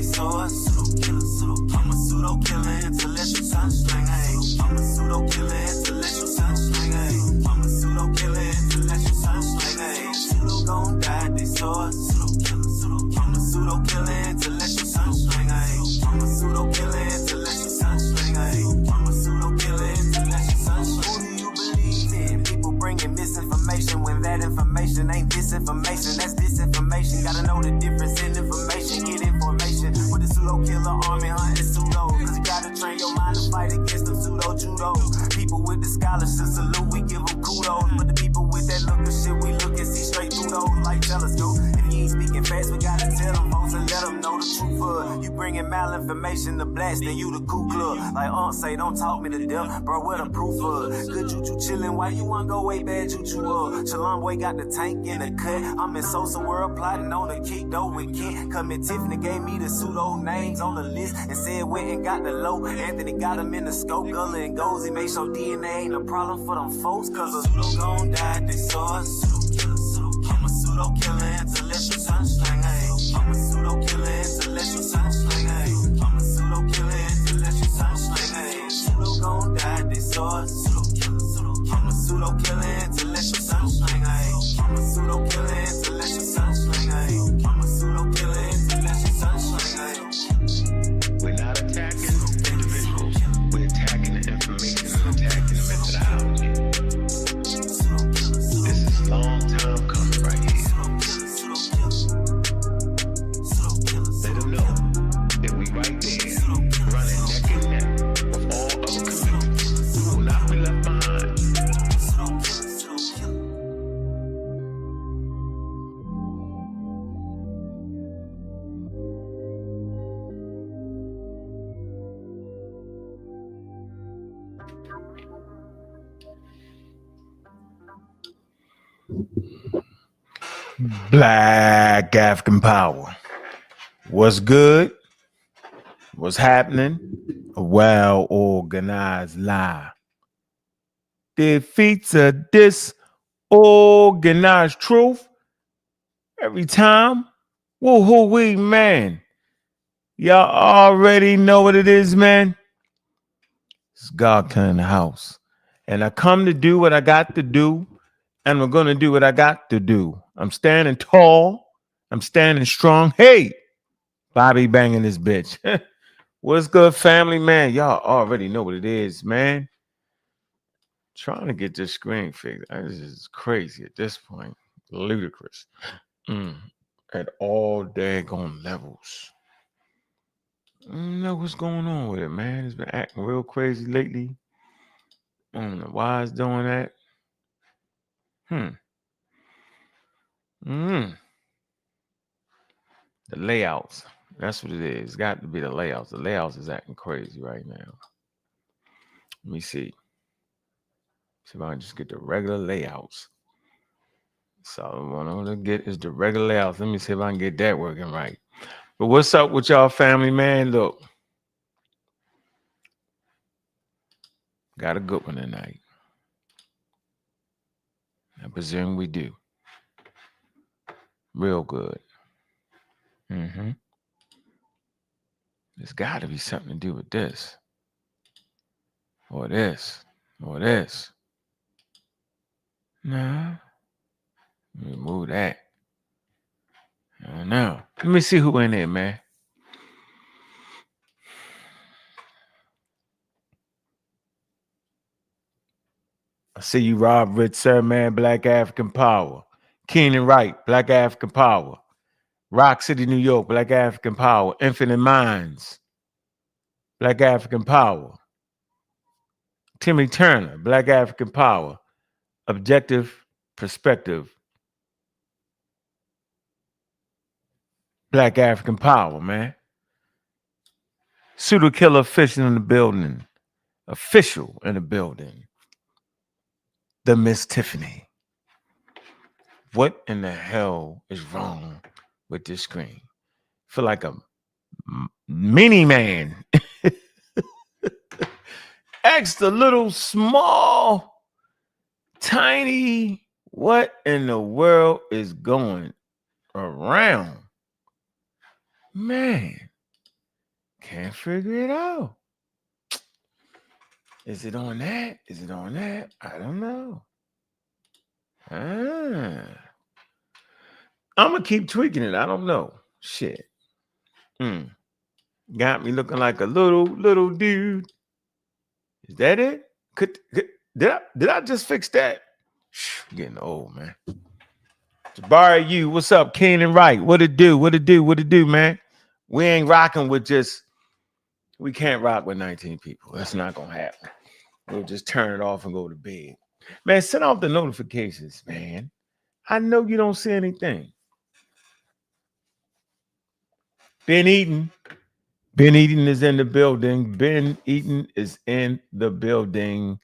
daddy, so a pseudo killer. I'm a pseudo killer, intellectual sunsling. I'm a pseudo killer, intellectual sunsling. I'm a pseudo killer, intellectual sunsling. Pseudo gon' die, they saw a pseudo killer. I'm a pseudo killer, intellectual sunsling. I'm a pseudo killer, intellectual sunsling. I'm a pseudo killer, intellectual sunsling. Who do you believe in? People bringing misinformation when that information ain't disinformation. That's disinformation. Gotta know the difference in information. Get information with the pseudo killer army hunting pseudo. Cause you gotta train your mind to fight against them pseudo judo. People with the scholarship salute, we give them kudos. But the people with that look of shit, we look and see straight through those like telescope. If you ain't speaking fast, we gotta tell them folks and let them know the truth. You bringing malinformation to blast, then you the Ku Klux. Like say, don't talk me to death, bro, what the proof of? Good juju chillin', why you wanna go way bad juju up? Shalom boy got the tank in the cut. I'm in Sosa world plotting on the kick though with Kent. Come Tiffany gave me the pseudo names on the list and said went and got the low. Anthony got him in the scope, Gullah and Gozy. Make sure DNA ain't a problem for them folks, cause a pseudo gon' die, they saw a pseudo killer. I'm a pseudo killer, intellectual sunsling. I'm a pseudo killer, intellectual sunsling. I'm a pseudo killer, intellectual sunsling. Pseudo gon' die, they saw a pseudo killer. I'm a pseudo killer, intellectual sunsling. I'm a pseudo killer, intellectual sunsling. I'm a pseudo killer, intellectual sunsling. We're not attacking individuals. We're attacking the information and attacking the methodology. This is long time coming right here. Let them know that we right there, running neck and neck with all other communities. We will not be left behind. Black African power. What's good? What's happening? A well-organized lie defeats a disorganized truth every time. Woo-hoo-wee, man. Y'all already know what it is, man. It's God Killer in the house. And I come to do what I got to do, and we're going to do what I got to do. I'm standing tall. I'm standing strong. Hey, Bobby banging this bitch. What's good, family, man? Y'all already know what it is, man. Trying to get this screen fixed. This is crazy at this point. Ludicrous. At all daggone levels. I don't know what's going on with it, man. It's been acting real crazy lately. I don't know why it's doing that. The layouts. That's what it is. It's got to be the layouts. The layouts is acting crazy right now. Let me see. See if I can just get the regular layouts. So what I want to get is the regular layouts. Let me see if I can get that working right. But what's up with y'all, family, man? Look. Got a good one tonight. I presume we do. Real good. There's got to be something to do with this. Or this. Or this. Nah. Let me move that. I don't know. Let me see who in there, man. I see you, Rob Rich, Sir Man, Black African Power. Keenan Wright, Black African Power. Rock City, New York, Black African Power. Infinite Minds, Black African Power. Timmy Turner, Black African Power. Objective Perspective, Black African Power, man. Pseudo Killer official in the building. Official in the building. The Miss Tiffany. What in the hell is wrong with this screen? I feel like a mini man. Extra little small, tiny. What in the world is going around? Man. Can't figure it out. Is it on that? Is it on that? I don't know. I'm gonna keep tweaking it. I don't know. Shit. Got me looking like a little dude. Is that it? Did I just fix that? Getting old, man. Jabari, you, what's up? Kenan Wright, what it do? What it do? What it do, man? We ain't rocking with we can't rock with 19 people. That's not gonna happen. We'll just turn it off and go to bed. Man, send off the notifications, man. I know you don't see anything. Ben Eaton. Ben Eaton is in the building. Ben Eaton is in the building.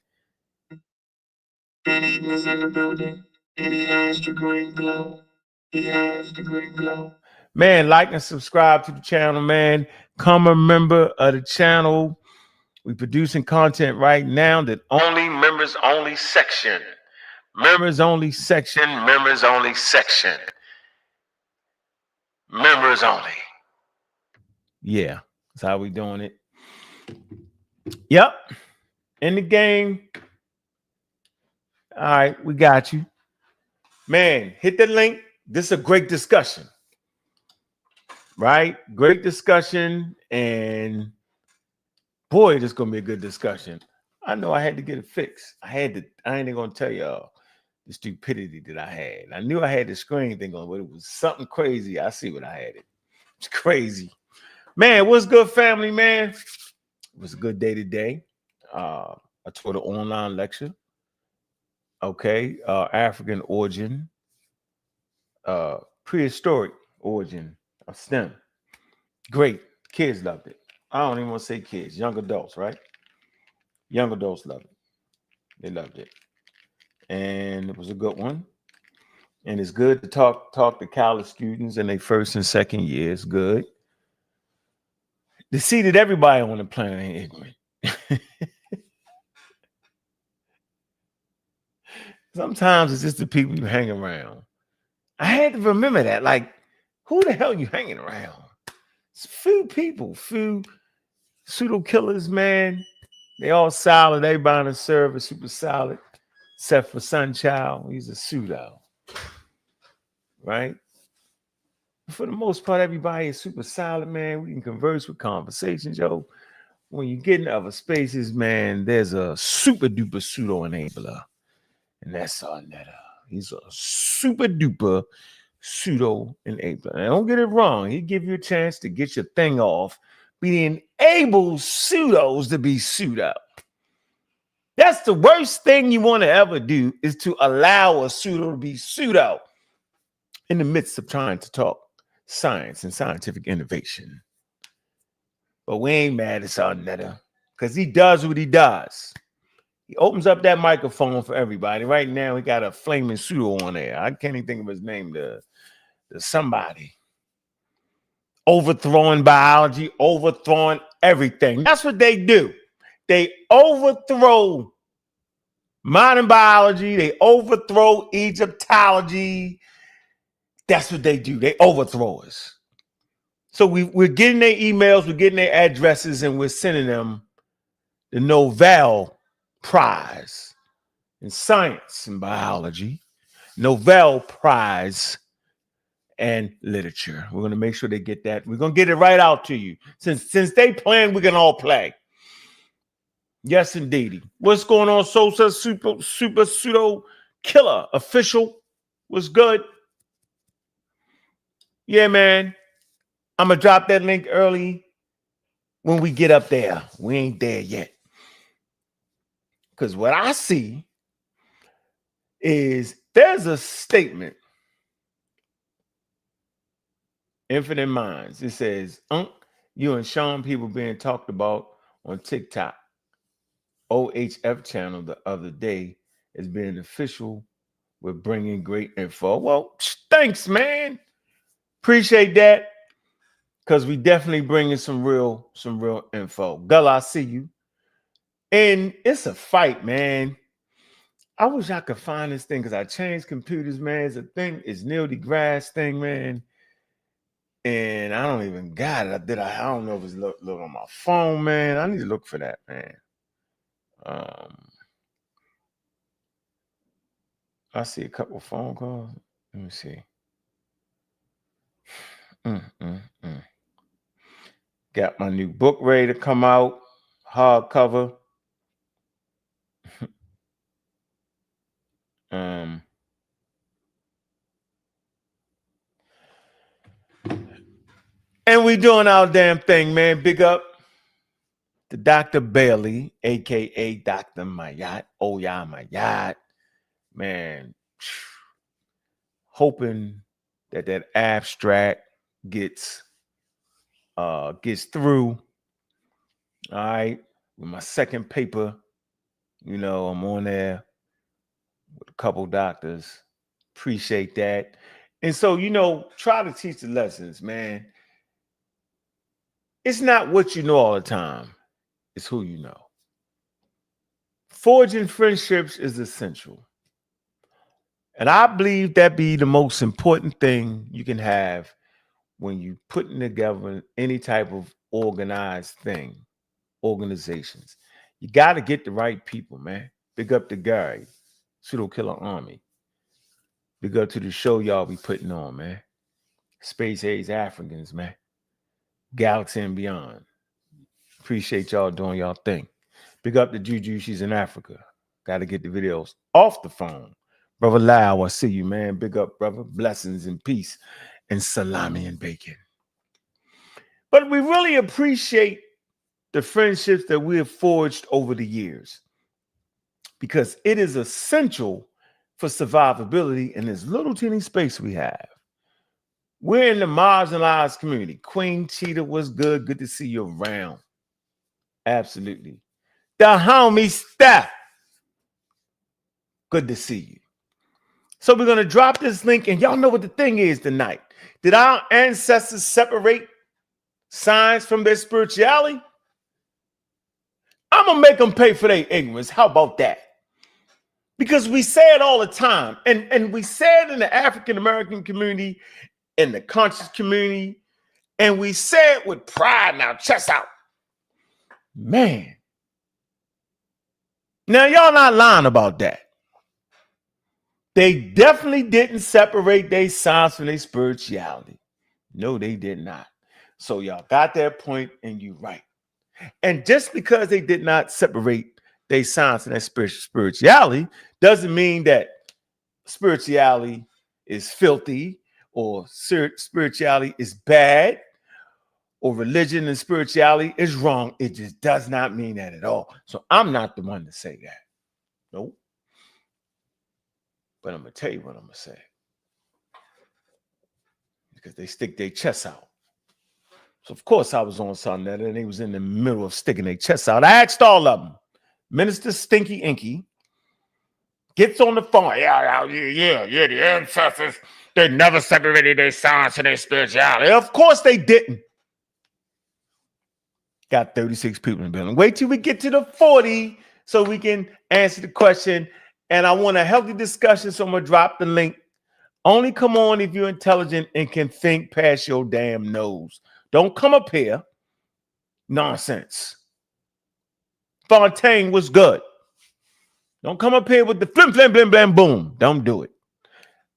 Ben Eaton is in the building. And he has the green glow. He has the green glow. Man, like and subscribe to the channel, man. Become a member of the channel. We're producing content right now that only members only section. Members only section. Members only section. Members only. Yeah, that's how we doing it. Yep. In the game. All right, we got you. Man, hit the link. This is a great discussion. Right? Great discussion. And boy, this is gonna be a good discussion. I know I had to get it fixed. I ain't gonna tell y'all the stupidity that I had. I knew I had the screen thing on, but it was something crazy. I see what I had it. It's crazy. Man, what's good, family, man? It was a good day today. I taught an online lecture. Okay, African origin, prehistoric origin of STEM. Great. Kids loved it. I don't even want to say kids, young adults, right? Young adults loved it. They loved it. And it was a good one. And it's good to talk to college students in their first and second year. It's good to see that everybody on the planet ain't ignorant. Sometimes it's just the people you hang around. I had to remember that. Like, who the hell you hanging around? It's few people, few pseudo killers, man. They all solid. Everybody in the service super solid, except for Sunchild. He's a pseudo, right? For the most part, everybody is super solid, man. We can converse with conversations, yo. When you get in other spaces, man, there's a super duper pseudo enabler, and that's our Netta. He's a super duper pseudo enabler. And don't get it wrong. He give you a chance to get your thing off, but he enables pseudos to be pseudo. That's the worst thing you want to ever do, is to allow a pseudo to be pseudo in the midst of trying to talk science and scientific innovation. But we ain't mad at our Netta, because he does what he does. He opens up that microphone for everybody. Right now, he got a flaming pseudo on there. I can't even think of his name. The somebody. Overthrowing biology, overthrowing everything. That's what they do. They overthrow modern biology. They overthrow Egyptology. That's what they do. They overthrow us. So we're getting their emails, we're getting their addresses, and we're sending them the Nobel Prize in Science and Biology, Nobel Prize and Literature. We're going to make sure they get that. We're going to get it right out to you. Since they playing, we can all play. Yes, indeedy. What's going on, Sosa? Super pseudo killer official. What's good? Yeah, man. I'm going to drop that link early when we get up there. We ain't there yet. Because what I see is there's a statement. Infinite Minds. It says, you and Sean people being talked about on TikTok. OHF channel the other day as being official with bringing great info. Well, thanks, man. Appreciate that. Because we definitely bringing some real info. Gull, I see you. And it's a fight, man. I wish I could find this thing because I changed computers, man. It's a thing. It's Neil deGrasse thing, man. And I don't even got it. I don't know if it's look on my phone, man. I need to look for that, man. I see a couple phone calls. Let me see. Got my new book ready to come out, hardcover. And we doing our damn thing, man. Big up to Dr. Bailey, aka Dr. Mayat. Oh yeah, Mayat. Man, hoping that abstract gets through. All right. With my second paper, I'm on there with a couple doctors. Appreciate that. And so, try to teach the lessons, man. It's not what you know all the time. It's who you know. Forging friendships is essential. And I believe that be the most important thing you can have when you putting together any type of organizations. You got to get the right people, man. Big up to Gary, Pseudo Killer Army. Big up to the show y'all be putting on, man. Space Age Africans, man. Galaxy and beyond. Appreciate y'all doing y'all thing. Big up to Juju, she's in Africa. Got to get the videos off the phone. Brother Lau, I see you, man. Big up, brother. Blessings and peace and salami and bacon. But we really appreciate the friendships that we have forged over the years because it is essential for survivability in this little teeny space we have. We're in the marginalized community. Queen Cheetah was good. Good to see you around. Absolutely. The homie Steph. Good to see you. So we're going to drop this link, and y'all know what the thing is tonight. Did our ancestors separate science from their spirituality? I'm going to make them pay for their ignorance. How about that? Because we say it all the time, and we say it in the African-American community, in the conscious community, and we say it with pride now, chest out. Man. Now, y'all not lying about that. They definitely didn't separate their science from their spirituality. No, they did not. So y'all got that point, and you're right. And just because they did not separate their science and their spirituality doesn't mean that spirituality is filthy or spirituality is bad or religion and spirituality is wrong. It just does not mean that at all. So I'm not the one to say that. Nope. But I'm going to tell you what I'm going to say. Because they stick their chests out. So, of course, I was on something that and they was in the middle of sticking their chests out. I asked all of them. Minister Stinky Inky gets on the phone. Yeah, the ancestors, they never separated their science and their spirituality. Of course they didn't. Got 36 people in the building. Wait till we get to the 40 so we can answer the question. And I want a healthy discussion, so I'm going to drop the link. Only come on if you're intelligent and can think past your damn nose. Don't come up here. Nonsense. Fontaine was good. Don't come up here with the flim, flam, blam, blam, boom. Don't do it.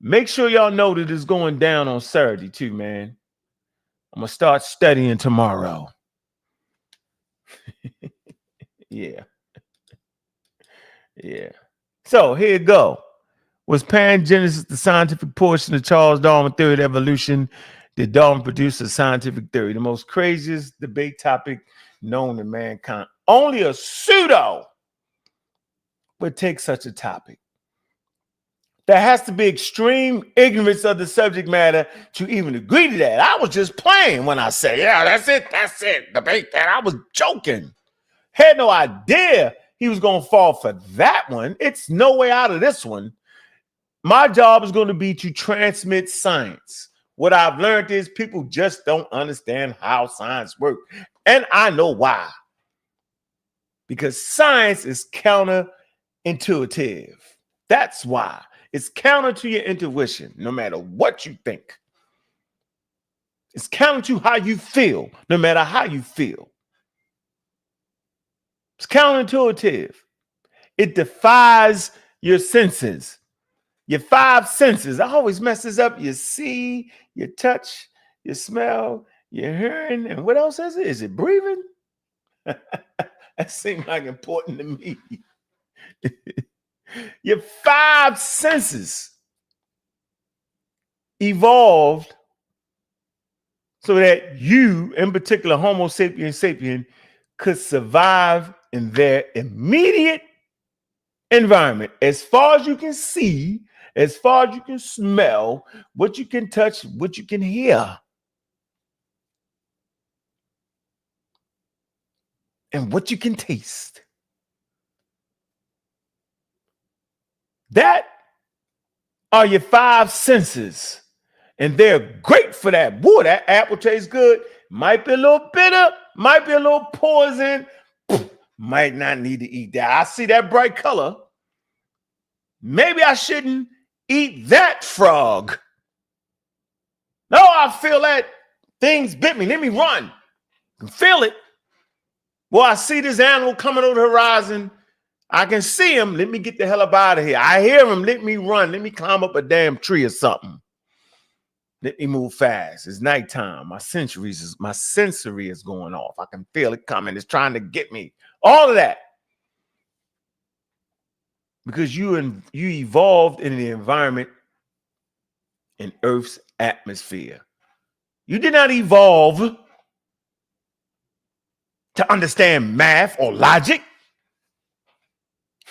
Make sure y'all know that it's going down on Saturday too, man. I'm going to start studying tomorrow. Yeah. So here you go. Was pangenesis the scientific portion of Charles Darwin theory of evolution? Did Darwin produce a scientific theory? The most craziest debate topic known to mankind. Only a pseudo would take such a topic. There has to be extreme ignorance of the subject matter to even agree to that. I was just playing when I say, yeah, that's it. Debate that. I was joking. Had no idea he was going to fall for that one. It's no way out of this one. My job is going to be to transmit science. What I've learned is people just don't understand how science works. And I know why. Because science is counterintuitive. That's why. It's counter to your intuition, no matter what you think. It's counter to how you feel, no matter how you feel. It's counterintuitive. It defies your senses. Your five senses. I always mess this up. You see, you touch, you smell, you're hearing, and what else is it? Is it breathing? That seems like important to me. Your five senses evolved so that you, in particular, Homo sapiens sapien, could survive in their immediate environment. As far as you can see, as far as you can smell, what you can touch, what you can hear, and what you can taste. That are your five senses. And they're great for that. Boy, that apple tastes good. Might be a little bitter, might be a little poison. Might not need to eat that. I see that bright color. Maybe I shouldn't eat that frog. No, I feel that things bit me. Let me run. I can feel it. Well, I see this animal coming over the horizon. I can see him. Let me get the hell up out of here. I hear him. Let me run. Let me climb up a damn tree or something. Let me move fast. It's nighttime. My sensory is going off. I can feel it coming. It's trying to get me. All of that. Because you evolved in the environment in Earth's atmosphere. You did not evolve to understand math or logic.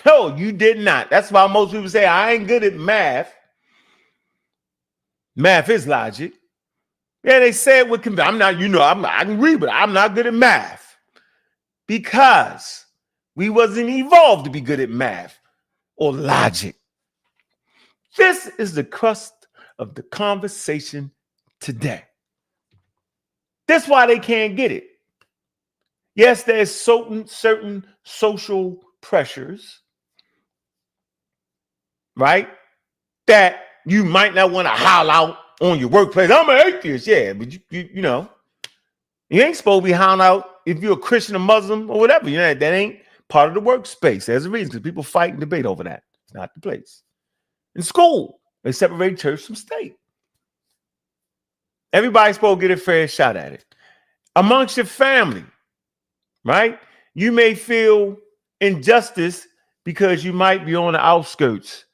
No, you did not. That's why most people say, I ain't good at math. Math is logic. Yeah, they say it with conviction. I can read, but I'm not good at math. Because we wasn't evolved to be good at math or logic. This is the crust of the conversation today. That's why they can't get it. Yes, there's certain social pressures, right? That you might not want to howl out on your workplace. I'm an atheist, yeah, but you ain't supposed to be howling out if you're a Christian or Muslim or whatever. That ain't part of the workspace. There's a reason, because people fight and debate over that. It's not the place. In school, they separate church from state. Everybody's supposed to get a fair shot at it. Amongst your family, right? You may feel injustice because you might be on the outskirts.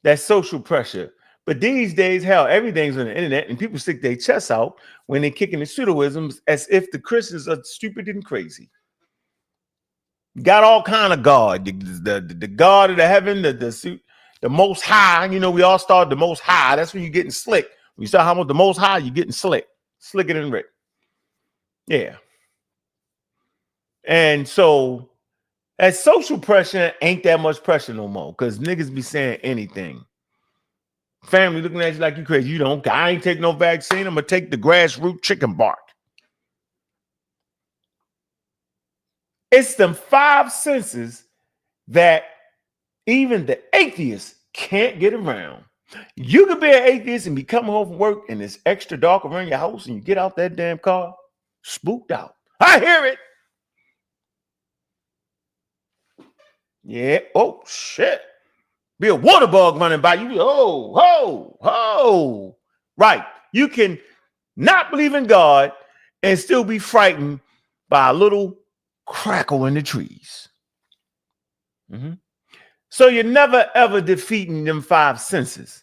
That's social pressure. But these days, hell, everything's on the internet, and people stick their chests out when they're kicking the pseudoisms as if the Christians are stupid and crazy. Got all kind of God, the God of the heaven, the Most High. We all start the Most High. That's when you're getting slick. When you start how much the Most High, you're getting slick, slicker than Rick. Yeah. And so that social pressure ain't that much pressure no more, because niggas be saying anything. Family looking at you like you crazy. I ain't take no vaccine. I'm going to take the grassroots chicken bark. It's them five senses that even the atheists can't get around. You could be an atheist and be coming home from work and it's extra dark around your house and you get out that damn car, spooked out. I hear it. Yeah. Oh, shit. Be a water bug running by you. Oh, ho, ho. Right. You can not believe in God and still be frightened by a little crackle in the trees. Mm-hmm. So you're never, ever defeating them five senses.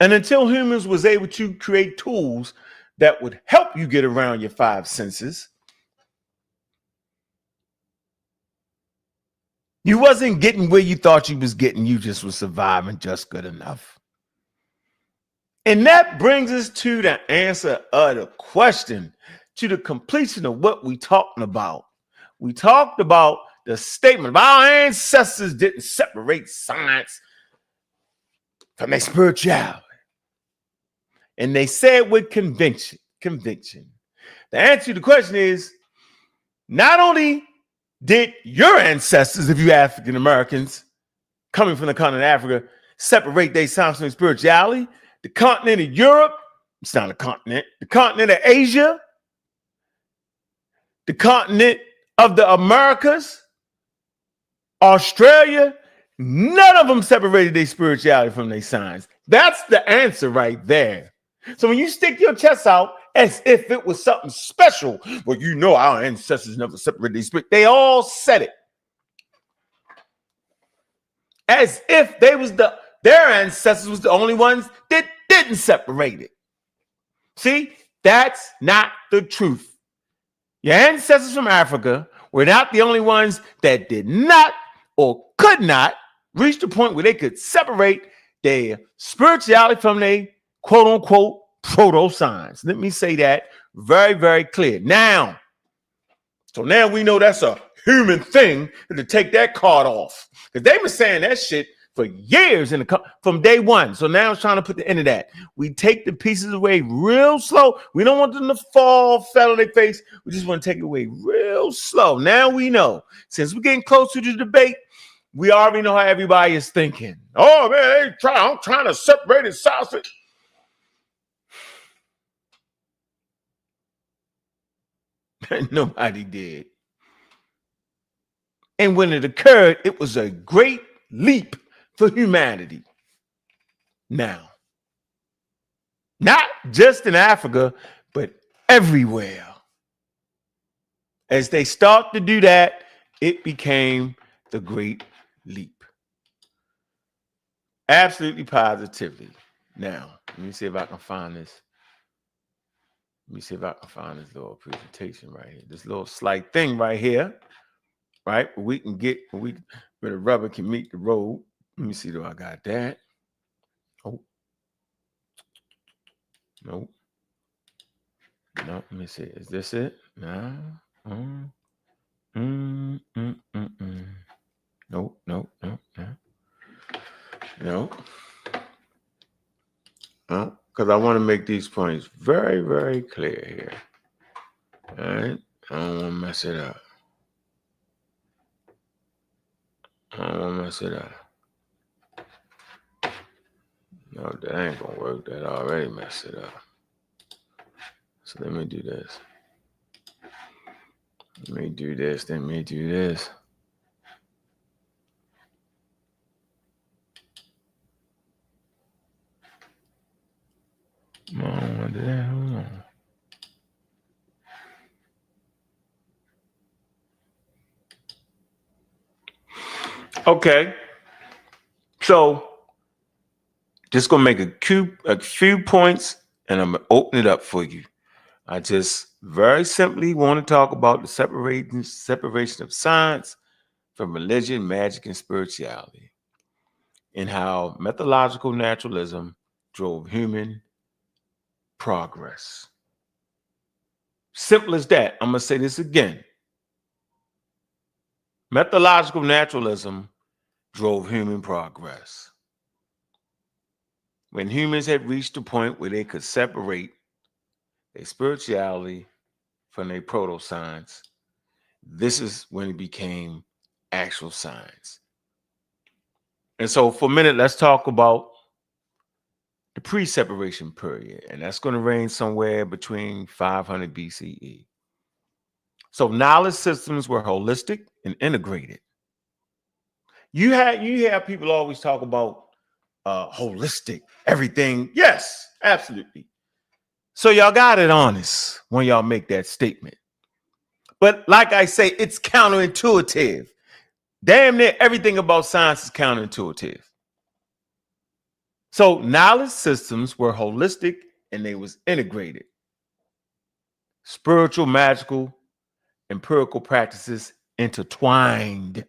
And until humans was able to create tools that would help you get around your five senses, you wasn't getting where you thought you was getting. You just was surviving just good enough. And that brings us to the answer of the question, to the completion of what we talking about. We talked about the statement of our ancestors didn't separate science from their spirituality. And they said with conviction. The answer to the question is, not only did your ancestors, if you African Americans coming from the continent of Africa, separate their science from spirituality, the continent of Europe, It's not a continent. The continent of Asia, the continent of the Americas, Australia, none of them separated their spirituality from their signs. That's the answer right there. So when you stick your chest out as if it was something special, well, you know our ancestors never separated their spirit. They all said it as if their ancestors was the only ones that didn't separate it. See, that's not the truth. Your ancestors from Africa were not the only ones that did not or could not reach the point where they could separate their spirituality from their quote unquote proto signs. Let me say that very, very clear. Now we know that's a human thing to take that card off, because they've been saying that shit for years from day one. So now it's trying to put the end of that. We take the pieces away real slow. We don't want them to fall flat on their face. We just want to take it away real slow. Now we know. Since we're getting close to the debate, we already know how everybody is thinking. Oh man, I'm trying to separate it sausage. Nobody did. And when it occurred, it was a great leap for humanity. Now, not just in Africa, but everywhere. As they start to do that, it became the great leap. Absolutely positively. Now, let me see if I can find this. Let me see if I can find this little presentation right here. This little slight thing right here. Right? We can get where the rubber can meet the road. Let me see, do I got that? Oh. Nope. No, let me see. Is this it? No. Nope. No. Because I want to make these points very, very clear here. All right. I don't want to mess it up. No, that ain't going to work. That already messed it up. So let me do this. Let me do this. I don't want to do that. Hold on. Okay. So just going to make a few points, and I'm going to open it up for you. I just very simply want to talk about the separation of science from religion, magic, and spirituality, and how methodological naturalism drove human progress. Simple as that. I'm going to say this again. Methodological naturalism drove human progress. When humans had reached a point where they could separate their spirituality from their proto-science, this is when it became actual science. And so for a minute, let's talk about the pre-separation period, and that's going to range somewhere between 500 BCE. So knowledge systems were holistic and integrated. You have people always talk about holistic everything. Yes, absolutely. So y'all got it honest when y'all make that statement. But like I say, it's counterintuitive. Damn near everything about science is counterintuitive. So knowledge systems were holistic and they was integrated. Spiritual, magical, empirical practices intertwined.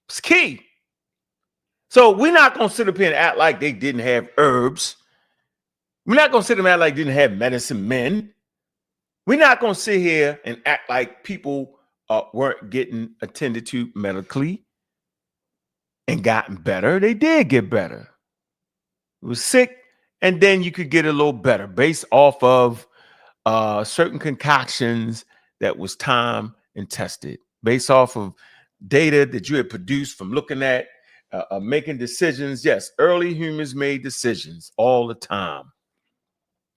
It's key. So we're not going to sit up here and act like they didn't have herbs. We're not going to sit up and act like they didn't have medicine men. We're not going to sit here and act like people weren't getting attended to medically and gotten better. They did get better. It was sick, and then you could get a little better based off of certain concoctions that was time and tested, based off of data that you had produced from looking at making decisions. Yes, early humans made decisions all the time.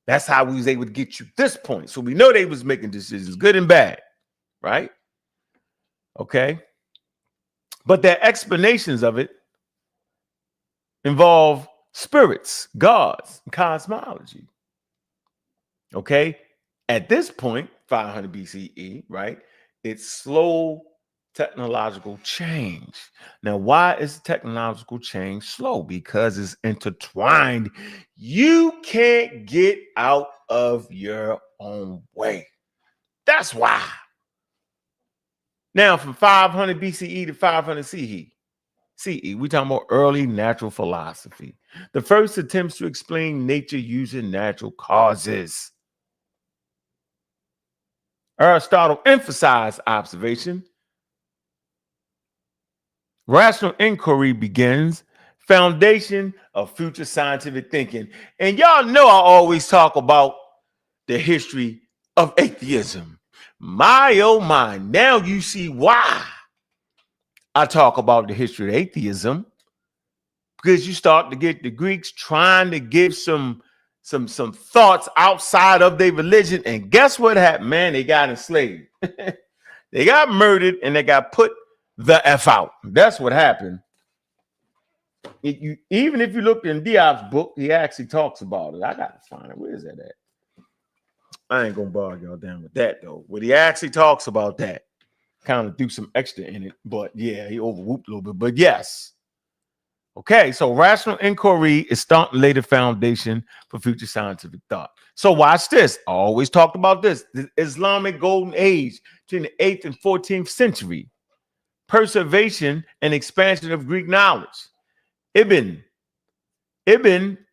That's how we was able to get you this point. So we know they was making decisions, good and bad, right? Okay. But their explanations of it involve spirits, gods, and cosmology. Okay. At this point, 500 BCE, right? It's slow technological change. Now, why is technological change slow? Because it's intertwined. You can't get out of your own way. That's why. Now, from 500 BCE to 500 CE, we're talking about early natural philosophy. The first attempts to explain nature using natural causes. Aristotle emphasized observation. Rational inquiry begins, foundation of future scientific thinking. And y'all know I always talk about the history of atheism. My oh my, now you see why I talk about the history of atheism, because you start to get the Greeks trying to give some thoughts outside of their religion. And guess what happened, man? They got enslaved. They got murdered and they got put the F out. That's what happened. Even if you look in Diop's book, he actually talks about it. I gotta find it. Where is that at? I ain't gonna bog y'all down with that though. But he actually talks about that. Kind of do some extra in it, but yeah, he overwhooped a little bit. But yes. Okay, so rational inquiry is starting to lay the foundation for future scientific thought. So watch this. I always talked about this. The Islamic golden age between the 8th and 14th century. Preservation and expansion of Greek knowledge. Ibn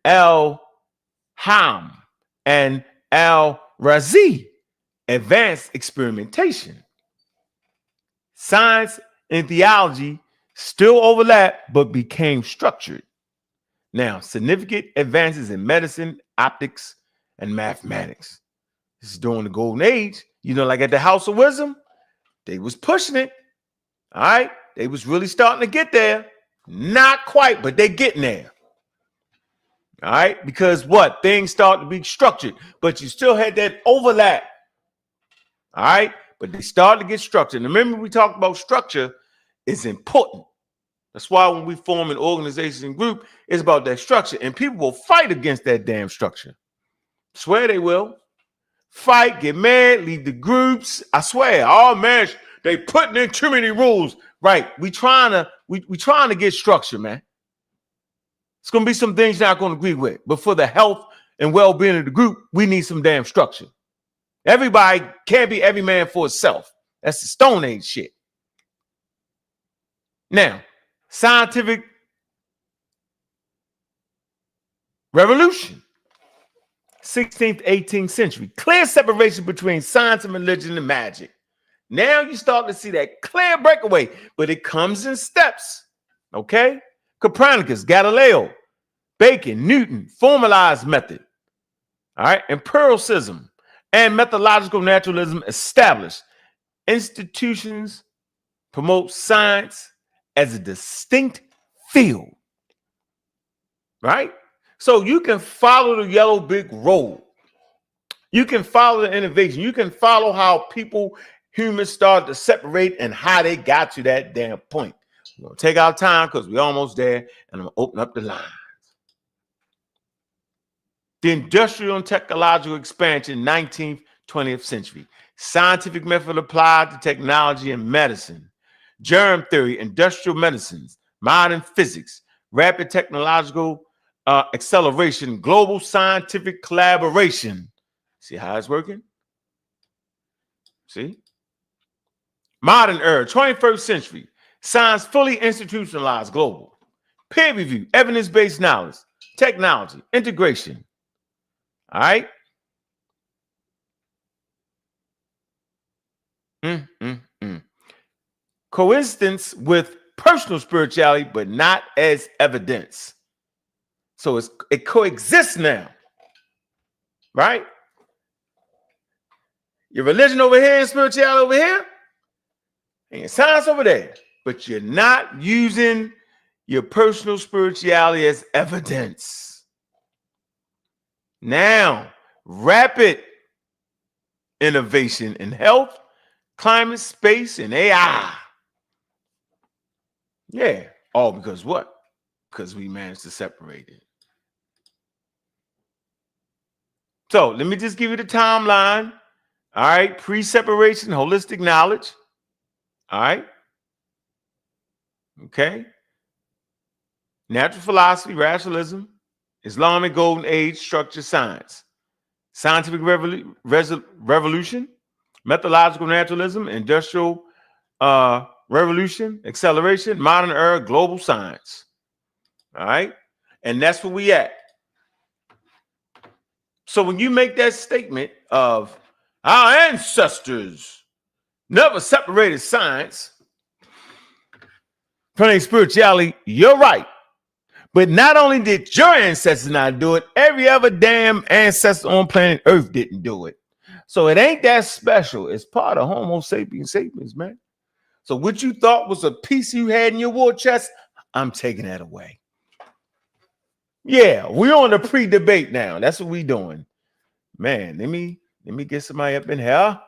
al-Ham and al-Razi advanced experimentation. Science and theology still overlap, but became structured. Now, significant advances in medicine, optics, and mathematics. This is during the golden age. You know, like at the House of Wisdom, they was pushing it. All right. They was really starting to get there. Not quite, but they getting there. All right. Because what? Things start to be structured, but you still had that overlap. All right. But they started to get structured. And remember, we talked about structure is important. That's why when we form an organization group, it's about that structure. And people will fight against that damn structure. Swear they will. Fight, get mad, leave the groups. I swear, oh man, they putting in too many rules. Right. We trying to get structure, man. It's gonna be some things you're not gonna agree with. But for the health and well-being of the group, we need some damn structure. Everybody can't be every man for itself. That's the Stone Age shit. Now, scientific revolution, 16th, 18th century, clear separation between science and religion and magic. Now you start to see that clear breakaway, but it comes in steps. Okay? Copernicus, Galileo, Bacon, Newton, formalized method. All right? Empiricism and methodological naturalism established. Institutions promote science as a distinct field. Right? So you can follow the yellow brick road. You can follow the innovation. You can follow how humans started to separate and how they got to that damn point. We're going to take our time because we're almost there, and I'm going to open up the lines. The industrial and technological expansion, 19th, 20th century. Scientific method applied to technology and medicine. Germ theory, industrial medicines, modern physics, rapid technological acceleration, global scientific collaboration. See how it's working? See? Modern era, 21st century. Science fully institutionalized, global. Peer review, evidence-based knowledge, technology, integration. All right? Coincidence with personal spirituality, but not as evidence. So it coexists now. Right? Your religion over here and spirituality over here, and your science over there. But you're not using your personal spirituality as evidence. Now, rapid innovation in health, climate, space, and AI. Yeah, all because what? Because we managed to separate it. So let me just give you the timeline. All right, pre-separation, holistic knowledge. All right. Okay. Natural philosophy, rationalism, Islamic golden age, structured science, scientific revolution, methodological naturalism, industrial revolution, acceleration, modern era, global science. All right. And that's where we at. So when you make that statement of our ancestors never separated science from their spirituality, you're right. But not only did your ancestors not do it, every other damn ancestor on planet Earth didn't do it. So it ain't that special. It's part of Homo sapiens sapiens, man. So what you thought was a piece you had in your war chest, I'm taking that away. Yeah, we're on the pre-debate now. That's what we doing. Man, let me get somebody up in here. All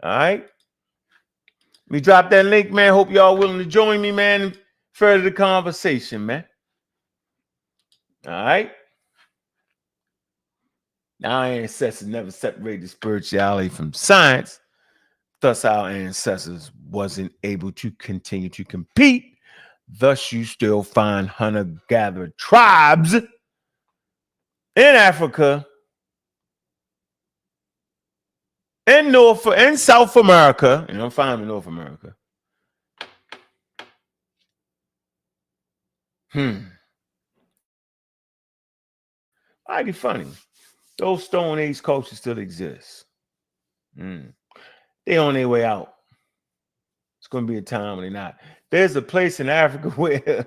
right. Let me drop that link, man. Hope y'all willing to join me, man. Further the conversation, man. All right. Our ancestors never separated spirituality from science. Thus, our ancestors wasn't able to continue to compete. Thus, you still find hunter-gatherer tribes in Africa, in South America, and I'm fine in North America. Mighty funny. Those Stone Age cultures still exist. They on their way out. It's going to be a time when they're not. There's a place in Africa where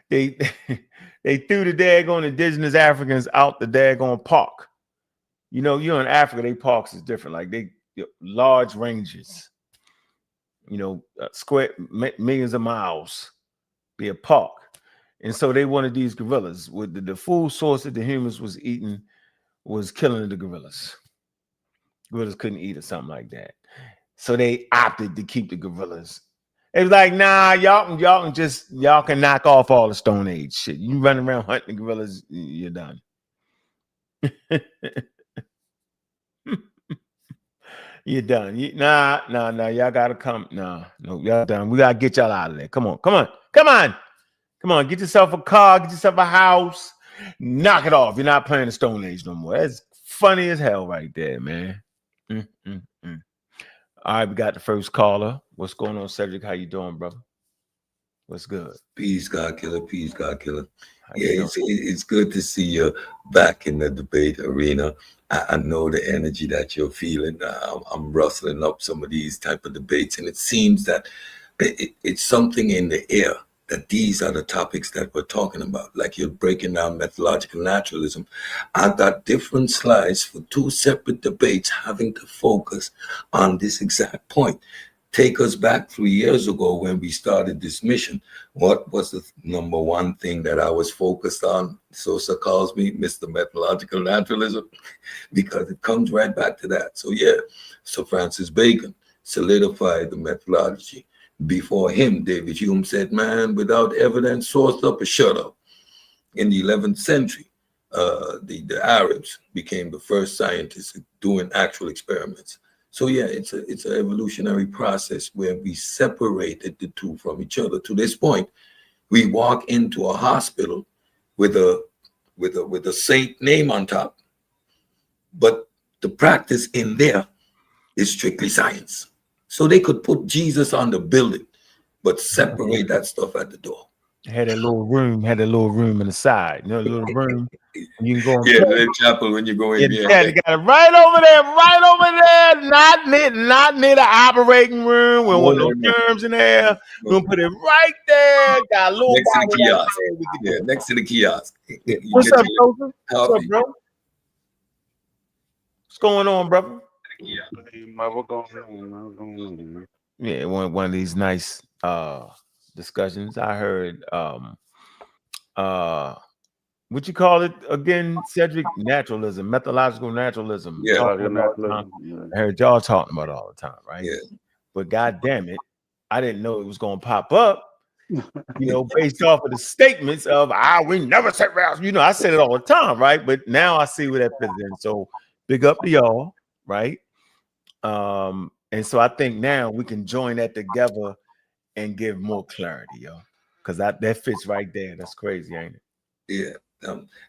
they threw the daggone indigenous Africans out the daggone park. You know, you're in Africa, they parks is different. Like they large ranges, you know, square millions of miles, be a park. And so they wanted these gorillas. With the food source that the humans was eating was killing the gorillas. Gorillas couldn't eat or something like that. So they opted to keep the gorillas. It was like, nah, y'all can knock off all the Stone Age shit. You run around hunting the gorillas, you're done. You're done. Nah, y'all gotta come. No, y'all done. We gotta get y'all out of there. Come on. Get yourself a car, get yourself a house, knock it off. You're not playing the Stone Age no more. That's funny as hell right there, man. All right, we got the first caller. What's going on, Cedric? How you doing, brother? What's good? Peace, God killer. Peace, God killer. Yeah, it's good to see you back in the debate arena. I know the energy that you're feeling. I'm rustling up some of these type of debates, and it seems that it's something in the air that these are the topics that we're talking about. Like you're breaking down methodological naturalism. I've got different slides for two separate debates having to focus on this exact point. Take us back 3 years ago when we started this mission. What was the number one thing that I was focused on? Sosa calls me Mr. Methodological Naturalism because it comes right back to that. So yeah, Sir Francis Bacon solidified the methodology. Before him, David Hume said, man, without evidence, sourced up or shut up. In the 11th century, the Arabs became the first scientists doing actual experiments. So yeah, it's an evolutionary process where we separated the two from each other. To this point, we walk into a hospital with a saint name on top, but the practice in there is strictly science. So they could put Jesus on the building, but separate that stuff at the door. Had a little room in the side, you know, a little room. You can go and the chapel when you go in. Yeah, they got it right over there, not near the operating room. We don't want no germs in there. We're gonna put it right there. Got a little next to the kiosk. Yeah, next to the kiosk. What's up, Joseph? What's up, bro? What's going on, brother? Yeah, one of these nice discussions. I heard what you call it again, Cedric? Naturalism, methodological naturalism. Yeah, Talk Biological about it all the time. naturalism. I heard y'all talking about it all the time, right? yeah. But god damn it, I didn't know it was gonna pop up, Yeah. based off of the statements of we never said routes. I said it all the time, right? But now I see where that fits in. So big up to y'all, right? And so I think now we can join that together and give more clarity, yo. Because that fits right there. That's crazy, ain't it? Yeah.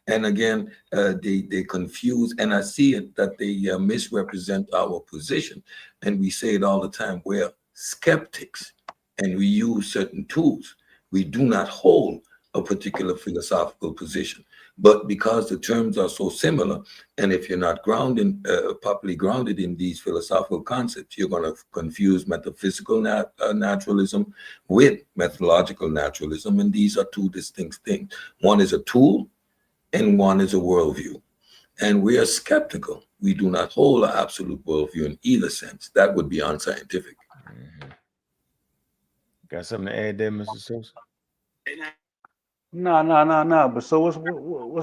And again, they confuse, and I see it that they misrepresent our position. And we say it all the time. We're skeptics, and we use certain tools. We do not hold a particular philosophical position. But because the terms are so similar, and if you're not properly grounded in these philosophical concepts, you're going to confuse metaphysical naturalism with methodological naturalism. And these are two distinct things. One is a tool, and one is a worldview. And we are skeptical. We do not hold an absolute worldview in either sense. That would be unscientific. Mm-hmm. Got something to add there, Mr. Sosa? No. But so what's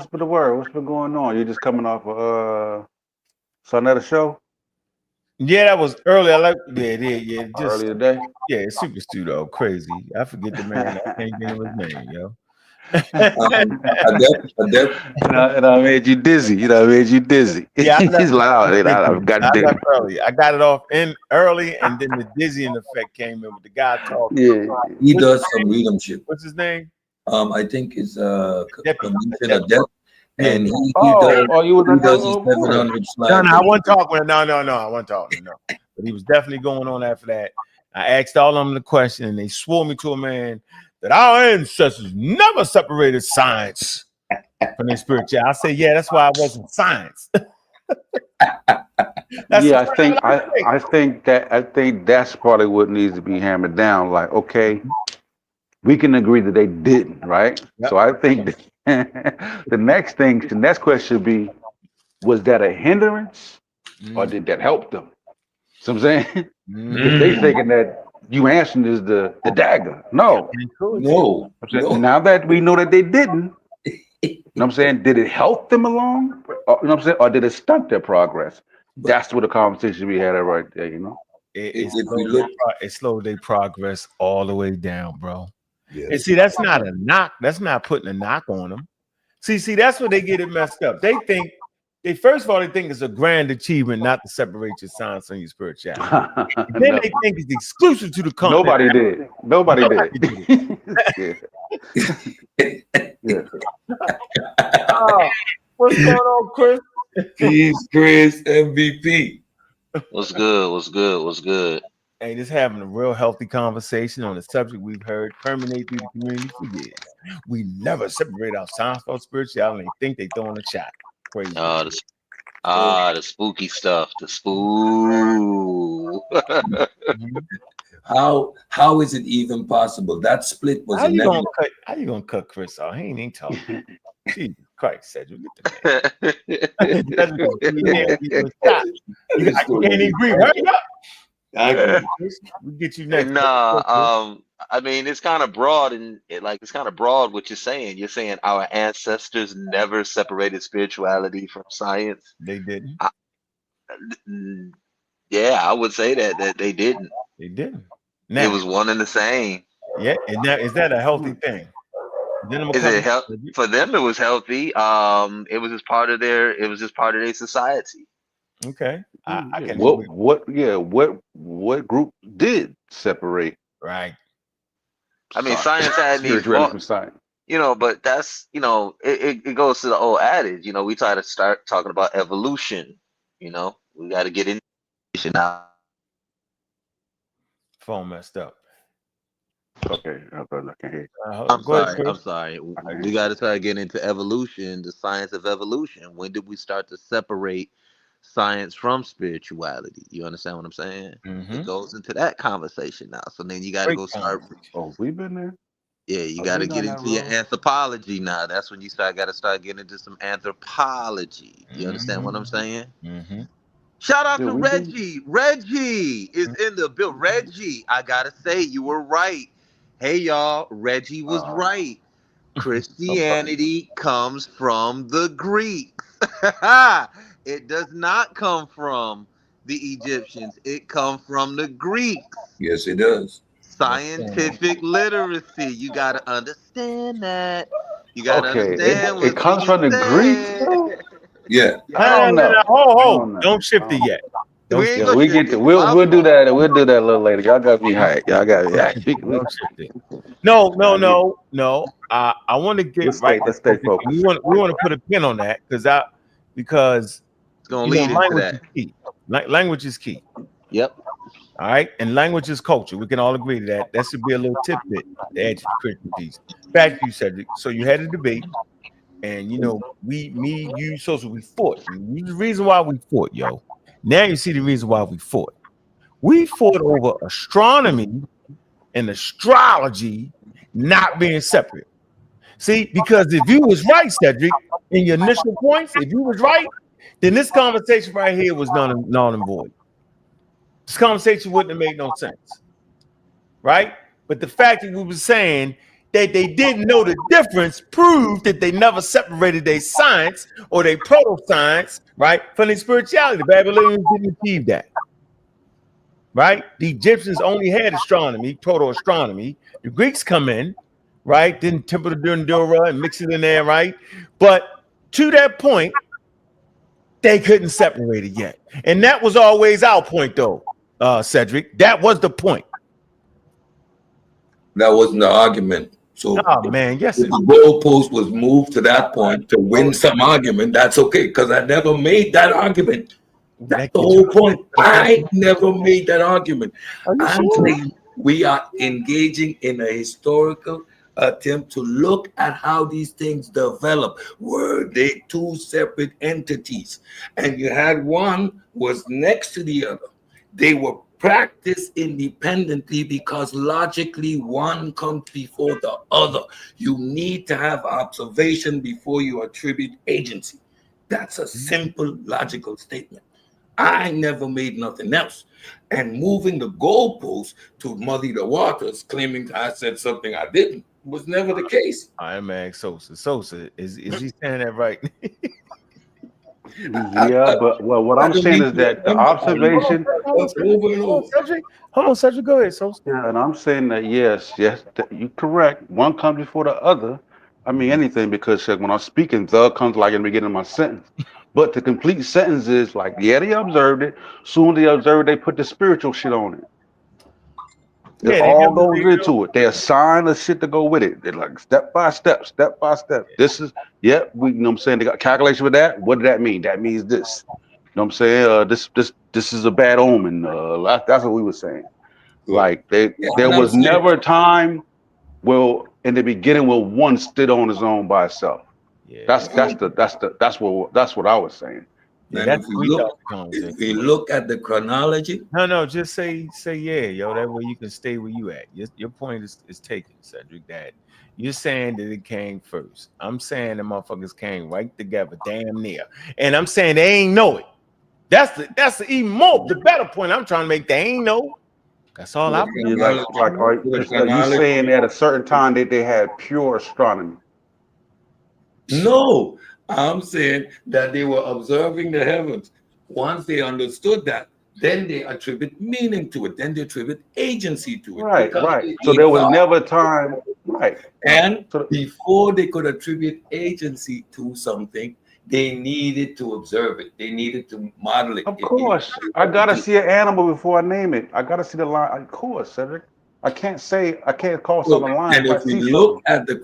been the word? What's been going on? You just coming off another show Yeah, that was early. I like yeah. Just earlier today. yeah, super pseudo crazy. I forget the man. I can't think of his name, yo. And I made you dizzy. I made you dizzy. Yeah, He's like, I got dizzy. early. I got it off in early, and then the dizzying effect came in with the guy talking. Yeah. He does some mediumship. What's his name? I think it's Deputy. Commissioner Depp. And he you was does his 700 slides. No, I wasn't talking. No, I wasn't talking. No, but he was definitely going on after that. I asked all of them the question, and they swore me to a man that our ancestors never separated science from their spirituality. I said, yeah, that's why I wasn't science. I think that's probably what needs to be hammered down. Like, okay, we can agree that they didn't, right? Yep. So I think the next question should be, was that a hindrance or did that help them? So I'm saying, if they thinking that you answering is the dagger, no. Now that we know that they didn't, you know what I'm saying, did it help them along? Or, you know what I'm saying, or did it stunt their progress? That's what the conversation we had right there, It slowed their progress all the way down, bro. Yeah. And see, that's not a knock. That's not putting a knock on them. See, that's where they get it messed up. They think first of all, they think it's a grand achievement not to separate your science from your spirituality. Then they think it's exclusive to the country. Nobody did. Yeah. What's going on, Chris? Peace, Chris, MVP. What's good? Hey, just having a real healthy conversation on a subject we've heard permeate through the community for years. We never separate our science from spirituality. They think they throwing a shot. Crazy. The spooky stuff. The spook. How is it even possible? That split was how you gonna cut Chris off? He ain't even talking. Jesus Christ, Cedric, get the man. You can't even agree. Hurry up. We'll get you next. I mean, it's kind of broad, and it's kind of broad what you're saying. You're saying our ancestors never separated spirituality from science. They didn't. Yeah, I would say that they didn't. They didn't. Now, it was one and the same. Yeah, and now is that a healthy thing? Is it healthy for them? It was healthy. It was just part of their society. Okay. I can. What group did separate? Right. I mean, science had these books, but that's, it goes to the old adage, we try to start talking about evolution, we got to get into now. Phone messed up. Okay, I can't hear. I'm sorry. We got to start getting into evolution, the science of evolution. When did we start to separate science from spirituality? You understand what I'm saying? Mm-hmm. It goes into that conversation now. So then you got to go start. Oh, we've been there. Yeah, you got to get into your anthropology now. That's when you got to start getting into some anthropology. You understand what I'm saying? Mm-hmm. Shout out to Reggie. Reggie is in the bill. Reggie, I gotta say, you were right. Hey y'all, Reggie was right. Christianity comes from the Greeks. It does not come from the Egyptians. It comes from the Greeks. Yes, it does. Scientific literacy. You got to understand that. You got to Okay, understand it what's comes being from the Greeks, said. though. Yeah. I don't know. Ho. Don't shift it yet. We ain't Yeah, gonna we shift get to it. we'll do that. We'll do that a little later. Y'all got me hyped. Y'all got me hyped. Don't shift it. No. I want to get right. Let's stay We focused. want to put a pin on that because It's gonna lead into language that. is key. Language is key. Yep. All right, and language is culture. We can all agree to that. That should be a little tidbit to add to the Christian piece. Back to you, Cedric. So you had a debate, and you, so we fought. And the reason why we fought, yo. Now you see the reason why we fought. We fought over astronomy and astrology not being separate. See, because if you was right, Cedric, in your initial points, if you was right, then this conversation right here was null and void. This conversation wouldn't have made no sense, right? But the fact that we were saying that they didn't know the difference proved that they never separated their science or their proto-science, right, from their spirituality. The Babylonians didn't achieve that, right? The Egyptians only had astronomy, proto-astronomy. The Greeks come in, right, didn't temper the Dura and mix it in there, right? But to that point, they couldn't separate it yet. And that was always our point, though. Cedric, that was the point. That wasn't the argument. So, man, yes, if the goalpost was moved to that point to win some argument, that's okay, because I never made that argument. That's the whole point. I never made that argument. I'm saying we are engaging in a historical attempt to look at how these things develop. Were they two separate entities? And you had one was next to the other. They were practiced independently because logically one comes before the other. You need to have observation before you attribute agency. That's a simple logical statement. I never made nothing else. And moving the goalposts to muddy the waters, claiming I said something I didn't, was never the case. I'm Sosa. Sosa, is he saying that right? Yeah, but what I'm saying is that the observation. Hold on, Cedric, go ahead, Sosa. Yeah, and I'm saying that yes, you're correct. One comes before the other. I mean anything, because when I'm speaking, the comes like in the beginning of my sentence. But the complete sentence is like, yeah, they observed it. Soon they observed, they put the spiritual shit on it. It all goes into it. They assign the shit to go with it. They're like step by step. This is, we, you know what I'm saying? They got calculation with that. What did that mean? That means this. You know what I'm saying? This is a bad omen. That's what we were saying. Like there was never a time in the beginning where one stood on his own by itself. Yeah. That's what I was saying. Yeah, and if we look at the chronology, no, just say yeah, yo. That way you can stay where you at. Your point is taken, Cedric. That you're saying that it came first. I'm saying the motherfuckers came right together, damn near. And I'm saying they ain't know it. That's the even more the better point I'm trying to make. They ain't know. That's all I'm like you saying at a certain time that they had pure astronomy. No. I'm saying that they were observing the heavens. Once they understood that, then they attribute meaning to it. Then they attribute agency to it. Right. So there was never a time, right. And before they could attribute agency to something, they needed to observe it. They needed to model it. Of course. I got to see an animal before I name it. I got to see the line. Of course, Cedric. I can't call something a line. And if we look at the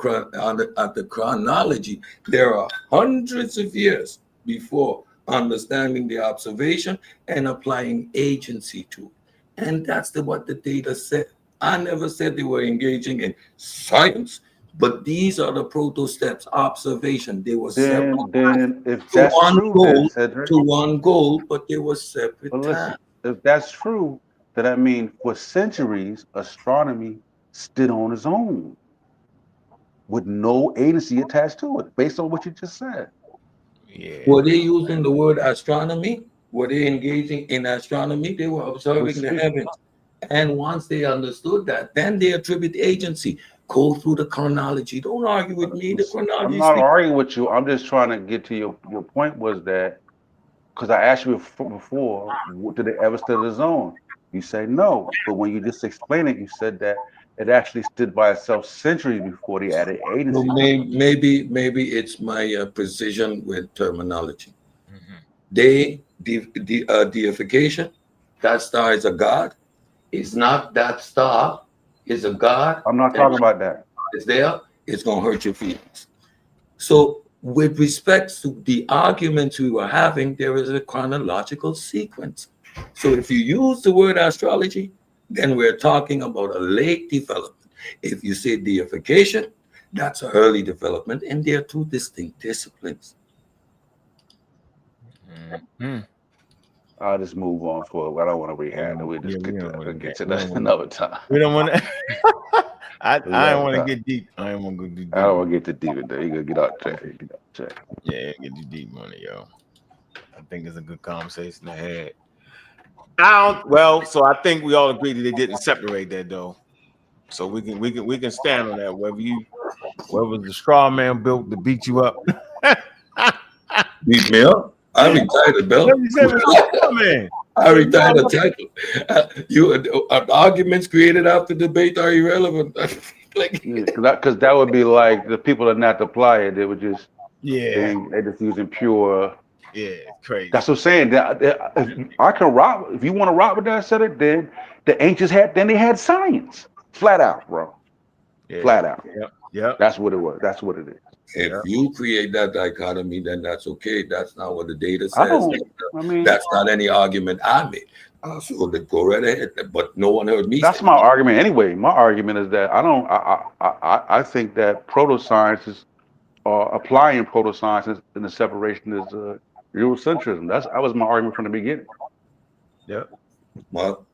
chronology, there are hundreds of years before understanding the observation and applying agency to it. And that's what the data said. I never said they were engaging in science, but these are the proto steps. Observation. They were separate. Then if that's true, Cedric, to one goal, but they were separate. Listen, if that's true, then I mean, for centuries, astronomy stood on its own with no agency attached to it, based on what you just said. Yeah. Were they using the word astronomy? Were they engaging in astronomy? They were observing the heavens. And once they understood that, then they attribute agency. Go through the chronology. Don't argue with me. The chronology. I'm not arguing with you. I'm just trying to get to your point was that because I asked you before, did they ever study the zone? You say no, but when you just explained it, you said that it actually stood by itself centuries before they added So agency. maybe it's my precision with terminology. Deification. That star is a god. It's not that star. Is a god. I'm not And talking about that. it's there. It's gonna hurt your feelings. So, with respect to the arguments we were having, there is a chronological sequence. So, if you use the word astrology, then we're talking about a late development. If you say deification, that's an early development, and they're two distinct disciplines. I'll just move on for. I don't want to rehash it. We'll just get to that another time. We don't want to. I don't want to get deep. I don't want to go deep. I don't want to get too deep in there. You gotta get out there. Yeah, get too deep on it, yo. I think it's a good conversation ahead. So I think we all agree that they didn't separate that though. So we can stand on that. Whether the straw man built to beat you up. Beat me up. I retired, Bill. I retired the title. Arguments created after debate are irrelevant. Because that would be like the people that not apply it. They would just they're just using pure. Yeah, crazy. That's what I'm saying. If I can rock. If you want to rock with that set it, then the ancients had science flat out, bro. Yeah. Flat out. Yeah. That's what it was. That's what it is. If you create that dichotomy, then that's okay. That's not what the data says. That's not any argument I made. So go right ahead. But no one heard me. That's my argument anyway. My argument is that I think that proto-sciences are applying proto-sciences in the separation is Eurocentrism. That was my argument from the beginning. Yeah. Well,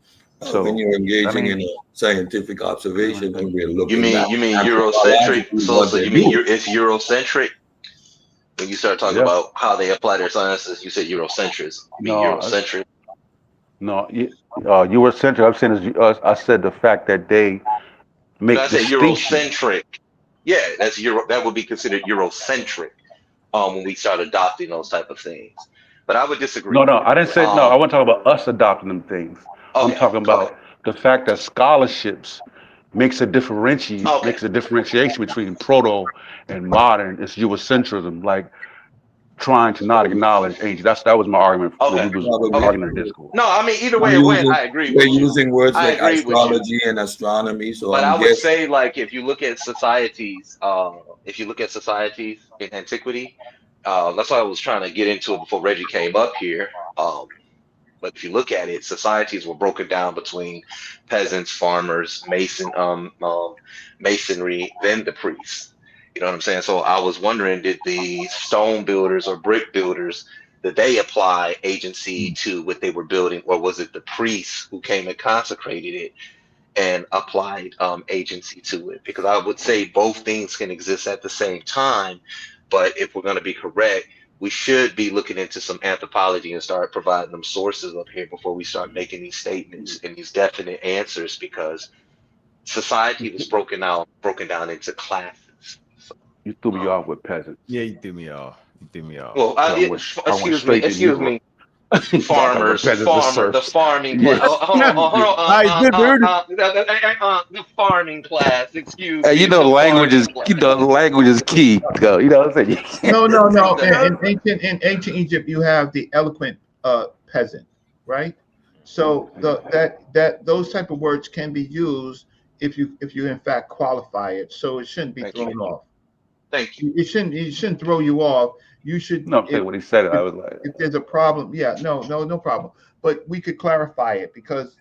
so when you're engaging in a scientific observation, and we're looking. You mean Eurocentric? So you mean it's Eurocentric? When you start talking about how they apply their sciences, you said Eurocentrism. You mean Eurocentric? No, Eurocentric. I'm saying I said the fact that they make. I said Eurocentric. Yeah, that would be considered Eurocentric. When we start adopting those type of things, but I would disagree. No, I didn't say no. I want to talk about us adopting them things. Okay, I'm talking about the fact that scholarships makes a differentiation between proto and modern. It's Eurocentrism, like trying to not acknowledge ancient. That was my argument. Okay. We was arguing the discourse. No, I mean either way it went, I agree. We're using words like astrology and astronomy. So but I would say, like, if you look at societies, in antiquity, that's why I was trying to get into it before Reggie came up here. But if you look at it, societies were broken down between peasants, farmers, masonry, then the priests. You know what I'm saying? So I was wondering, did the stone builders or brick builders, did they apply agency to what they were building, or was it the priests who came and consecrated it and applied agency to it? Because I would say both things can exist at the same time, but if we're going to be correct, we should be looking into some anthropology and start providing them sources up here before we start making these statements and these definite answers, because society was broken down into classes. So, you threw me off with peasants. Yeah, you threw me off. Well, excuse me. Farmers, the farming class. The farming class. Excuse me. You know, language is key. You know what I'm saying? No. In ancient Egypt, you have the eloquent peasant, right? So that those type of words can be used if you in fact qualify it. So it shouldn't be thrown off. Thank you. It shouldn't throw you off. You should. No, when he said it, I was like, if there's a problem, no problem. But we could clarify it, because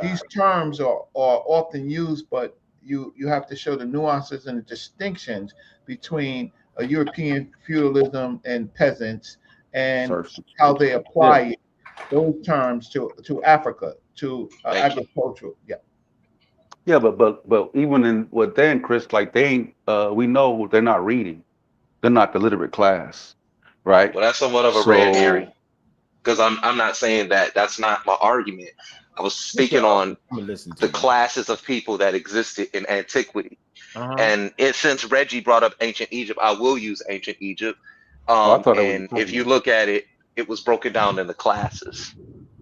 these terms are often used, but you have to show the nuances and the distinctions between a European feudalism and peasants, and how they apply those terms to Africa, to agricultural. Yeah, but even in what then, Chris, like they ain't. We know they're not reading. They're not the literate class, right? Well, that's somewhat of a red herring. because I'm not saying that that's not my argument. I was speaking on the classes of people that existed in antiquity. And since Reggie brought up ancient Egypt, I will use ancient Egypt. And if you look at it, it was broken down into classes.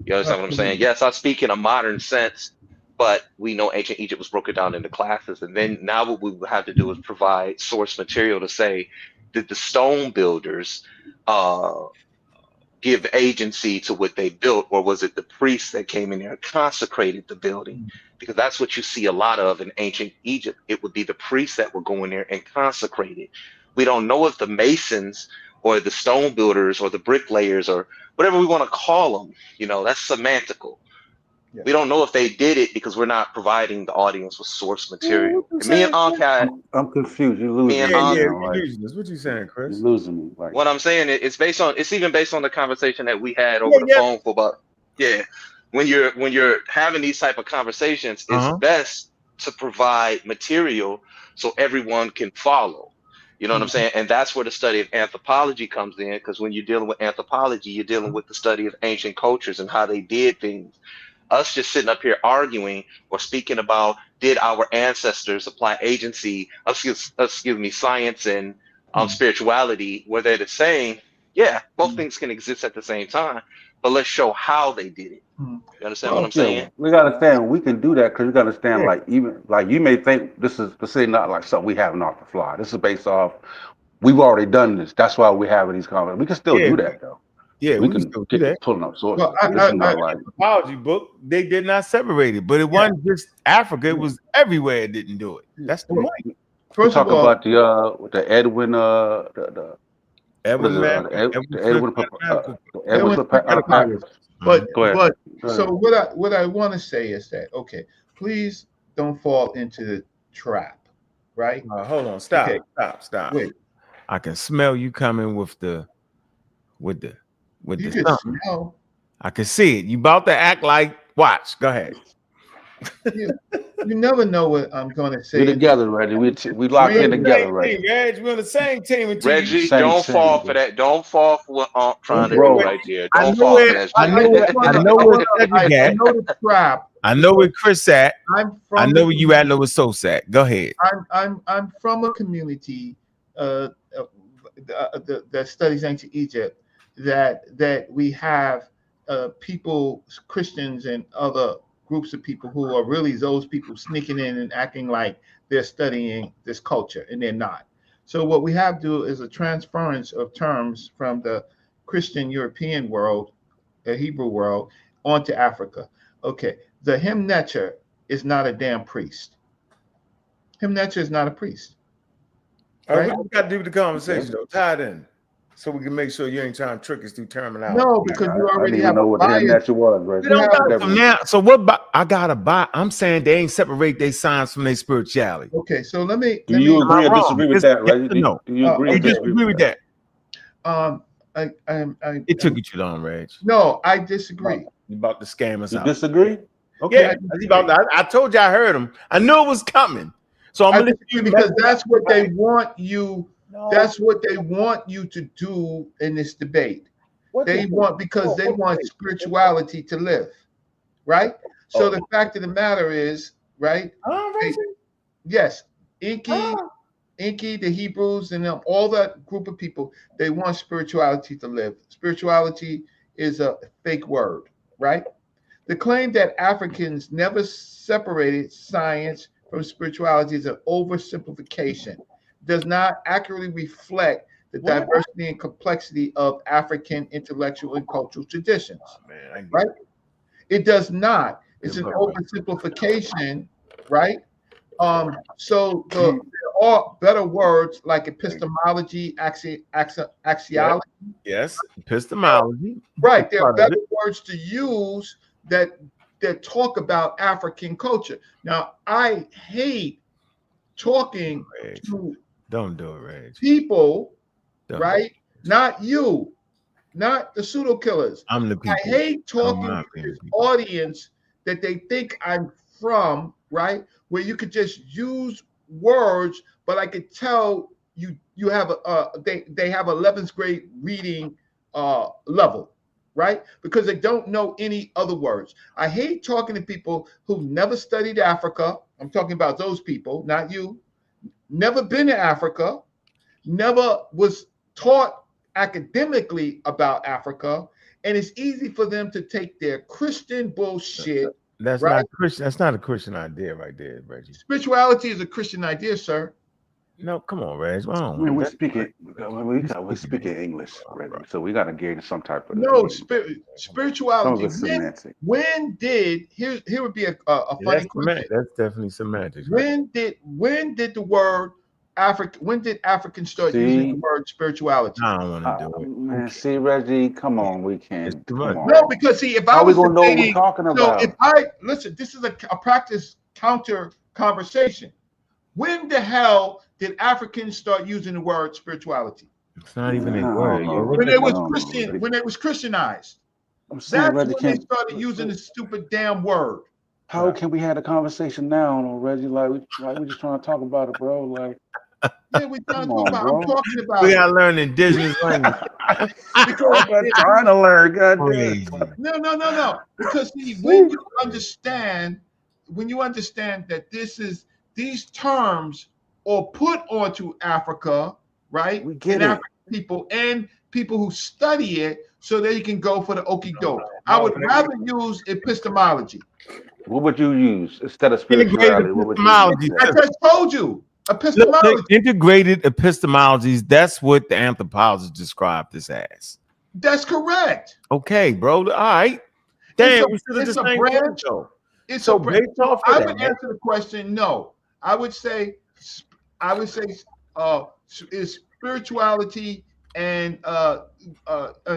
You understand what I'm saying? Yes, I speak in a modern sense, but we know ancient Egypt was broken down into classes. And then now what we would have to do is provide source material to say, did the stone builders give agency to what they built, or was it the priests that came in there and consecrated the building? Because that's what you see a lot of in ancient Egypt. It would be the priests that would go in there and consecrate it. We don't know if the masons or the stone builders or the bricklayers or whatever we want to call them, that's semantical. Yeah. We don't know if they did it because we're not providing the audience with source material. And me and Ankh, I'm confused. You're losing me. What you saying, Chris? You're losing me. Like, what I'm saying it's even based on the conversation that we had over the phone for about when you're having these type of conversations, it's best to provide material so everyone can follow. You know what I'm saying? And that's where the study of anthropology comes in, because when you're dealing with anthropology, you're dealing with the study of ancient cultures and how they did things. Us just sitting up here arguing or speaking about did our ancestors apply agency, science and spirituality, where they're the same. Yeah, both things can exist at the same time, but let's show how they did it. You understand what I'm saying? We gotta understand we can do that because you gotta understand, like, even like you may think this is not like something we have off the fly. This is based off we've already done this. That's why we're having these conversations. We can still do that though. Yeah, we can get pulling up sources. Well, anthropology book, they did not separate it, but it wasn't just Africa; it was everywhere. It didn't do it. That's the point. First of all, about the Edwin, But so what I want to say is that please don't fall into the trap, right? Hold on, stop. Wait, I can smell you coming with the. You can smell. I can see it. You about to act like. Watch. Go ahead. You never know what I'm going to say. We're together, Reggie. We locked in together, Reggie. We're on the same team. Reggie, don't fall for that. Don't fall for what I'm trying to do right there. Don't fall for that. I know the trap. I know where Chris at. I know where you at. Know where Sos at. Go ahead. I'm from a community that studies ancient Egypt. That we have people, Christians and other groups of people who are really those people sneaking in and acting like they're studying this culture, and they're not. So what we have to do is a transference of terms from the Christian European world, the Hebrew world, onto Africa. Okay, the Himnetcher is not a damn priest. Himnetcher is not a priest. Right? We got to do the conversation though. Tie it in. So we can make sure you ain't trying to trick us through terminology. No, because you already have know what Himnetcher was, right? Now, so what? I gotta buy. I'm saying they ain't separate their science from their spirituality. Okay, so let me. Do you agree or disagree with that, right? No. Do you agree or disagree with that? It took you too long, Reg. No, I disagree. You about to scam us out? Disagree? Okay. Yeah, I told you I heard him. I knew it was coming. So I'm gonna disagree because that's what they want you. No. That's what they want you to do in this debate. They want spirituality to live, right? So the fact of the matter is, right? Yes, Enki, the Hebrews, and all that group of people, they want spirituality to live. Spirituality is a fake word, right? The claim that Africans never separated science from spirituality is an oversimplification. Does not accurately reflect the diversity and complexity of African intellectual and cultural traditions. Right? It does not. It's an oversimplification, right? So there are better words like epistemology, axiology. Yes, epistemology. Right. There are better words to use that talk about African culture. Now, I hate talking to don't do it, Reg. People, right? Not you, not the pseudo killers. I'm the people. I hate talking to this audience that they think I'm from, right? Where you could just use words, but I could tell you have they have 11th grade reading level, right? Because they don't know any other words. I hate talking to people who never studied Africa. I'm talking about those people, not you. Never been to Africa, never was taught academically about Africa, and it's easy for them to take their Christian bullshit. That's right? not Christian. That's not a Christian idea right there, Reggie. Spirituality is a Christian idea, sir. No, come on, Reg. I mean, we're speaking English, Reggie, so we got to gain some type of spirituality. Semantic. When did here would be a funny question. That's definitely semantics. When did the word African? When did Africans start using the word spirituality? I don't want to do it. Man, see, Reggie, come on, we can't. Come on. No, because see, if I was gonna know what we're talking about? So if I listen, this is a practice counter conversation. When the hell did Africans start using the word spirituality? It's not even a word. When it was Christian, when it was Christianized. That's when they started using the stupid damn word. How can we have a conversation now, Reggie? Like we just trying to talk about it, bro. Like, yeah, we trying to talk about. I'm talking about. We gotta learn indigenous language. Because I'm trying to learn. Goddamn. No. Because see, when you understand that these terms are put onto Africa, right? We get African people and people who study it, so they can go for the okie doke. I would rather use epistemology. What would you use instead of spirituality? What would you use? I just told you. Epistemology. Look, integrated epistemologies, that's what the anthropologists described this as. That's correct. Okay, bro. All right. Damn, it's a branch. It's so based off of I would answer the question, no. I would say is spirituality and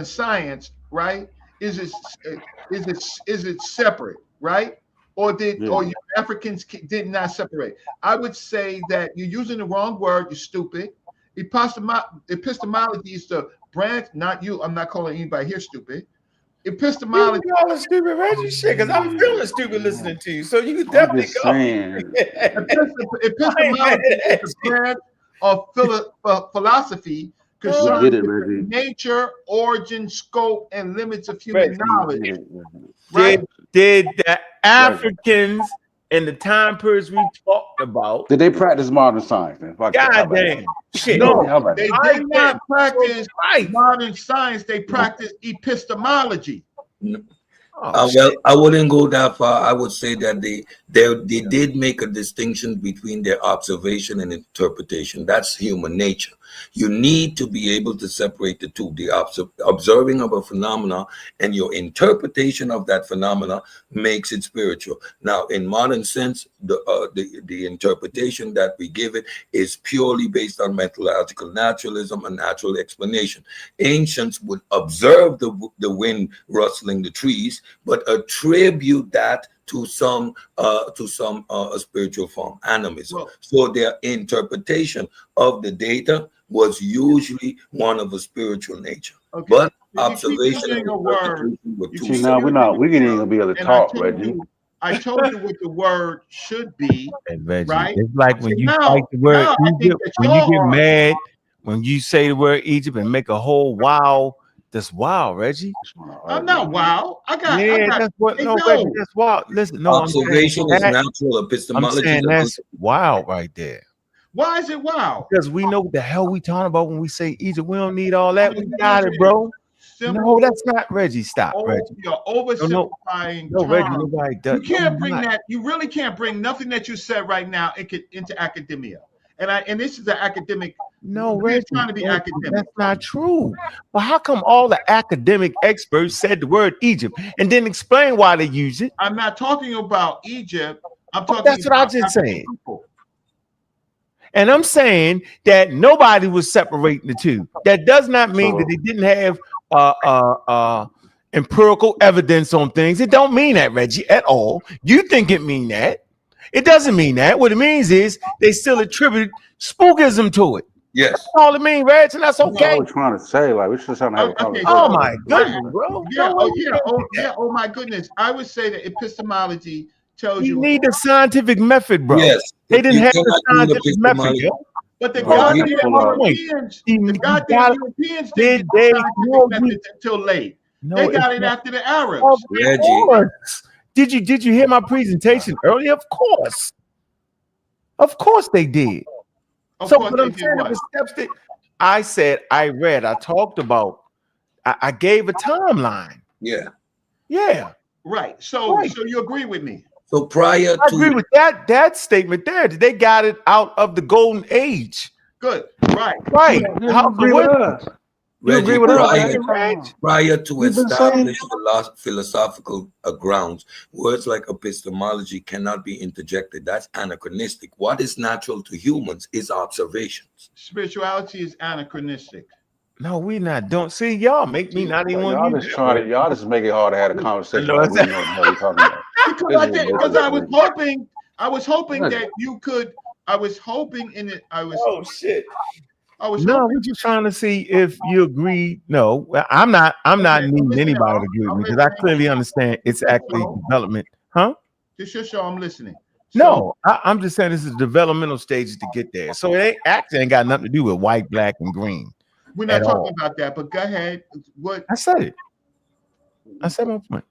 science, right? Is it separate, right? Or you Africans did not separate? I would say that you're using the wrong word. You're stupid. Epistemology is the branch, not you. I'm not calling anybody here stupid. Epistemology. You all stupid, Reggie. Shit, because I'm feeling stupid listening to you. So you can definitely go. Epistemology is the branch of philosophy concerning nature, origin, scope, and limits of human knowledge. Right? Did the Africans in the time periods we talked about, did they practice modern science? God damn. Shit. No, they did not practice modern science. They practiced epistemology. Well, I wouldn't go that far. I would say that they did make a distinction between their observation and interpretation. That's human nature. You need to be able to separate the two. The observing of a phenomena and your interpretation of that phenomena makes it spiritual. Now, in modern sense, the interpretation that we give it is purely based on methodological naturalism and natural explanation. Ancients would observe the wind rustling the trees, but attribute that to some spiritual form, animism. Well, so their interpretation of the data was usually one of a spiritual nature. Okay. But observation and interpretation were two. Now we ain't even gonna be able to talk, Reggie. I told you what the word should be, right? It's like when you fight the word Egypt, when you get mad, when you say the word Egypt and make a whole wow. That's wild, Reggie. I'm not wild. That's what. No, Reggie, that's wild. Listen, no. Observation is natural. Epistemology. I'm saying that's wild right there. Why is it wild? Because we know what the hell we talking about when we say Egypt. We don't need all that. We got it, bro. No, that's not Reggie. Stop, Reggie. You're oversimplifying. No, Reggie. Nobody does. You can't bring that. You really can't bring nothing that you said right now into academia. And this is an academic. No, Reggie, trying to be academic. That's not true. But how come all the academic experts said the word Egypt and didn't explain why they use it? I'm not talking about Egypt. I'm talking. That's what I just said. And I'm saying that nobody was separating the two. That does not mean that they didn't have empirical evidence on things. It don't mean that, Reggie, at all. You think it mean that. It doesn't mean that. What it means is they still attribute spookism to it. Yes. That's all it means, Reg, and that's okay. We're trying to say, like, we're just trying to have a conversation. Oh my goodness, bro. Oh my goodness. I would say that epistemology tells you need the scientific method, bro. Yes. They didn't have the scientific method, yo. But the goddamn Europeans, didn't have the scientific method until late. No, They it's got it not. after the Arabs. Of Reggie. course. Did you hear my presentation earlier? Of course. Of course they did. Of So course what they I'm did saying, what? the steps that I said, I read, I talked about, I gave a timeline. Yeah. Yeah. Right. So Right. so you agree with me? So prior I agree to with that statement there. They got it out of the golden age. Good. Right. Right. You How agree with us? You agree Reggie, with us? prior, Reg? prior to We've been saying established philosophical grounds, words like epistemology cannot be interjected. That's anachronistic. What is natural to humans is observations. Spirituality is anachronistic. No, we not. Don't see y'all make me not even want y'all to just use trying to that y'all just make it hard to have a conversation know like what we I'm know what the hell we talking about. Because This I is think ridiculous. I was hoping that you could. I was hoping in it. Oh shit. I was No, hoping. we're just trying to see if you agree. No, I'm not needing listening. anybody to agree with I'm me because I listening. clearly understand it's actually development. Huh? Just your show. I'm listening. No, I'm just saying this is developmental stages to get there. So it ain't got nothing to do with white, black, and green. We're not at talking all. about that. But go ahead. What? I said it. I said my point.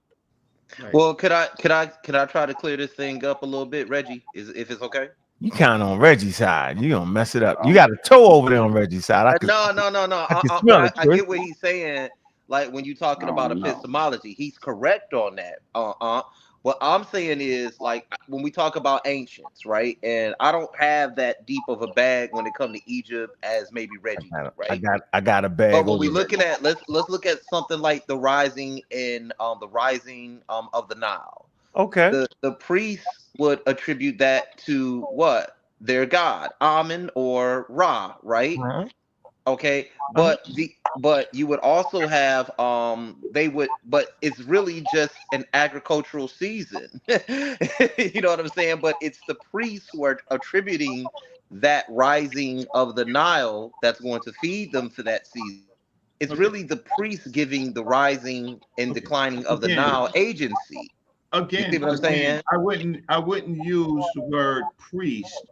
Right. Well, could I try to clear this thing up a little bit, Reggie? If it's okay? You kind of on Reggie's side. You gonna mess it up. You got a toe over there on Reggie's side. I can smell it. I get what he's saying. Like when you're talking about epistemology, he's correct on that. What I'm saying is, like, when we talk about ancients, right? And I don't have that deep of a bag when it comes to Egypt as maybe Reggie, right? I got a bag. But when we looking at let's look at something like the rising of the Nile. Okay. The priests would attribute that to what? Their god, Amen or Ra, right? Uh-huh. Okay, but you would also have but it's really just an agricultural season. You know what I'm saying? But it's the priests who are attributing that rising of the Nile that's going to feed them for that season. It's really the priests giving the rising and declining of the Nile agency. Again, you see what I'm saying? I wouldn't use the word priest.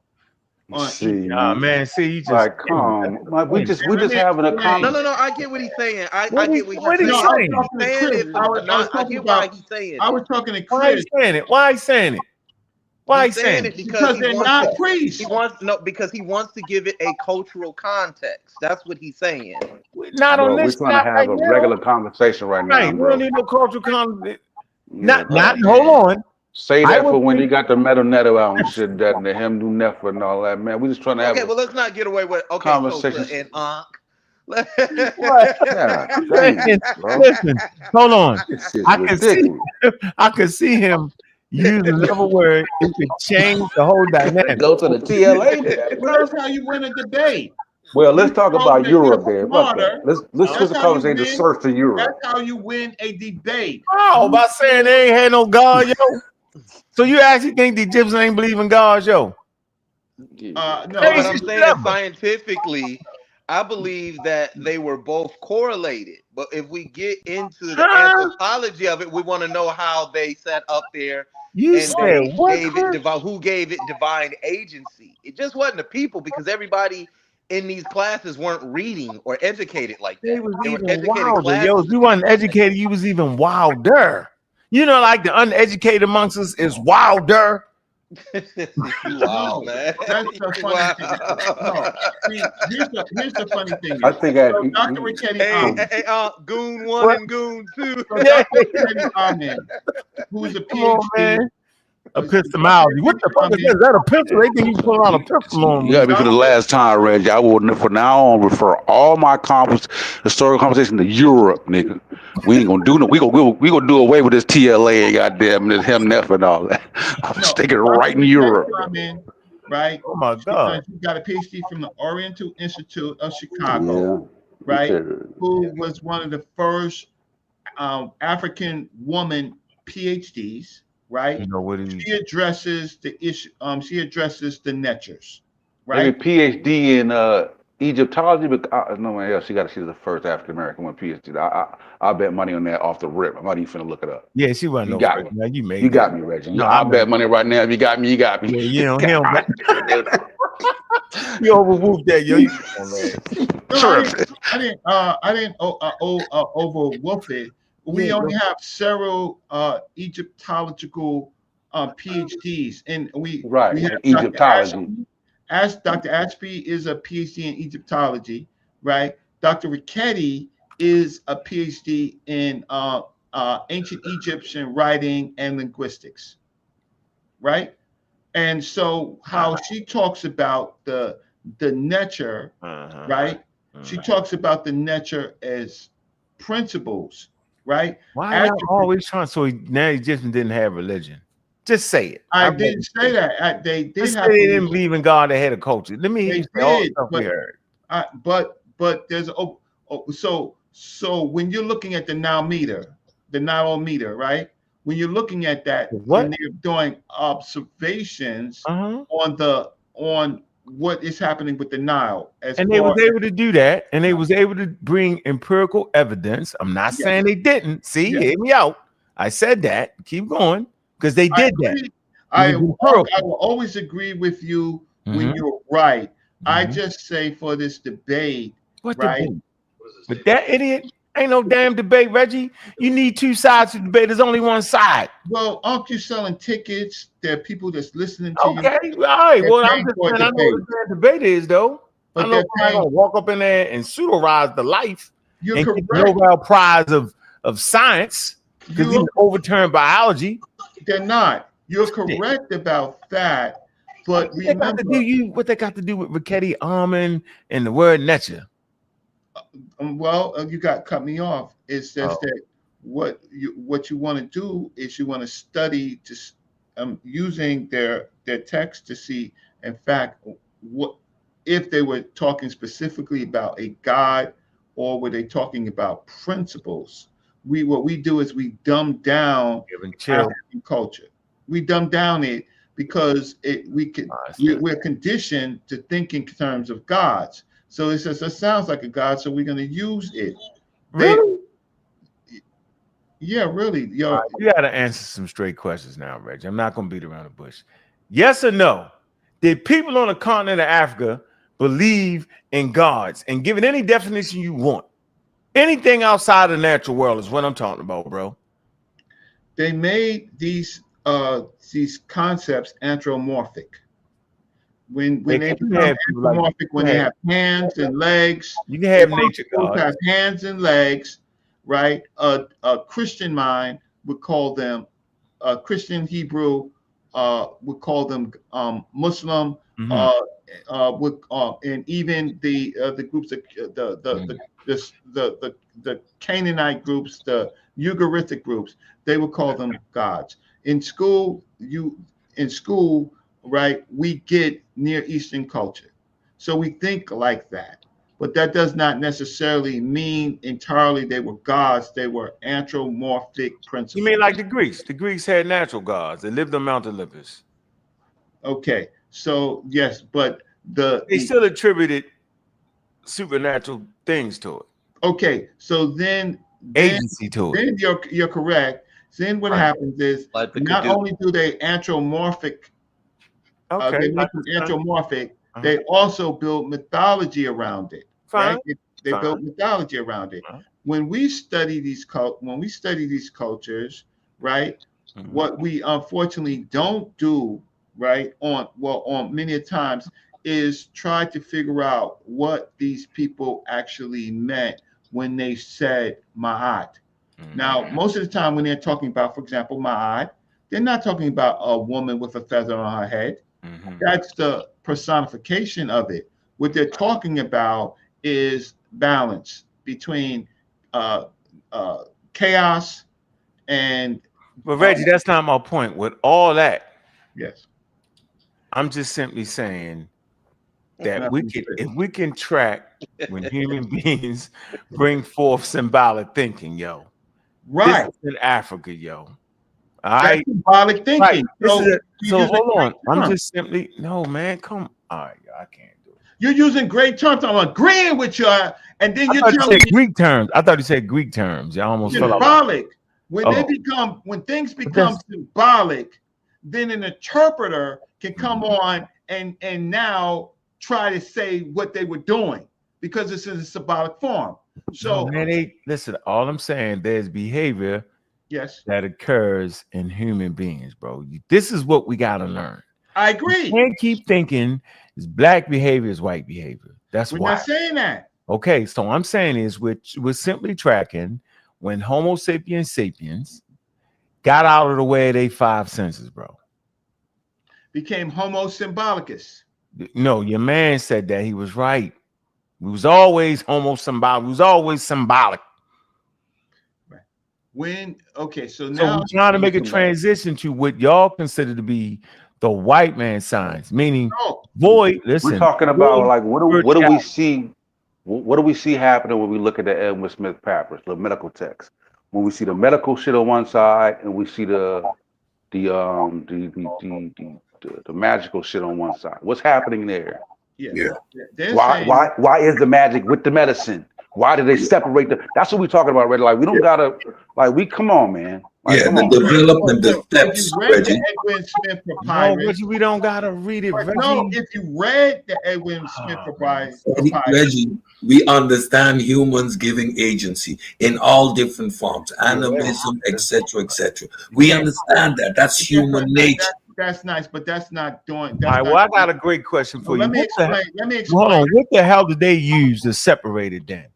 See, man, see, you just like, come, like, we just having a conversation. No, I get what he's saying. I get what he's saying. I get why he's saying it. I was talking to Chris. Why he's saying it? Why he's saying it? Why he's saying it? Because they're not priests. Because he wants to give it a cultural context. That's what he's saying. Not on this. We're trying to have a regular conversation right now. Right, we don't need no cultural conversation. Not hold on. Say that for when you got the metal netto out and shit, that and the him do never and all that, man. We just trying to have well, let's not get away with conversations. So, and listen, hold on. I can see him use another word. It could change the whole dynamic. Go to the TLA. That's how you win a debate. Well, let's talk about Europe there. Let's switch the conversation to search to Europe. That's how you win a debate. Oh, by saying they ain't had no God, yo. So you actually think the Egyptians ain't believe in God, yo? No, what I'm saying is scientifically, I believe that they were both correlated. But if we get into the anthropology of it, we want to know how they sat up there. You said what? Who gave it divine agency? It just wasn't the people, because everybody in these classes weren't reading or educated like that. They were even wilder. Yo, if you weren't educated, you was even wilder. You know, like the uneducated amongst us is wilder. Wow, man. That's the funny thing. No, see, here's the funny thing. I think Dr. Richetti, Goon 1 and Goon 2. So Dr. Richetti Ahmed, who's a PhD. Epistemology. What the fuck is that? Is that a pistol? They think you pull out a pistol on me. You got me for the last time, Reggie. I will, from now on, refer all my historical conversation to Europe, nigga. We ain't gonna do no. We gonna do away with this TLA, goddamn, this him Neff and all that. I'm sticking right in Europe. Right? Oh my God! You got a PhD from the Oriental Institute of Chicago, right? Who was one of the first African woman PhDs. Right, you know what she addresses the issue. She addresses the netchers. Right, maybe PhD in Egyptology, but no one else. She's the first African American one PhD. I bet money on that off the rip. I'm not even finna look it up. Yeah, she wasn't. You got me. Man, you got me, Reggie. No, I bet money right now. If you got me, you got me. Yeah, you know him. You overwhooped that, yo. I didn't overwhoop it. we only have several Egyptological PhDs, and we have Egyptology. Dr. Ashby is a PhD in Egyptology, right? Dr. Richetti is a PhD in ancient Egyptian writing and linguistics, right? And so how she talks about the nature, right? She talks about the nature as principles, right? Why are you always trying? So now he just didn't have religion. Just say it. I didn't say that. They did just have. Say they didn't believe in God. They had a culture. Let me hear you say all the stuff we heard. But there's so when you're looking at the Nile meter, right? When you're looking at that, when they're doing observations on what is happening with the Nile, and they was able to do that, and they was able to bring empirical evidence. I'm not saying they didn't. See, hear me out. I said that. Keep going, because they did that. I will always agree with you when you're right. I just say for this debate, right? Debate? But that idiot ain't no damn debate, Reggie. You need two sides to debate. There's only one side. Well, aren't you selling tickets? There are people that's listening to you. Okay, all right. Well, I'm just saying, I know what the debate is, though. But I know I'm gonna walk up in there and pseudo-rise the life and get the Nobel Prize of science because he overturned biology. They're not. You're correct about that, but remember what they got to do with Richetti Almond and the word nature. Well, you got cut me off. It's just that what you want to do is you want to study just using their text to see, in fact, what if they were talking specifically about a God or were they talking about principles. What we do is we dumb down African culture. We dumb down it because we're conditioned to think in terms of gods. So it says it sounds like a god, so we're going to use it. Really? Yeah, really. You got to answer some straight questions now, Reggie. I'm not going to beat around the bush. Yes or no? Did people on the continent of Africa believe in gods? And give it any definition you want. Anything outside the natural world is what I'm talking about, bro. They made these concepts anthropomorphic. When they become anthropomorphic, when they have hands and legs, you can have nature gods. Have hands and legs, right? A Christian mind would call them Christian Hebrew would call them Muslim, and even the groups the Canaanite groups, the Ugaritic groups, they would call them gods. In school, right, we get Near Eastern culture. So we think like that. But that does not necessarily mean entirely they were gods. They were anthropomorphic principles. You mean like the Greeks? The Greeks had natural gods. They lived on Mount Olympus. Okay. So, yes, but they still attributed supernatural things to it. Okay. So then agency to it. Then you're correct. Then what happens is not only do they anthropomorphic, they make them anthropomorphic, they also build mythology around it. Right? They build mythology around it. When we study these cultures, right? What we unfortunately don't do, right, on many times is try to figure out what these people actually meant when they said Ma'at. Now, most of the time when they're talking about, for example, Ma'at, they're not talking about a woman with a feather on her head. That's the personification of it. What they're talking about is balance between chaos and. But Reggie, that's not my point. With all that, yes, I'm just simply saying that if we can track when human beings bring forth symbolic thinking, yo. Right. This is in Africa, yo. All right. Symbolic thinking. Right. So hold on. I'm just simply man. Come. All right, yo, I can't do it. You're using great terms. I'm agreeing with you, and then you're telling me Greek terms. I thought you said Greek terms. I almost symbolic. When things become symbolic, then an interpreter can come on and now try to say what they were doing because it's in a symbolic form. So man, listen. All I'm saying, there's behavior yes, that occurs in human beings, bro. This is what we gotta learn. I You agree. can't keep thinking it's black behavior is white behavior. That's We're why. not saying that. Okay, so I'm saying is we're simply tracking when Homo sapiens got out of the way of they five senses, bro. Became Homo symbolicus. No, your man said that. He was right. We was always Homo symbolic. We was always symbolic. Right. When okay, so So now we're trying to make a transition to what y'all consider to be the white man signs, meaning no, void. Listen, We're talking about void like what do we spirituality. see? What do we see happening when we look at the Edwin Smith papers, the medical text? When we see the medical shit on one side, and we see the magical shit on one side. What's happening there? yeah, Yeah. they're saying Why is the magic with the medicine? Why do they separate the? That's what we're talking about, Reggie. Like we don't gotta like we come on, man. Like Yeah, come the on. development, the so if you steps, read Reggie. the Edwin Smith No, papyrus, Reggie, we don't gotta read it, but Reggie. no, if you read the Edwin Smith Oh, man. papyrus, Reggie, we understand humans giving agency in all different forms, animism, etc., etc. We understand that. That's human nature. that's nice, but that's not doing. All That's right, not. well, I got a great question So for you. let me What the hell? explain. Let me Hold explain. on. What the hell did they use to separate it then?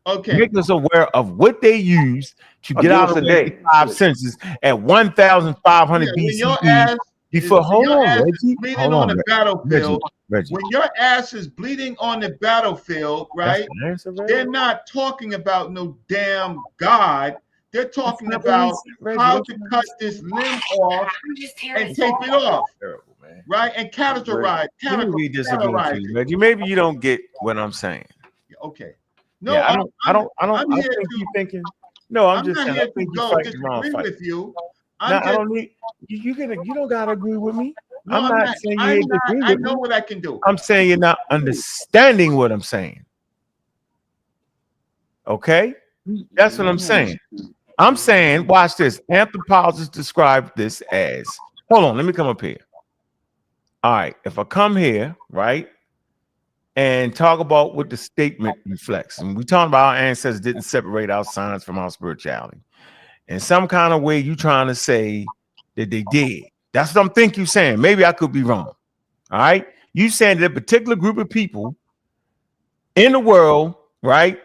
Okay. Make us aware of what they used to get Give out us of a the way of date. the five senses at 1,500 Yeah, when your BCE. ass Before, when hold your on, ass is Reggie. bleeding Hold on on, the battlefield, Reggie. when your ass is bleeding on the battlefield, That's right? the answer, Reggie. They're not talking about no damn God. They're talking That's not what we about said, Reggie. how That's to not cut this limb off and tape it off, terrible, man. right? And categorize Let me read this again to you, it. Reggie. Maybe you don't get what I'm saying. Okay. No, Yeah, I I'm here think to. you thinking. No, I'm I'm just not saying. I here to think you go fighting the wrong disagree fight. with you. No, I'm I just don't need you don't gotta agree with me. no. I'm I'm not not. saying you I'm need to not. agree I with know me. what I can do. I'm saying you're not understanding what I'm saying. Okay? That's what I'm saying. I'm saying, watch this. Anthropologists describe this as hold on, let me come up here. All right, if I come here, right, and talk about what the statement reflects, and we talking about our ancestors didn't separate our science from our spirituality. In some kind of way, you trying to say that they did. That's what I'm think you saying. Maybe I could be wrong. All right. You saying that a particular group of people in the world, right?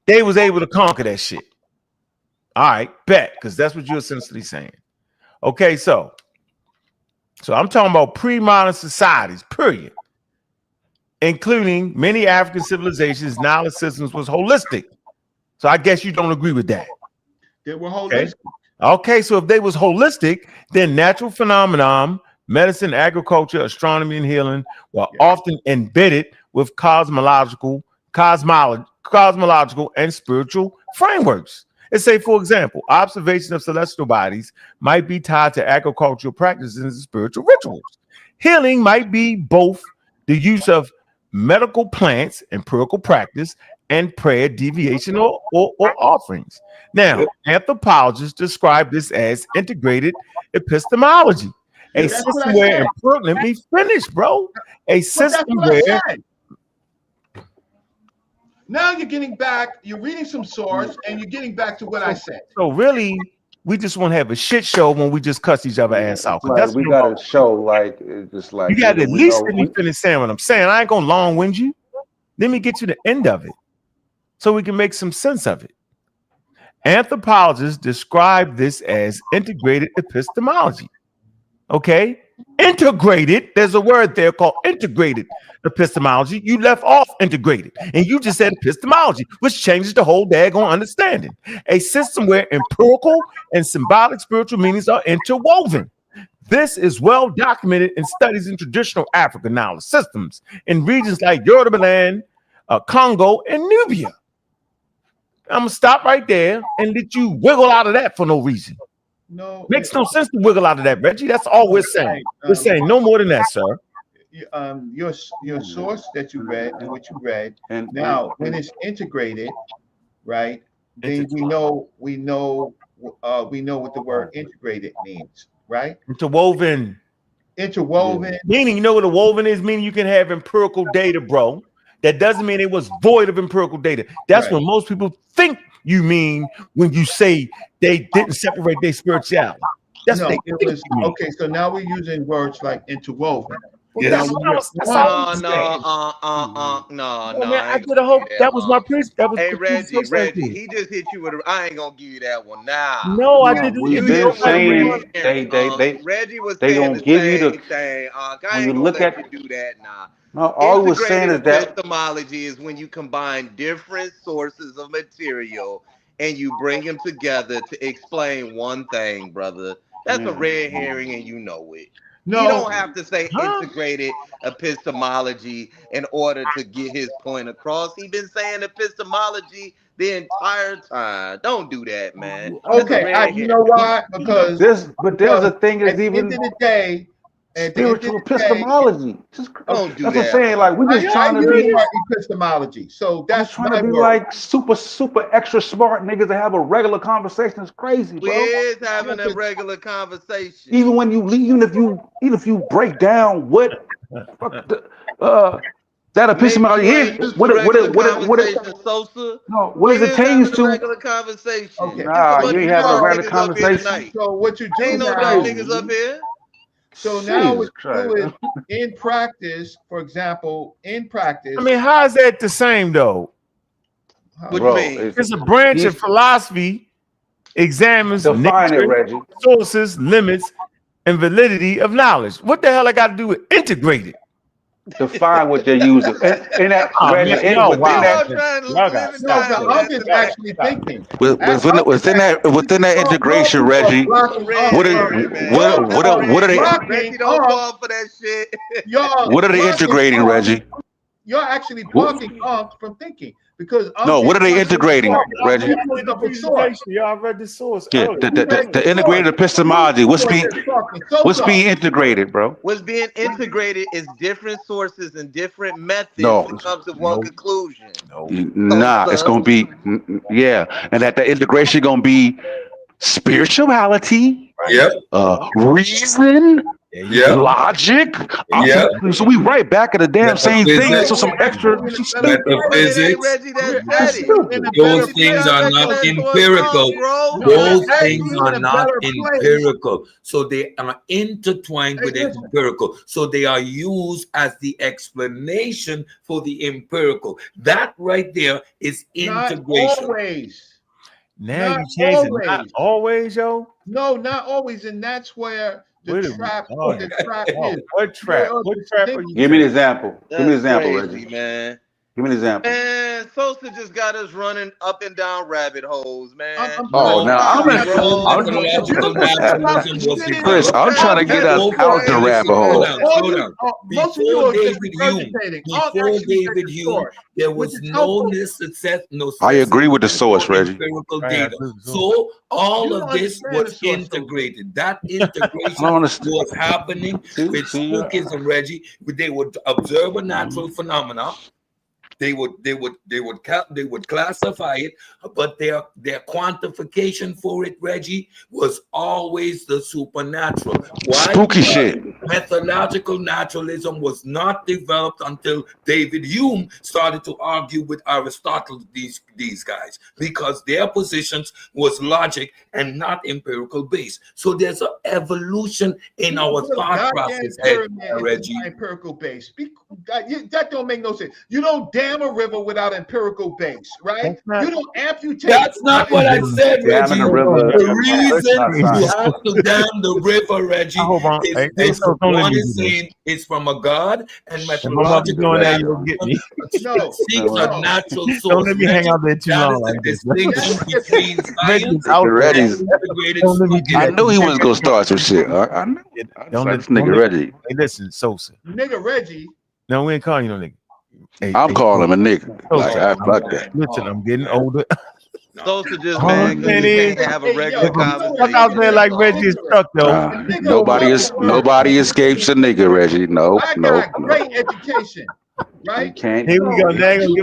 They was able to conquer that shit. All right, bet, because that's what you're essentially saying. Okay, so I'm talking about pre-modern societies, period, including many African civilizations. Knowledge systems was holistic. So I guess you don't agree with that. They were holistic. Okay, so if they was holistic, then natural phenomenon, medicine, agriculture, astronomy, and healing were often embedded with cosmological, and spiritual frameworks. Let's say, for example, observation of celestial bodies might be tied to agricultural practices and spiritual rituals. Healing might be both the use of medical plants, empirical practice, and prayer, deviation, or offerings. Now, anthropologists describe this as integrated epistemology, a system where let me finish, bro. A system where now you're getting back, you're reading some source, and you're getting back to what I said. So really, we just want to have a shit show when we just cuss each other ass out. Like we got to show like it's just like you got to at least let me finish saying what I'm saying. I ain't gonna long wind you. Let me get you the end of it so we can make some sense of it. Anthropologists describe this as integrated epistemology. Okay? Integrated, there's a word there called integrated epistemology. You left off integrated and you just said epistemology, which changes the whole daggone understanding. A system where empirical and symbolic spiritual meanings are interwoven. This is well documented in studies in traditional African knowledge systems in regions like Yorubaland, Congo, and Nubia. I'm gonna stop right there and let you wiggle out of that for no reason. No, makes no sense to wiggle out of that, Reggie. That's all we're saying. We're saying no more than that, sir. Your source that you read and what you read, and now when it's integrated, right? Then we know what the word integrated means, right? Interwoven. Interwoven. Meaning, you know what a woven is? Meaning you can have empirical data, bro, That doesn't mean it was void of empirical data. That's what most people think you mean when you say they didn't separate their spirituality. That's no, what it was okay. So now we're using words like interwoven. Well, that's No, man, I I ain't did a gonna whole. give you That that was my one. preach. That was Hey, the Reggie, he just hit you with a. I ain't gonna give you that one now. No, I No, didn't. we've You been hit with a saying red herring. they Reggie was they saying gonna the give you the same thing. I when you ain't gonna look let at you do that now. no, all we was saying Integrated is that epistemology is when you combine different sources of material and you bring them together to explain one thing, brother. That's a red herring, and you know it. He No, don't have to say integrated epistemology in order to get his point across. He been saying epistemology the entire time. Don't do that, man. That's a okay. red You herring. know why? Because there's a thing at that's the end even of the day, spiritual epistemology. Don't do That's what I'm that, saying. bro. Like we just I trying to use the be word epistemology. So we just that's trying to my be word. like super extra smart niggas that have a regular conversation. It's crazy, We bro. is having a regular conversation. Even when you leave, even if you break down what that Maybe epistemology you is, ain't used to regular conversation, Sosa. no, what We it is having pertains a to. regular conversation. Okay. It's a Nah, So you bunch ain't of having a dumb now, regular niggas up here conversation. tonight. so what you do Ain't no dumb now, niggas up here. so now what Jesus you do Christ. is in practice, for example, in practice. I mean, how is that the same though? What you mean? It's a branch of philosophy examines define it, nature, Reggie. sources, limits, and validity of knowledge. What the hell I got to do with integrated? Define what they're using. And that Reggie, man, and y'all within wow. that, Y'all got No, stop. but I'm just actually thinking. within that integration, Reggie, what are Reggie, don't fall for that shit. what are they integrating, Reggie? You're actually blocking from thinking because No, what are they integrating, Reggie? Y'all read the source. Yeah, the integrated epistemology. What's being integrated, bro? What's being integrated is different sources and different methods No, to come to one conclusion. nah, it's gonna be and that the integration gonna be spirituality, reason, logic. So we right back at the damn same thing. So some extra metaphysics. Reggie that said it. Those things are not empirical. Those things are not empirical. So they are intertwined with the empirical. So they are used as the explanation for the empirical. That right there is integration. Not always. Now Not you change it. always. Not always, yo. No, not always, and that's where the trap. The trap is. What trap? What trap are you? Give me an example. That's Give me an example, crazy, Reggie. man. Give me an example. Man, Sosa just got us running up and down rabbit holes, man. Methodological naturalism was Chris, I'm trying to get us out the rabbit hole. Slow down. Before David Hume, there was no success. I agree with the source, Reggie. Empirical data. So all of this was integrated. That integration was happening with Spookism, Reggie. They would observe a natural phenomena. They would classify it, but their quantification for it, Reggie, was always the supernatural. Why? Spooky shit. Methodological naturalism was not developed until David Hume started to argue with Aristotle, these guys, because their positions was logic and not empirical based. So there's an evolution in our thought process, Reggie. Empirical base. That don't make no sense. You don't dam a river without empirical base, right? You don't amputate. That's not what I said, Reggie. The reason you have to dam the river, Reggie, is this. One is saying it's from a god, and methodological seeks a natural source. Don't let me hang out there too long. That is the distinction between science Reggie. and integrated. I knew he was gonna start some shit. I knew. Don't this nigga Reggie. Hey, listen, Sosa. Nigga Reggie. No, we ain't calling you no nigga. Hey, I'm calling him a nigga. Like that. Listen, I'm getting older. Sosa just mad because he can't have a regular conversation. I was saying like Reggie is stuck though. Nobody escapes a nigga, Reggie. No. Great education. Right? You can't. Here we go. Now you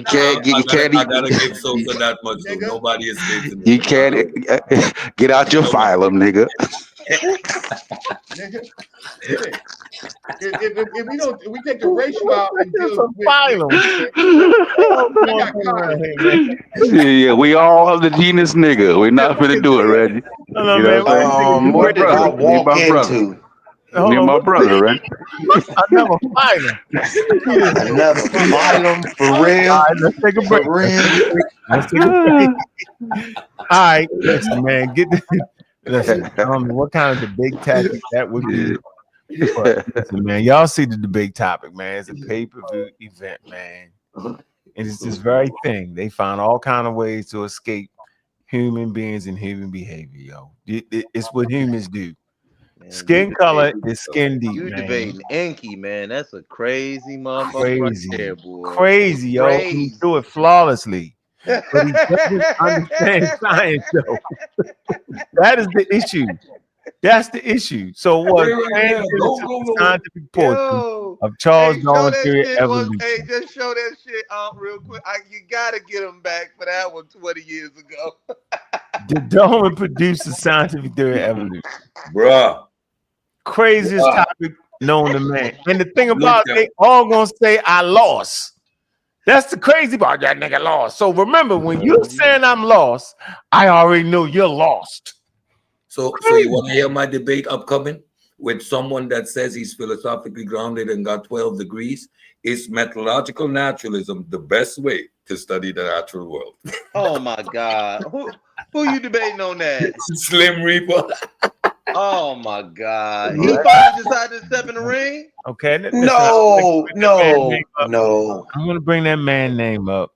can't. I gotta give Sosa that much. So nobody escapes. You can't get out your phylum, nigga. If we don't, if we take the racial out and deal with yeah, we all the genus nigga. We're not gonna do it, Reggie. No, you know man, what I'm saying? What did I walk into? You're my brother, right? Another phylum. Another phylum for real. All right, let's take a break. For real. Let's take a break. All right, listen, man. Listen. I don't know what kind of debate tactic that would be. But listen, man, y'all see the debate topic, man. It's a pay-per-view event, man. And it's this very thing. They find all kind of ways to escape human beings and human behavior, yo. It's what humans do. Man, skin color is skin deep, you man. Debating Enki, man. That's a crazy motherfucker right there, boy. Crazy, yo. Crazy. He do it flawlessly. But he doesn't understand science, though. That is the issue. That's the issue. So what? The scientific portion of Charles Darwin's theory of evolution. Hey, just show that shit out real quick. You gotta get him back for that one 20 years ago. Did Darwin produce the scientific theory of evolution? Bruh. Craziest topic known to man. And the thing about it, they all gonna say I lost. That's the crazy part. That nigga lost. So remember, when you're saying I'm lost, I already know you're lost. So you want to hear my debate upcoming with someone that says he's philosophically grounded and got 12 degrees? Is methodological naturalism the best way to study the natural world? Oh my God. Who you debating on that? Slim Reaper. Oh my God. He finally decided to step in the ring? Okay. No. I'm gonna bring that man name up.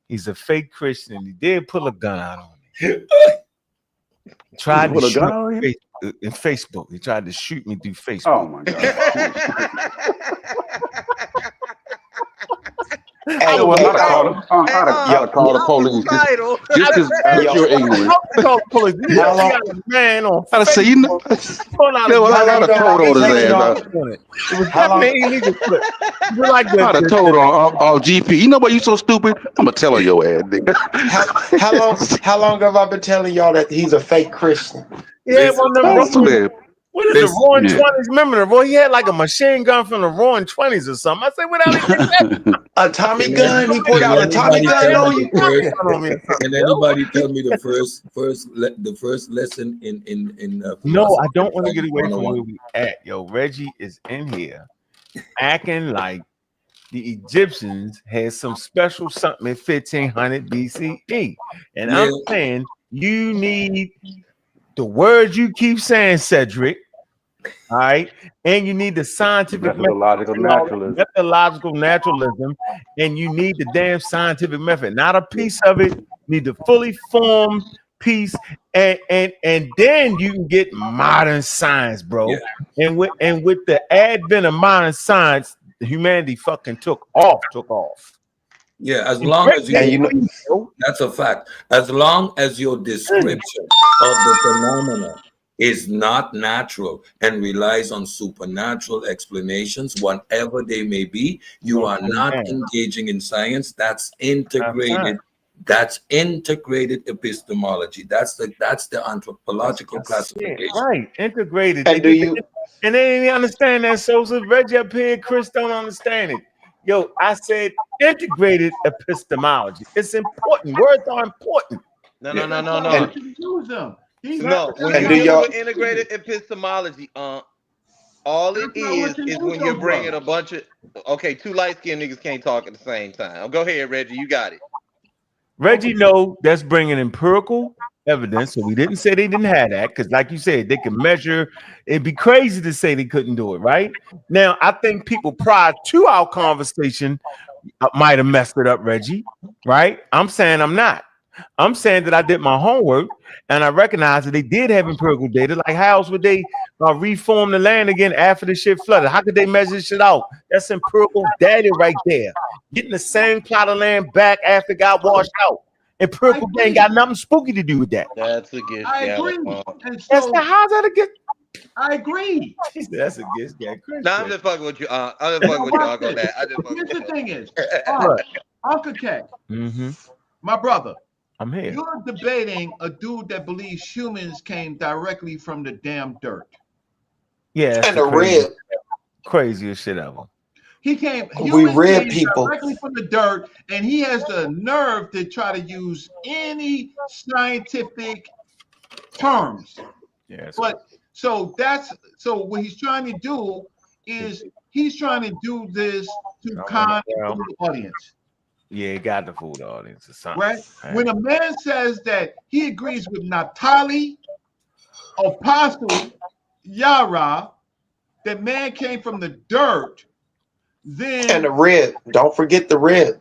He's a fake Christian. He did pull a gun out on me. Tried to shoot me in Facebook. He tried to shoot me through Facebook. Oh my God. Hey, I'd have called the police just because you're ignorant. Man on I'd say, you know, I'd have told on his ass. It was that main nigga clip. I'd have told on GP. You know what? You so stupid. I'm gonna tell on your ass, nigga. How long have I been telling y'all that he's a fake Christian? Yeah, what is the Roaring 20s? Remember the Roy? He had like a machine gun from the Roaring 20s or something. I said, what else? A Tommy gun? He pulled out a Tommy gun on you? Can anybody tell me the first lesson in No, I don't want to get away from where we at. Yo, Reggie is in here acting like the Egyptians had some special something in 1500 BCE. And I'm saying you need the words you keep saying, Cedric. All right, and you need the scientific methodological naturalism, and you need the damn scientific method, not a piece of it. You need the fully formed piece, and then you can get modern science, bro. Yeah. And with the advent of modern science, humanity fucking took off. Yeah, as long as that's a fact. As long as your description of the phenomena is not natural and relies on supernatural explanations, whatever they may be, you are not engaging in science. That's integrated. That's integrated epistemology. That's the anthropological classification. Right, integrated. And they didn't even understand that. So Reggie up here, Chris don't understand it. Yo, I said integrated epistemology. It's important. Words are important. No. Use them. No, when you deal with integrated epistemology, all it is when you're bringing a bunch of two light-skinned niggas can't talk at the same time. Go ahead, Reggie, you got it. Reggie, no, that's bringing empirical evidence. So we didn't say they didn't have that because, like you said, they can measure. It'd be crazy to say they couldn't do it, right? Now, I think people prior to our conversation might have messed it up, Reggie, right? I'm saying I'm not. I'm saying that I did my homework and I recognize that they did have empirical data. Like, how else would they reform the land again after the shit flooded? How could they measure shit out? That's empirical data right there. Getting the same plot of land back after it got washed out. Empirical data ain't got nothing spooky to do with that. That's a gift. I agree. How's that a gift? I agree. That's a gift. No, I'm just fucking with you. I'm just fucking with you on that. Here's the thing is, Uncle K, my brother. I'm here. You're debating a dude that believes humans came directly from the damn dirt. Yeah. And the rib. Craziest shit ever. He came. We red people directly from the dirt, and he has the nerve to try to use any scientific terms. Yes. But so what he's trying to do is he's trying to do this to con the audience. Yeah, he got the food audience or something. Right? When a man says that he agrees with Naphtali, Apostle, Yara, that man came from the dirt, then and the rib. Don't forget the rib.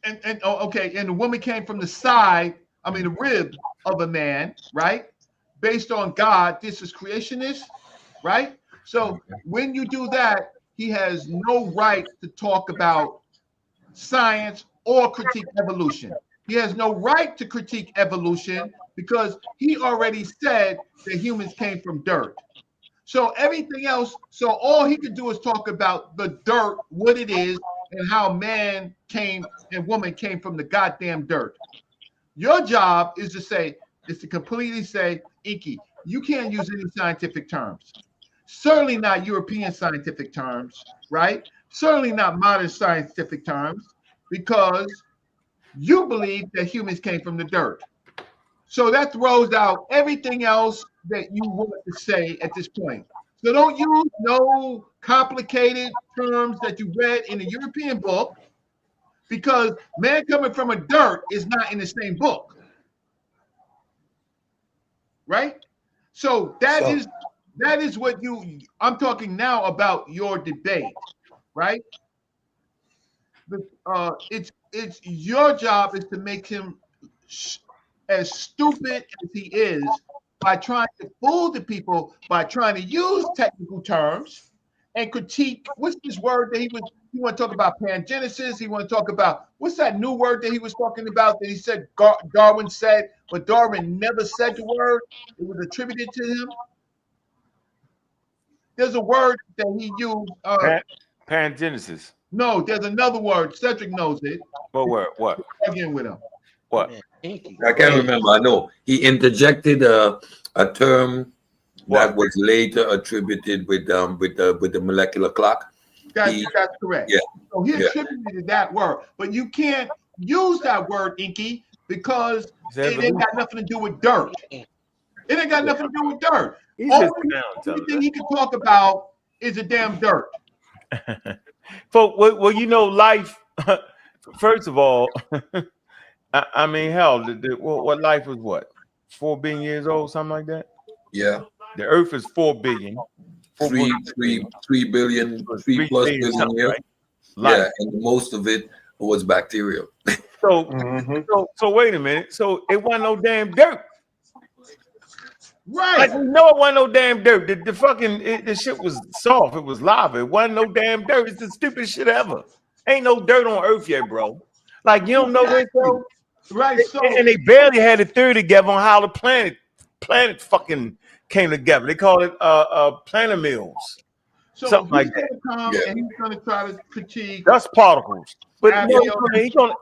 And the woman came from the side, the rib of a man, right? Based on God, this is creationist, right? So when you do that, he has no right to talk about science or critique evolution. He has no right to critique evolution because he already said that humans came from dirt. So everything else, so all he could do is talk about the dirt, what it is, and how man came and woman came from the goddamn dirt. Your job is to completely say, Inky, you can't use any scientific terms. Certainly not European scientific terms, right? Certainly not modern scientific terms, because you believe that humans came from the dirt. So that throws out everything else that you want to say at this point. So don't use no complicated terms that you read in a European book, because man coming from a dirt is not in the same book. Right? So that is what I'm talking now about your debate, right? It's your job is to make him as stupid as he is by trying to fool the people, by trying to use technical terms and critique. What's this word that he want to talk about? Pangenesis. He want to talk about, what's that new word that he was talking about that he said Darwin said, but Darwin never said the word. It was attributed to him. There's a word that he used. Pangenesis. No, there's another word. Cedric knows it. What word? What? Again with him. What? I can't remember. I know he interjected a term that was later attributed with the molecular clock. That's correct. Yeah. So he attributed that word, but you can't use that word, Inky, because it ain't got nothing to do with dirt. It ain't got nothing to do with dirt. Only thing he can talk about is the damn dirt. But life. First of all, I mean, hell, what life was what? 4 billion years old, something like that. Yeah. The Earth is 4 billion. 3 billion, 3 plus billion years. Right? Yeah, and most of it was bacterial. So wait a minute. So it wasn't no damn dirt. Right. It wasn't no damn dirt. The shit was soft. It was lava. It wasn't no damn dirt. It's the stupidest shit ever. Ain't no dirt on Earth yet, bro. Like, you don't know this, bro? Right. And they barely had a theory together on how the planet fucking came together. They call it planet mills. So something like that. And he's gonna try to critique dust particles. But he's gonna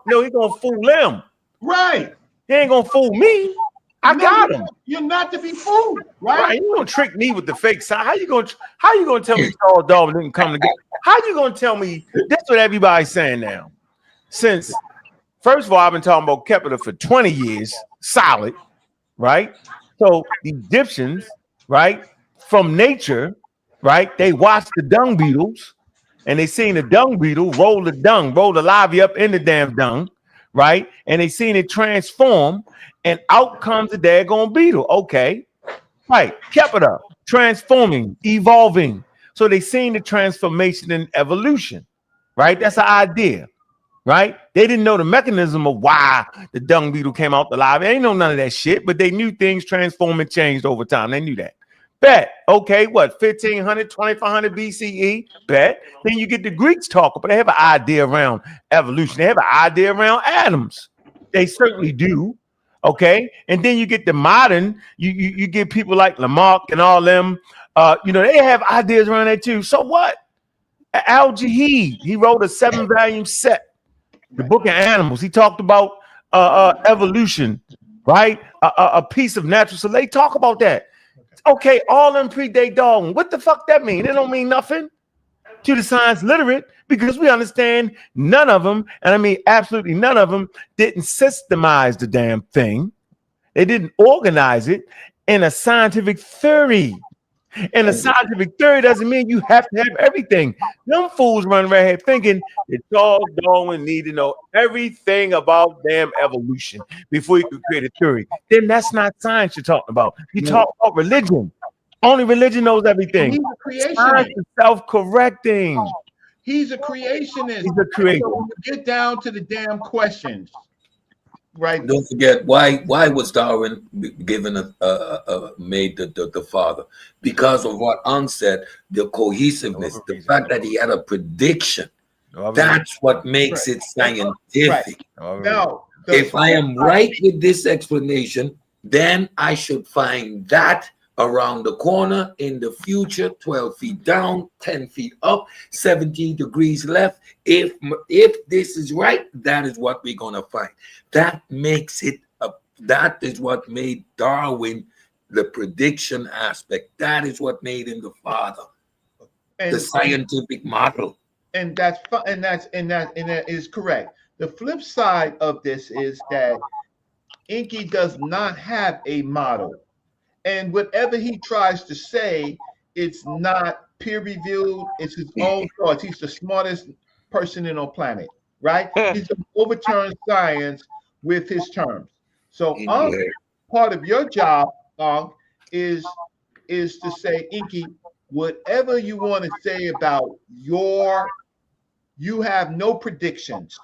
fool them. Right. He ain't gonna fool me. I got him. You're not to be fooled, right? You gonna trick me with the fake side? How you gonna tell me Charles Darwin didn't come together? How you gonna tell me? That's what everybody's saying now. Since first of all, I've been talking about Kepler for 20 years, solid, right? So the Egyptians, right, from nature, right, they watched the dung beetles and they seen the dung beetle roll the lava up in the damn dung, right? And they seen it transform, and out comes the daggone beetle. Okay, right, Kepler, transforming, evolving. So they seen the transformation and evolution, right? That's an idea. Right? They didn't know the mechanism of why the dung beetle came out the lava. They ain't know none of that shit, but they knew things transformed and changed over time. They knew that. Bet. Okay, what? 1500, 2500 BCE? Bet. Then you get the Greeks talking, but they have an idea around evolution. They have an idea around atoms. They certainly do. Okay. And then you get the modern, you get people like Lamarck and all them, they have ideas around that too. So what? Al-Jahid, he wrote a 7-volume set. The Book of Animals. He talked about evolution, right? A piece of natural. So they talk about that. Okay, all them predate Darwin. What the fuck that mean? It don't mean nothing. to the science literate because we understand none of them, and I mean absolutely none of them, didn't systemize the damn thing. They didn't organize it in a scientific theory. And a scientific theory doesn't mean you have to have everything. Them fools run right here thinking that Charles Darwin need to know everything about damn evolution before you could create a theory. Then that's not science you're talking about. You talk about religion. Only religion knows everything. He's a creationist. Science is self-correcting. He's a creationist. He's a creator. So when you get down to the damn questions, right? Don't forget why was Darwin given made the father? Because of what An said, the cohesiveness, the fact that he had a prediction. That's what makes it scientific. Now, if I am right with this explanation, then I should find that around the corner in the future, 12 feet down, 10 feet up, 70 degrees left. If this is right, that is what we're gonna find. That makes it that is what made Darwin the prediction aspect. That is what made him the father, the scientific model. And that is correct. The flip side of this is that Inky does not have a model. And whatever he tries to say, it's not peer-reviewed. It's his own thoughts. He's the smartest person on the planet, right? He's going to overturn science with his terms. So part of your job, is to say, Inky, whatever you want to say about you have no predictions,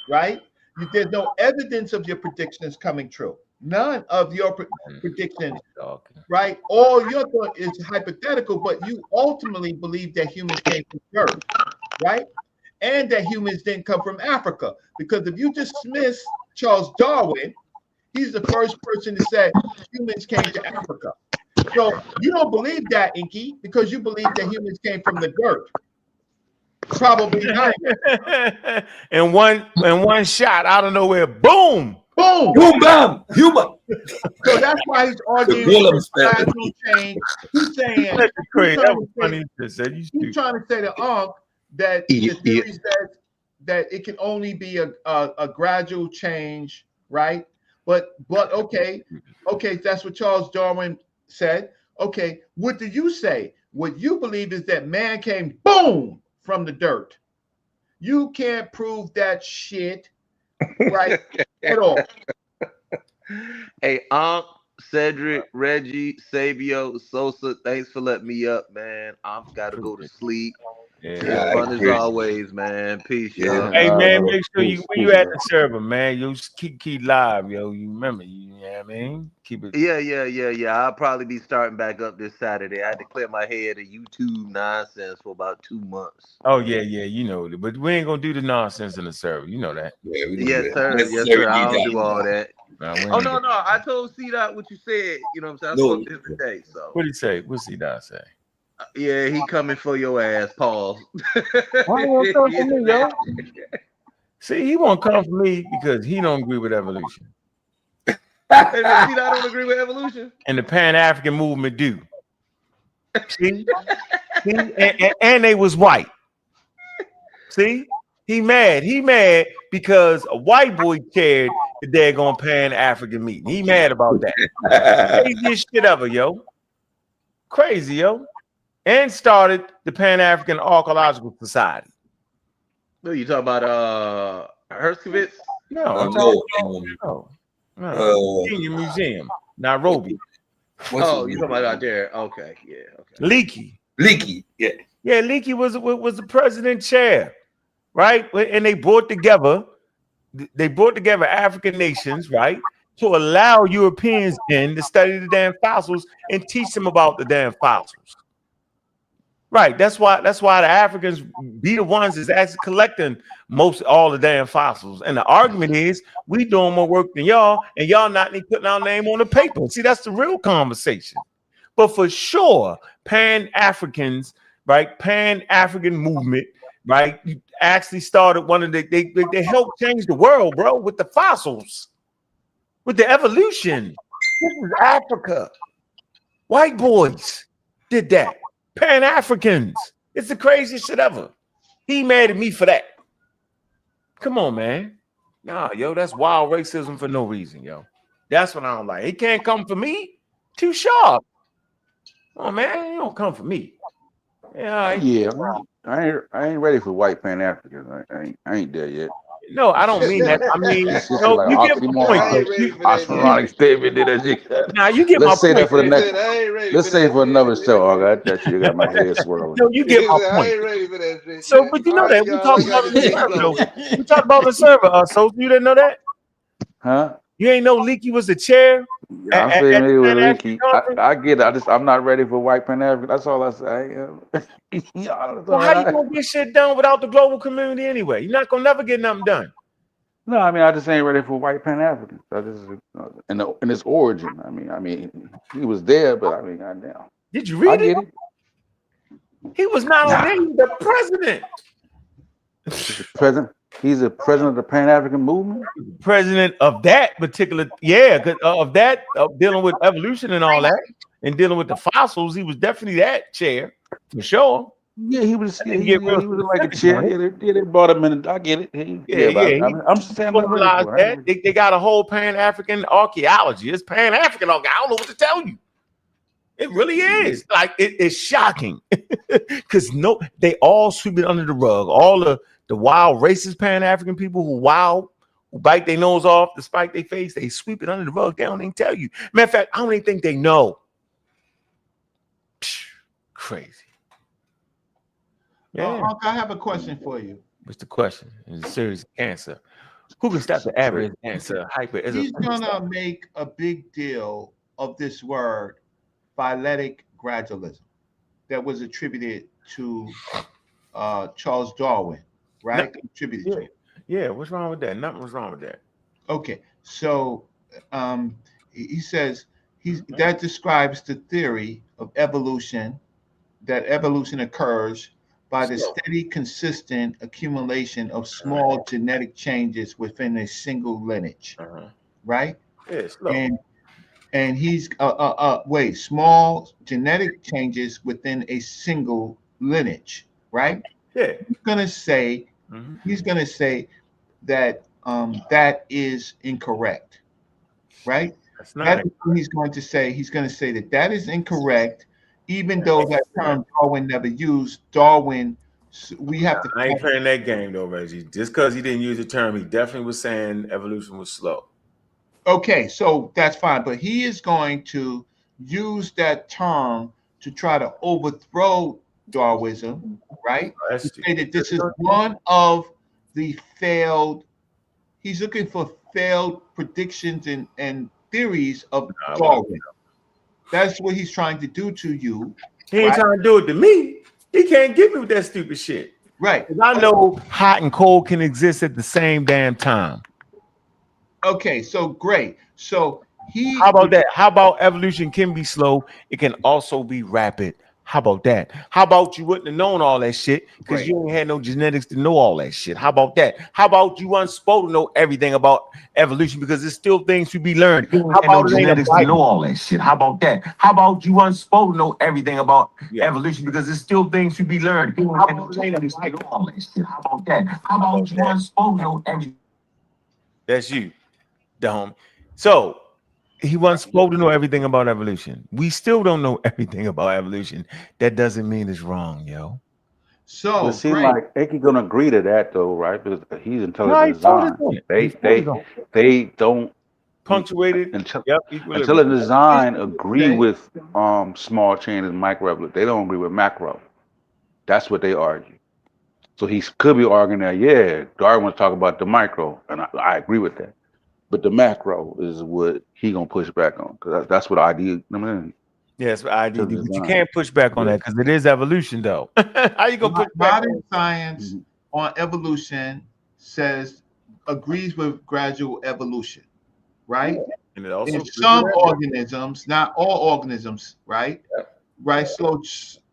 right? There's no evidence of your predictions coming true. None of your predictions, right? All your thought is hypothetical, but you ultimately believe that humans came from Earth, right? And that humans didn't come from Africa. Because if you dismiss Charles Darwin, he's the first person to say humans came to Africa. So you don't believe that, Inky, because you believe that humans came from the dirt. Probably not. And one shot out of nowhere, boom. Boom! Boom! Bam! Human. So that's why he's arguing for gradual change. He's saying he's trying to say to that the theory says that it can only be a gradual change, right? But okay, that's what Charles Darwin said. Okay, what do you say? What you believe is that man came boom from the dirt. You can't prove that shit. Right at all. Hey, Cedric, Reggie, Sabio, Sosa, thanks for letting me up, man. I've got to go to sleep. Yeah, fun as always, man. Peace, y'all. Hey, man, make sure where you at the server, man. You keep live, yo. You remember, you know what I mean? Keep it. Yeah. I'll probably be starting back up this Saturday. I had to clear my head of YouTube nonsense for about 2 months. Oh, yeah, you know it. But we ain't gonna do the nonsense in the server. You know that. Yes, sir. I don't do all that. No. I told C-Dot what you said. You know what I'm saying? I spoke to him today. So what did he say? What's C-Dot say? Yeah, he coming for your ass, Paul. Why won't come for me, yo? See, he won't come for me because he don't agree with evolution. I don't agree with evolution. And the Pan-African movement do. See? And they was white. See? He mad because a white boy chaired the daggone Pan-African meeting. He mad about that. Craziest shit ever, yo. Crazy, yo. And started the Pan-African Archaeological Society. No, you talking about Herskovitz? No, I'm talking about Kenya Museum, Nairobi. You talking about out there? Okay, yeah, okay. Leakey, yeah. Yeah, Leakey was the president chair, right? And they brought together African nations, right, to allow Europeans in to study the damn fossils and teach them about the damn fossils. Right. That's why the Africans be the ones that's actually collecting all the damn fossils. And the argument is we doing more work than y'all, and y'all not even putting our name on the paper. See, that's the real conversation. But for sure, Pan-Africans, right? Pan-African movement, right? Actually started one of they helped change the world, bro, with the fossils, with the evolution. This is Africa. White boys did that. Pan-Africans, It's the craziest shit ever. He mad at me for that. Come on, man. Nah, yo, that's wild racism for no reason, yo. That's what I don't like. He can't come for me. Too sharp. Oh man, he don't come for me. Yeah, all right. Yeah, I ain't ready for white Pan Africans. I ain't there yet. No, I don't mean that. I mean, It's just no, like an you get my point. oxymoron. Oxymoronic statement. Now you get my Let's say point. that for the next. Let's say for another show. I got that shit. Got my head swirling. No, you get my point. I ain't ready for that shit. So, but you know that we talked about on the server, though. We talked about the server. So you didn't know that? Huh? You ain't know Leaky was the chair. Yeah, I'm saying it was leaky. I get it. I'm not ready for white Pan African. That's all I say. Well, how you gonna get shit done without the global community anyway? You're not gonna never get nothing done. No, I mean I just ain't ready for white Pan African. That is in its origin. I mean he was there, but I mean goddamn. Did you read it? He was not only the president. He's the president of the Pan African movement. President of that particular, of that dealing with evolution and all that, and dealing with the fossils. He was definitely that chair for sure. Yeah, he was. He was like a chair. Yeah, they brought him in. I get it. I'm just saying. That. They got a whole Pan African archaeology. It's Pan African archaeology. I don't know what to tell you. It really is. Like it's shocking because they all sweep it under the rug. All the wild racist Pan African people who bite their nose off despite their face, they sweep it under the rug. They don't even tell you. Matter of fact, I don't even think they know. Crazy. Yeah. I have a question for you. What's the question? It's a serious cancer. Who can stop the average cancer? He's gonna make a big deal of this word, phyletic gradualism, that was attributed to Charles Darwin, right? Attributed to him. Yeah, what's wrong with that? Nothing was wrong with that. Okay, so he says that describes the theory of evolution, that evolution occurs by the steady, consistent accumulation of small genetic changes within a single lineage, right? Yeah, slow. And he's small genetic changes within a single lineage, right? Yeah. He's gonna say that that is incorrect, right? That's not That's what he's going to say. He's going to say that is incorrect, even though that term Darwin never used. Darwin, we have to. I ain't playing that game though, Reggie. Just because he didn't use the term, he definitely was saying evolution was slow. Okay, so that's fine, but he is going to use that term to try to overthrow Darwinism, right? To say that this is one of the failed. He's looking for failed predictions and theories of Darwin. That's what he's trying to do to you. He ain't trying to do it to me. He can't get me with that stupid shit. Right. I know hot and cold can exist at the same damn time. Okay, so great. So how about that? How about evolution can be slow? It can also be rapid. How about that? How about you wouldn't have known all that shit because you ain't had no genetics to know all that shit? How about that? How about you weren't supposed to know everything about evolution because there's still things to be learned? How about genetics to know all that shit? How about that? How about you weren't supposed to know everything about evolution because there's still things to be learned? How about genetics to know all that shit? How about that? How about you weren't supposed to know everything? That's you, dumb. So he wasn't supposed to know everything about evolution. We still don't know everything about evolution. That doesn't mean it's wrong, yo. So it seems like Eki gonna agree to that though, right? Because he's intelligent design. They don't punctuated. Intelligent design agree with small change and micro. They don't agree with macro. That's what they argue. So he could be arguing that Darwin was talking about the micro, and I agree with that. But the macro is what he gonna push back on because that's what ID. I mean, yes, ID. But you can't push back on that because it is evolution, though. How you gonna push back? Modern science on evolution agrees with gradual evolution, right? And it also in some organisms, not all organisms, right? Right. So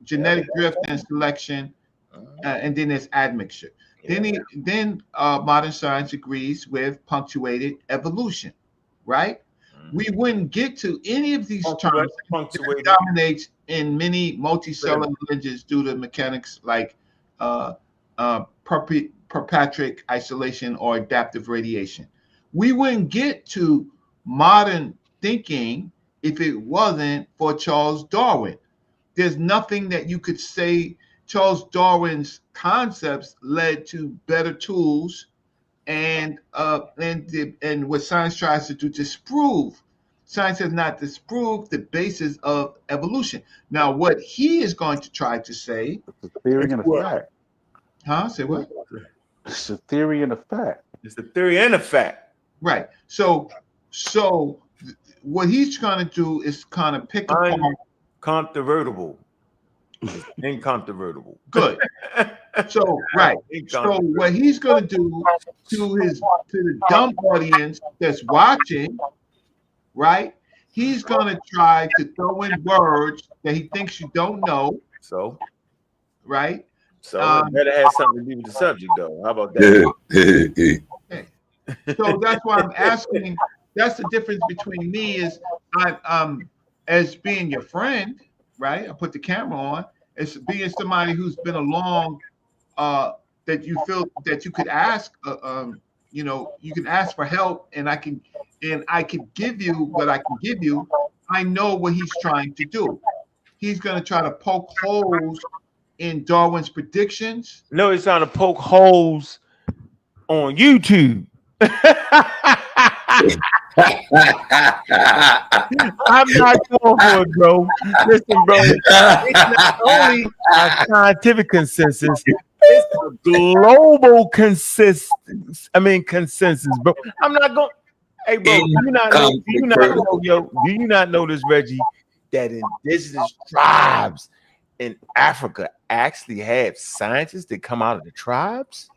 genetic drift and selection, and then there's admixture. Then modern science agrees with punctuated evolution, right? we wouldn't get to any of these terms that dominates in many multicellular lineages due to mechanics like perpatric isolation or adaptive radiation. We wouldn't get to modern thinking if it wasn't for Charles Darwin. There's nothing that you could say. Charles Darwin's concepts led to better tools, and what science tries to do, disprove. Science has not disproved the basis of evolution. Now, what he is going to try to say, it's a theory and a fact. Huh? Say what? It's a theory and a fact. It's a theory and a fact. Right. So what he's trying to do is kind of pick apart. Incontrovertible. Incontrovertible. Good. So right. So what he's going to do to the dumb audience that's watching, right? He's going to try to throw in words that he thinks you don't know. So, right? So it better have something to do with the subject, though. How about that? So that's why I'm asking. That's the difference between me is I'm as being your friend, right? I put the camera on. It's being somebody who's been along, that you feel that you could ask. You can ask for help, and I can give you what I can give you. I know what he's trying to do. He's going to try to poke holes in Darwin's predictions. No, he's trying to poke holes on YouTube. I'm not going for it, bro. Listen, bro. It's not only a scientific consensus, it's a global consensus, bro. I'm not going. Hey, bro, do you not know this, Reggie? That indigenous tribes in Africa actually have scientists that come out of the tribes?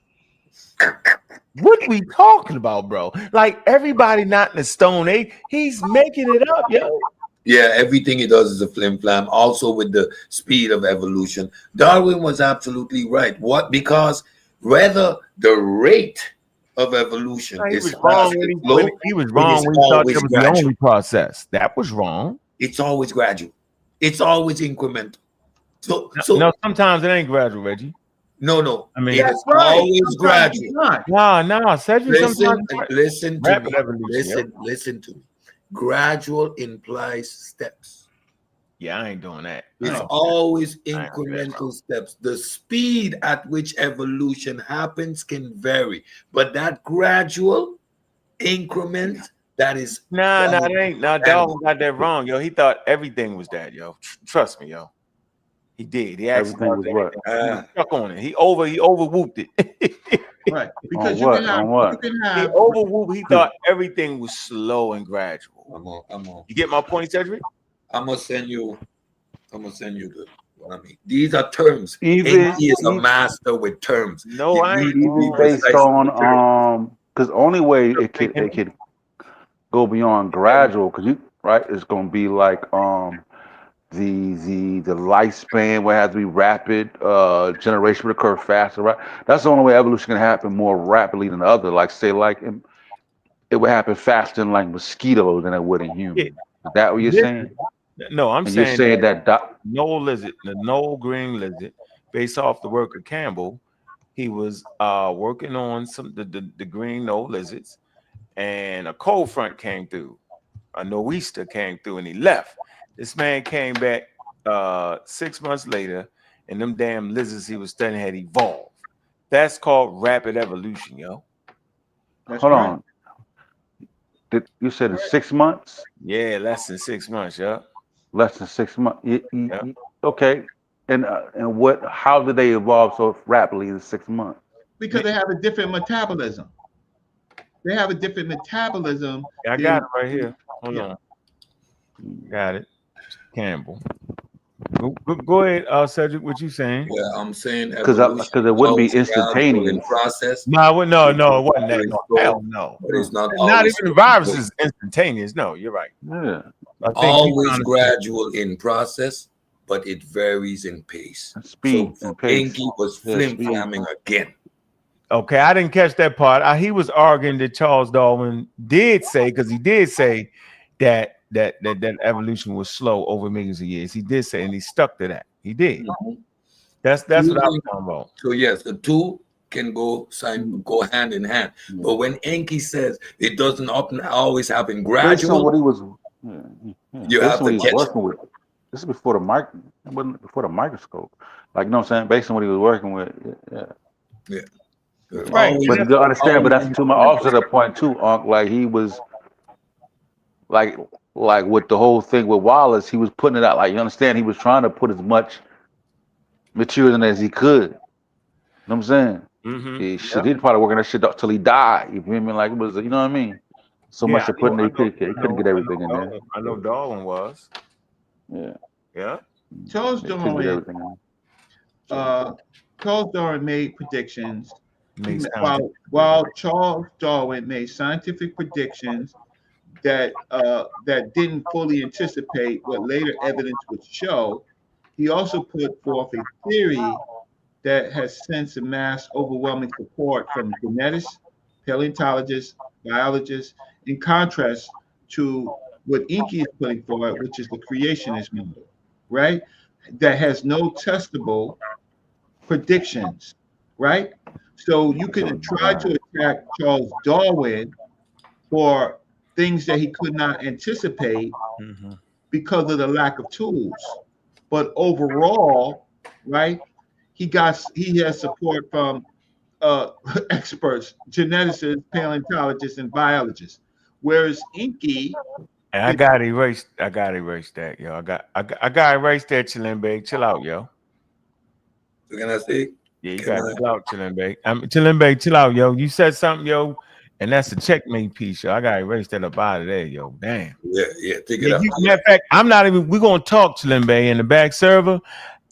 What are we talking about, bro? Like everybody not in the Stone Age, he's making it up, yo. Yeah, everything he does is a flim flam. Also with the speed of evolution, Darwin was absolutely right. What? Because rather the rate of evolution is wrong. He was wrong when he thought that was the only process. That was wrong. It's always gradual. It's always incremental. So no, sometimes it ain't gradual, Reggie. No. I mean, it's always gradual. No. Cedric, listen to me. Gradual implies steps. Yeah, I ain't doing that. It's always incremental steps. The speed at which evolution happens can vary, but that gradual increment, that is that ain't. Darwin got that wrong, yo. He thought everything was that, yo. Trust me, yo. He did. He actually was what? He was stuck on it. He overwhooped it. Right. Because you can have he overwhooped. He thought everything was slow and gradual. I'm on. You get my point, Cedric? I'm gonna send you the what I mean. These are terms. He is a master with terms. No, I ain't based on because only way it could go beyond gradual, because it's gonna be like the lifespan where it has to be rapid, generation would occur faster, right? That's the only way evolution can happen more rapidly than the other. Like it would happen faster in like mosquitoes than it would in humans. Is that what you're saying? No, I'm saying you're saying that the Knoll green lizard, based off the work of Campbell, he was working on the green Knoll lizards, and a cold front came through, a nor'easter came through, and he left. This man came back 6 months later, and them damn lizards he was studying had evolved. That's called rapid evolution, yo. Hold on. You said in 6 months? Yeah, less than 6 months, yo. Less than 6 months. Okay. And what? How did they evolve so rapidly in 6 months? Because they have a different metabolism. Yeah, I got it right here. Hold on. Got it. Campbell. Go ahead, Cedric. What you saying? Yeah, I'm saying because it wouldn't be instantaneous. Process. No, it wasn't that. No, hell no. But it's not even the virus is instantaneous. No, you're right. Yeah, always gradual in process, but it varies in pace. Speed so and pace. Inky was flim-flamming again. Okay, I didn't catch that part. He was arguing that Charles Darwin did say, because he did say that evolution was slow over millions of years. He did say, and he stuck to that. He did. That's what I was talking about. So yes, the two can go hand in hand. But when Enki says it doesn't always happen gradually, based on what he was, you based have on what to he was catch working with. This is before the before the microscope. Like, you know what I'm saying? Based on what he was working with. Yeah. Right. But you gotta understand, but that's to my also the point too, Unc. Like he was like with the whole thing with Wallace, he was putting it out. Like, you understand, he was trying to put as much material in as he could. You know what I'm saying? Shit, he'd probably working that shit up till he died. You feel me? Like, it was, you know what I mean? So much to put in there, he couldn't get everything in there. I know Darwin was. Yeah. Yeah. Charles Darwin. Charles Darwin made predictions. While Charles Darwin made scientific predictions that didn't fully anticipate what later evidence would show, he also put forth a theory that has since amassed overwhelming support from geneticists, paleontologists, biologists, in contrast to what Inky is putting forward, which is the creationist model, right? That has no testable predictions, right? So you could try to attack Charles Darwin for things that he could not anticipate because of the lack of tools. But overall, right, he has support from experts, geneticists, paleontologists, and biologists. Whereas Inky, and I gotta erase that, yo. I gotta erase that, Chilembe. Chill out, yo. What can I say? Yeah, you gotta chill out, Chilembe. Chilembe, chill out, yo. You said something, yo, and that's a checkmate piece, yo. I gotta erase that up out of there, yo. Damn. Yeah, take it out. Matter of fact, I'm not even. We're gonna talk, Chilembe, in the back server.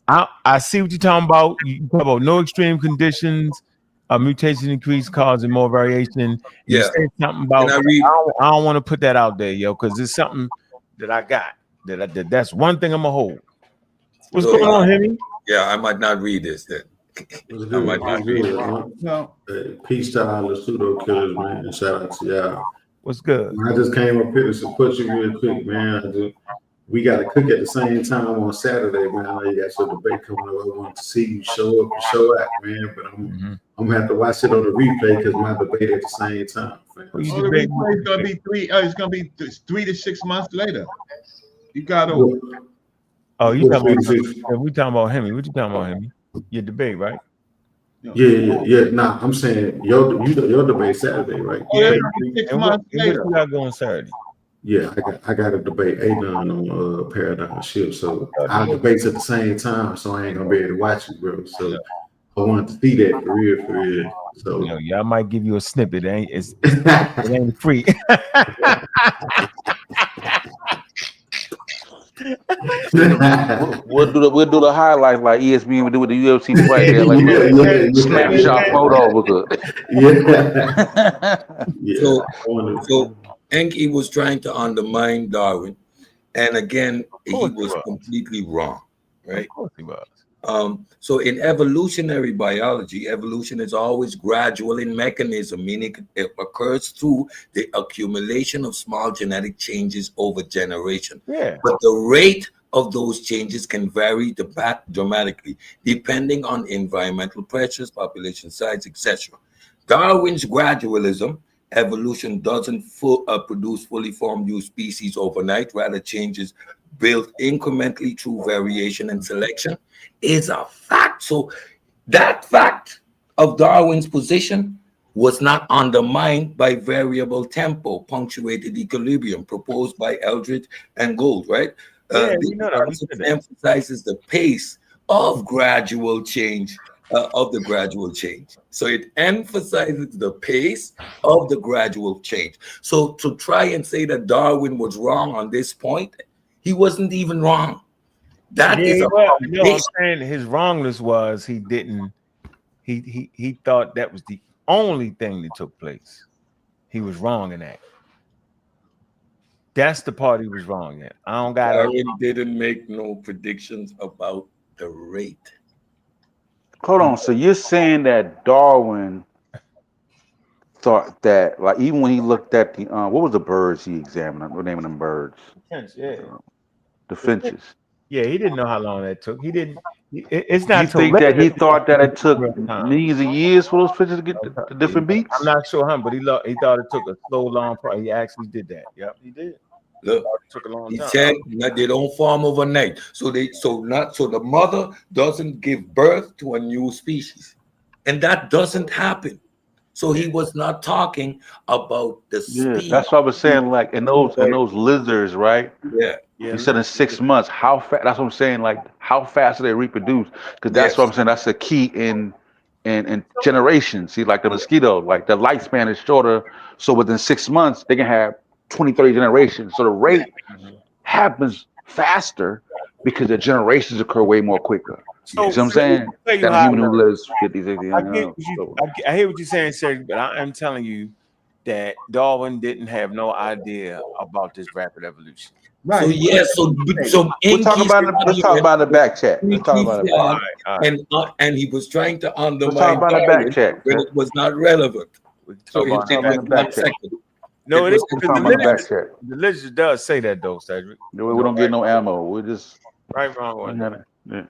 I see what you're talking about. You talk about no extreme conditions, mutation increase causing more variation. You said something about. I don't want to put that out there, yo, because it's something that I got. That's one thing I'm gonna hold. What's going on, Henry? Yeah, I might not read this then. I might not read it. No. Peace to all the pseudo killers, man. And shout out to y'all. What's good? I just came up here to support you real quick, man. We got to cook at the same time on Saturday, man. I know you got your debate coming up. I want to see you show up and show out, man. But I'm gonna have to watch it on the replay because my debate at the same time. The replay is gonna be it's gonna be 3 to 6 months later. You gotta. Oh, you talking about? We talking about Henry? What you talking about, Henry? Your debate, right? Yeah. Nah, I'm saying your debate Saturday, right? Yeah. 6 months later. What you got going Saturday? Yeah, I got a debate Anon on Paradigm Shift, so our debates at the same time, so I ain't gonna be able to watch it, bro. So I wanted to see that for real. So I might give you a snippet. It ain't free. We'll do the highlights like ESPN would do with the UFC fight. Yeah, like snapshot photo. So Enki was trying to undermine Darwin, and again he was completely wrong, right? Of course he was. So in evolutionary biology, evolution is always gradual in mechanism, meaning it occurs through the accumulation of small genetic changes over generation. Yeah. But the rate of those changes can vary dramatically depending on environmental pressures, population size, etc. Darwin's gradualism, evolution doesn't produce fully formed new species overnight, rather changes built incrementally through variation and selection, is a fact. So that fact of Darwin's position was not undermined by variable tempo, punctuated equilibrium proposed by Eldridge and Gould, right? This concept emphasizes the pace of gradual change, of the gradual change. So it emphasizes the pace of the gradual change. So to try and say that Darwin was wrong on this point, he wasn't even wrong. That is I'm saying his wrongness was he thought that was the only thing that took place. He was wrong in that. That's the part he was wrong in. I don't got. Darwin didn't make no predictions about the rate. Hold on. So you're saying that Darwin thought that, like, even when he looked at the what was the birds he examined? What name of them birds? Finch, yeah. The finches. Yeah, he didn't know how long that took. He didn't. It's Do you not till think that later he thought that it took real time. millions of years for those finches to get the different beats? I'm not sure, but he thought it took a slow, long process. He actually did that. Yep, he did. Look, It took a long he time. said that they don't form overnight. So the mother doesn't give birth to a new species. And that doesn't happen. So he was not talking about the Yeah, speed. that's what I was saying. Like in those lizards, right? Yeah. You said in 6 months. How fast? That's what I'm saying. Like how fast do they reproduce? Because that's what I'm saying. That's the key in generations. See, like the mosquito, like the lifespan is shorter. So within 6 months, they can have 20, 30 generations. So the rate happens faster because the generations occur way more quicker. So, You see what I'm saying? tell you Than a how human who lives 50, 60 I get what I hear what you're saying, sir, but I am telling you that Darwin didn't have no idea about this rapid evolution. Right. So yes, so we'll talk about it. Let's talk about the back chat. Let's talk about it. All right. And he was trying to undermine talk about the back Darwin check, when it was not relevant. So talk about the back check. No, it is. The literature does say that though, Cedric. No, we don't get no ammo. We just right, wrong, or yeah.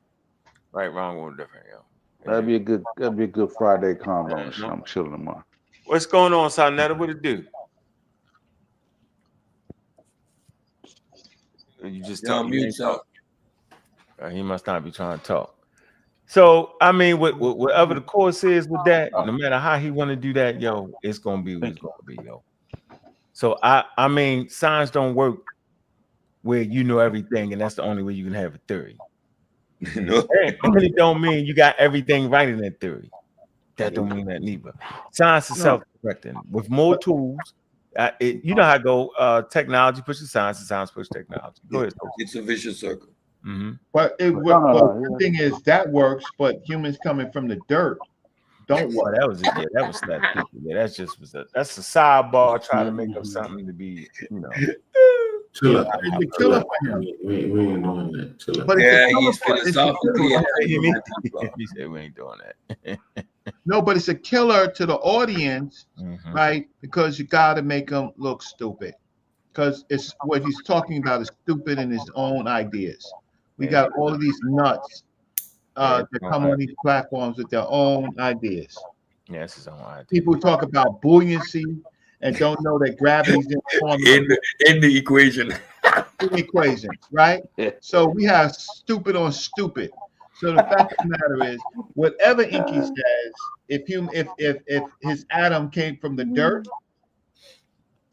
Right, wrong, or different, yo. That'd be a good Friday combo. I'm chilling tomorrow. What's going on, Sonetta? What it do? You just talk. He must not be trying to talk. So I mean, whatever the course is with that, no matter how he want to do that, yo, it's gonna be what it's gonna be, yo. So I mean, science don't work where you know everything, and that's the only way you can have a theory. No, it don't mean you got everything right in that theory. That don't mean that neither. Science is self-correcting with more tools. You know how I go. Technology pushes science, and science pushes technology. Go ahead. It's a vicious circle. Mm-hmm. But the thing is that works, but humans coming from the dirt don't work. That was that. Yeah, that's a sidebar trying to make up something to be, you know. Chill out. We ain't doing that. Chill out. But he's philosophically. He said we ain't doing that. No, but it's a killer to the audience, right? Because you got to make them look stupid. Because it's what he's talking about is stupid in his own ideas. We got all of these nuts that come on these platforms with their own ideas. Yeah, it's his own idea. People talk about buoyancy and don't know that gravity's in the equation. In equations, right? So we have stupid on stupid. So the fact of the matter is, whatever Inky says, if his atom came from the dirt,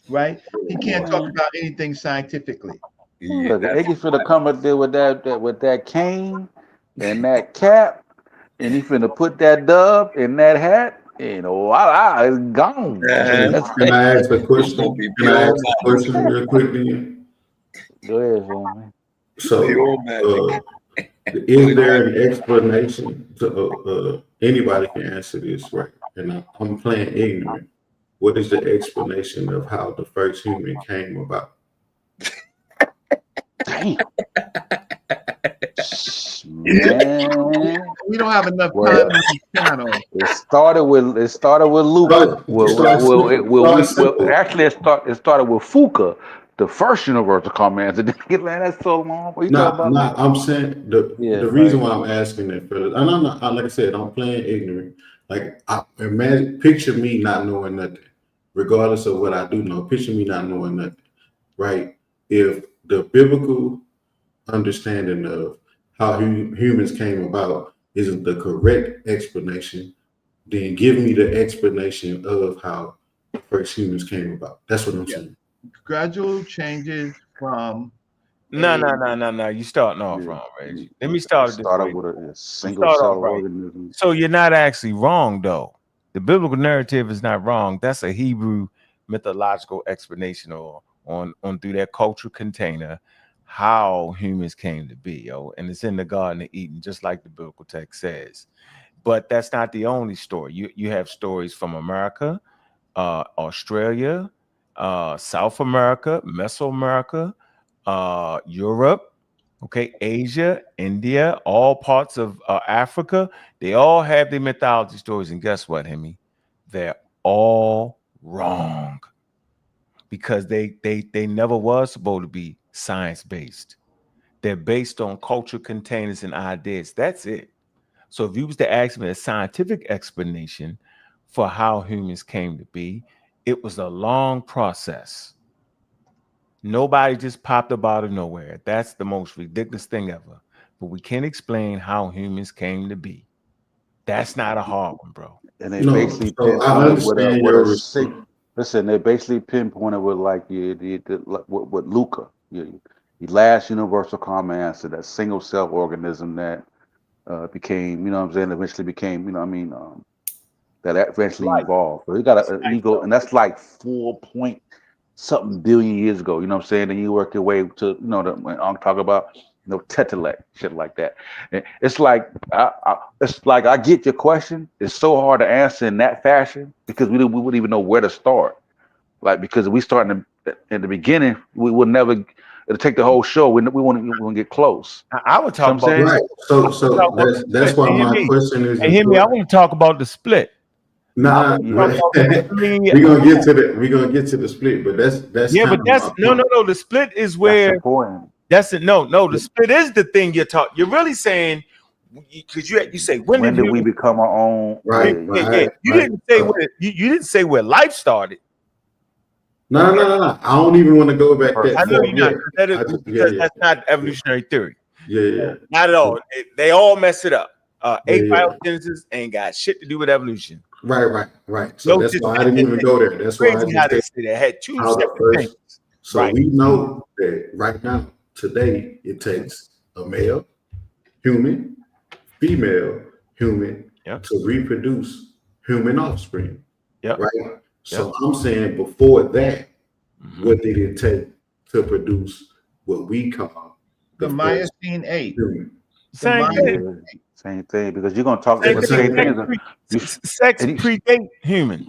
right? He can't talk about anything scientifically. Look, Inky's finna come up there with that cane and that cap, and he finna put that dove in that hat, and voila, it's gone. Can I ask a question? Real quick, then? Go ahead, man. So, is there an explanation to anybody can answer this, right? And I'm playing ignorant. What is the explanation of how the first human came about? Damn. Man. We don't have enough time on this channel. It started with Luca. Actually, it started with Fuka, the first universal command. Man, that's so long. What you talking about? I'm saying the reason why I'm asking that, fellas, and I'm not, like I said, I'm playing ignorant. Like, picture me not knowing nothing, regardless of what I do know. Picture me not knowing nothing, right? If the biblical understanding of how humans came about isn't the correct explanation, then give me the explanation of how first humans came about. That's what I'm saying. Gradual changes from. No. You starting off wrong, Reggie. Let me start it this way. With a single cell organism. So you're not actually wrong, though. The biblical narrative is not wrong. That's a Hebrew mythological explanation on through that cultural container how humans came to be, yo. And it's in the Garden of Eden, just like the biblical text says. But that's not the only story. You have stories from America, Australia, South America, Mesoamerica, Europe, okay, Asia, India, all parts of Africa. They all have their mythology stories. And guess what, Hemi? They're all Wrong. Because they never was supposed to be science-based. They're based on cultural containers and ideas. That's it. So if you was to ask me a scientific explanation for how humans came to be, it was a long process. Nobody just popped up out of nowhere. That's the most ridiculous thing ever. But we can't explain how humans came to be. That's not a hard one, bro. And they No, basically so I pinpointed understand with a your sick. Listen, they basically pinpointed with like with Luca, your last universal common answer, that single cell organism that became, you know what I'm saying, eventually became, you know what I mean, that eventually Life. evolved. So you got It's a life, ego, though. and that's like 4 point something billion years ago. You know what I'm saying? And you work your way to, you know, when I'm talking about, you know, tetralect, shit like that. And it's like I get your question. It's so hard to answer in that fashion because we wouldn't even know where to start. Like, because we start in the beginning, we would never. It'll take the whole show. We won't get close. I would talk about right. So that's why my question is and hear me. I important. want to talk about the split. Nah, Yeah. we're gonna get to the split, but that's Yeah, kind but of that's my no. point. The split is That's where important. that's it. No. The split is the thing you're talking. You're really saying because you say when When did did we humans? become our own? Right, Yeah. You didn't say where you didn't say where life started. No. I don't even want to go back that I know far you're not yet. because that's not evolutionary theory. Yeah. Not at all. They all mess it up. Yeah. Abiogenesis ain't got shit to do with evolution. Right. So that's why I didn't even go there. That's why I Crazy how just they said say they had two how the separate first. things. So Right. we know that right now, today, it takes a male human, female human to reproduce human offspring. Yep. Right. So I'm saying before that, what did it take to produce what we call the Miocene 8? Human? Same thing. Same thing, because you're gonna talk. Same The same thing thing. Sex predate humans.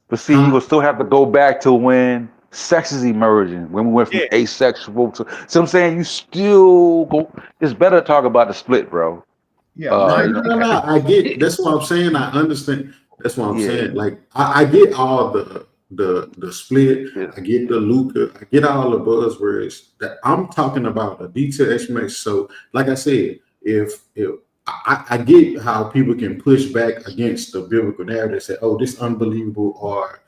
But see, you will still have to go back to when sex is emerging, when we went from asexual to. So I'm saying you still go. It's better to talk about the split, bro. Yeah. No. I get. That's what I'm saying. I understand. That's what I'm saying. Like I get all the split. I get the Luca. I get all the buzzwords. That I'm talking about a detailed explanation. So, like I said, if I get how people can push back against the biblical narrative, say, "Oh, this unbelievable," or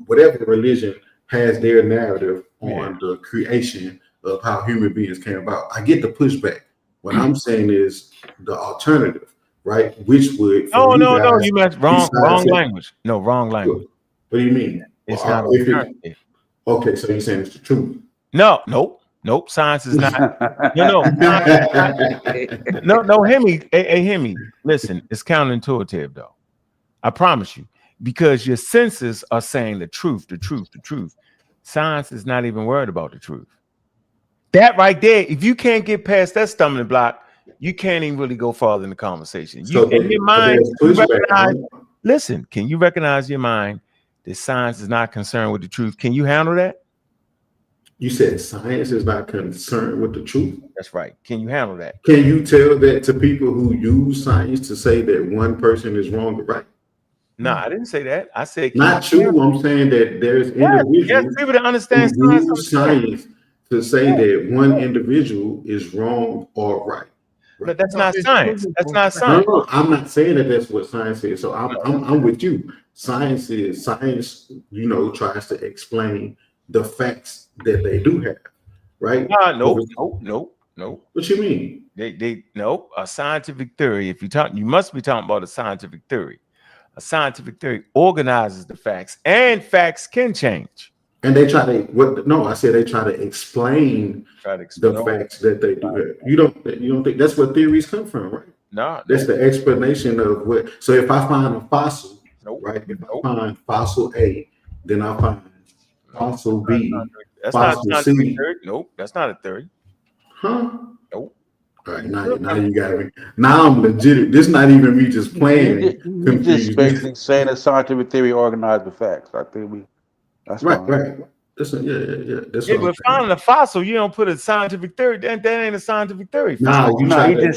whatever religion has their narrative on the creation of how human beings came about. I get the pushback. What I'm saying is the alternative, right? Which would No, you meant wrong language. No, wrong language. What do you mean? It's not alternative. Okay, so you're saying it's the truth. Nope. Science is not. No. Hear me. Hey, hear me. Listen, it's counterintuitive though. I promise you, because your senses are saying the truth. Science is not even worried about the truth. That right there, if you can't get past that stumbling block, you can't even really go farther in the conversation. You in your mind, listen, can you recognize your mind that science is not concerned with the truth? Can you handle that? You said science is not concerned with the truth. That's right. Can you handle that? Can you tell that to people who use science to say that one person is wrong or right? No, I didn't say that. I said not true. I'm saying that there's individuals people that understand who use science to say that one individual is wrong or right. But that's not science. That's not science. No, I'm not saying that that's what science is. So I'm with you. Science, you know, tries to explain the facts that they do have, right? Nope. What you mean? They a scientific theory. If you talk, you must be talking about a scientific theory. A scientific theory organizes the facts, and facts can change. And they try to I said they try to explain the facts that they do have. You don't think that's where theories come from, right? No, that's the explanation of what. So if I find a fossil, right? If I find fossil A, then I find fossil B, fossil C. Nope, that's not a theory. Huh? Nope. All right, now you got me. Now I'm legit. This not even me just playing. You just basically saying that scientific theory organized the facts. I think that's right. But finding a fossil, you don't put a scientific theory. That ain't a scientific theory. No, he's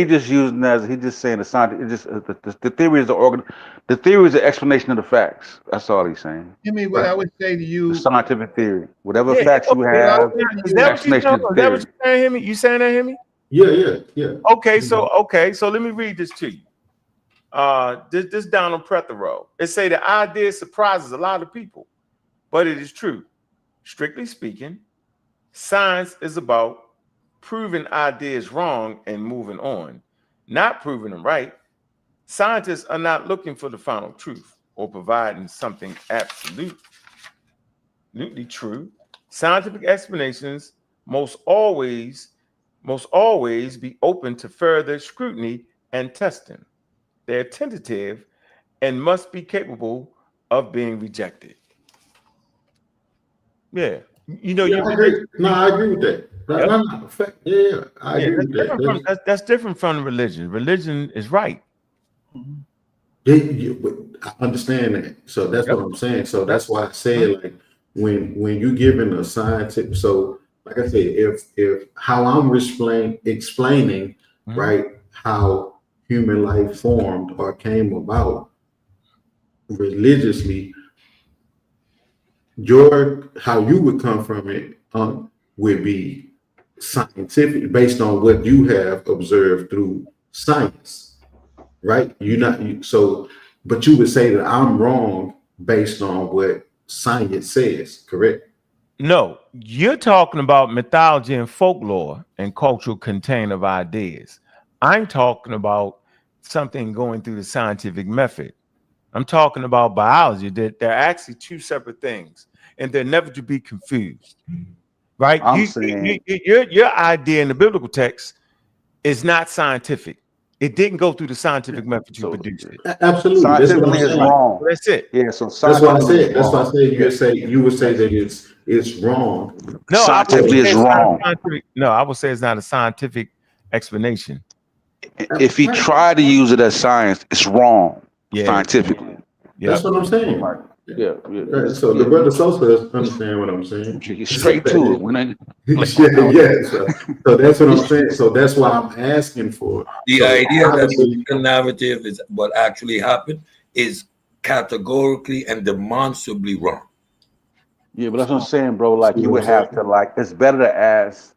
just using as he's just saying the science. The theory is the theory is the explanation of the facts. That's all he's saying. I mean, what I would say to you, the scientific theory, whatever facts you have, is that what you're saying, Hemi? You saying that, Hemi? Yeah. Okay, so let me read this to you. This down on Prethero. It say the idea surprises a lot of people, but it is true. Strictly speaking, science is about proving ideas wrong and moving on, not proving them right. Scientists are not looking for the final truth or providing something absolutely true. Scientific explanations most always be open to further scrutiny and testing. They're tentative and must be capable of being rejected. Yeah. You know, I agree with that. I agree with that. That's different from religion. Religion is right. I understand that. So that's what I'm saying. So that's why I said, like, when you're given a scientific, so like I said, if how I'm explaining right, how human life formed or came about religiously, how you would come from it would be scientific, based on what you have observed through science, right? But you would say that I'm wrong based on what science says, correct? No, you're talking about mythology and folklore and cultural container of ideas. I'm talking about something going through the scientific method. I'm talking about biology. That they're actually two separate things, and they're never to be confused. Right? Your idea in the biblical text is not scientific. It didn't go through the scientific method you produced it. Absolutely. Scientifically is wrong. That's it. Yeah, so that's what I said. That's why I said you would say that it's wrong. No, scientifically is wrong. No, I would say it's not a scientific explanation. If he tried to use it as science, it's wrong. Scientifically. That's what I'm saying. Yeah. Right. So the brother Sosa understand what I'm saying. Straight to it. So that's what I'm saying. So that's why I'm asking for. The idea that the narrative is what actually happened is categorically and demonstrably wrong. Yeah, but that's what I'm saying, bro. Like you would have to it's better to ask,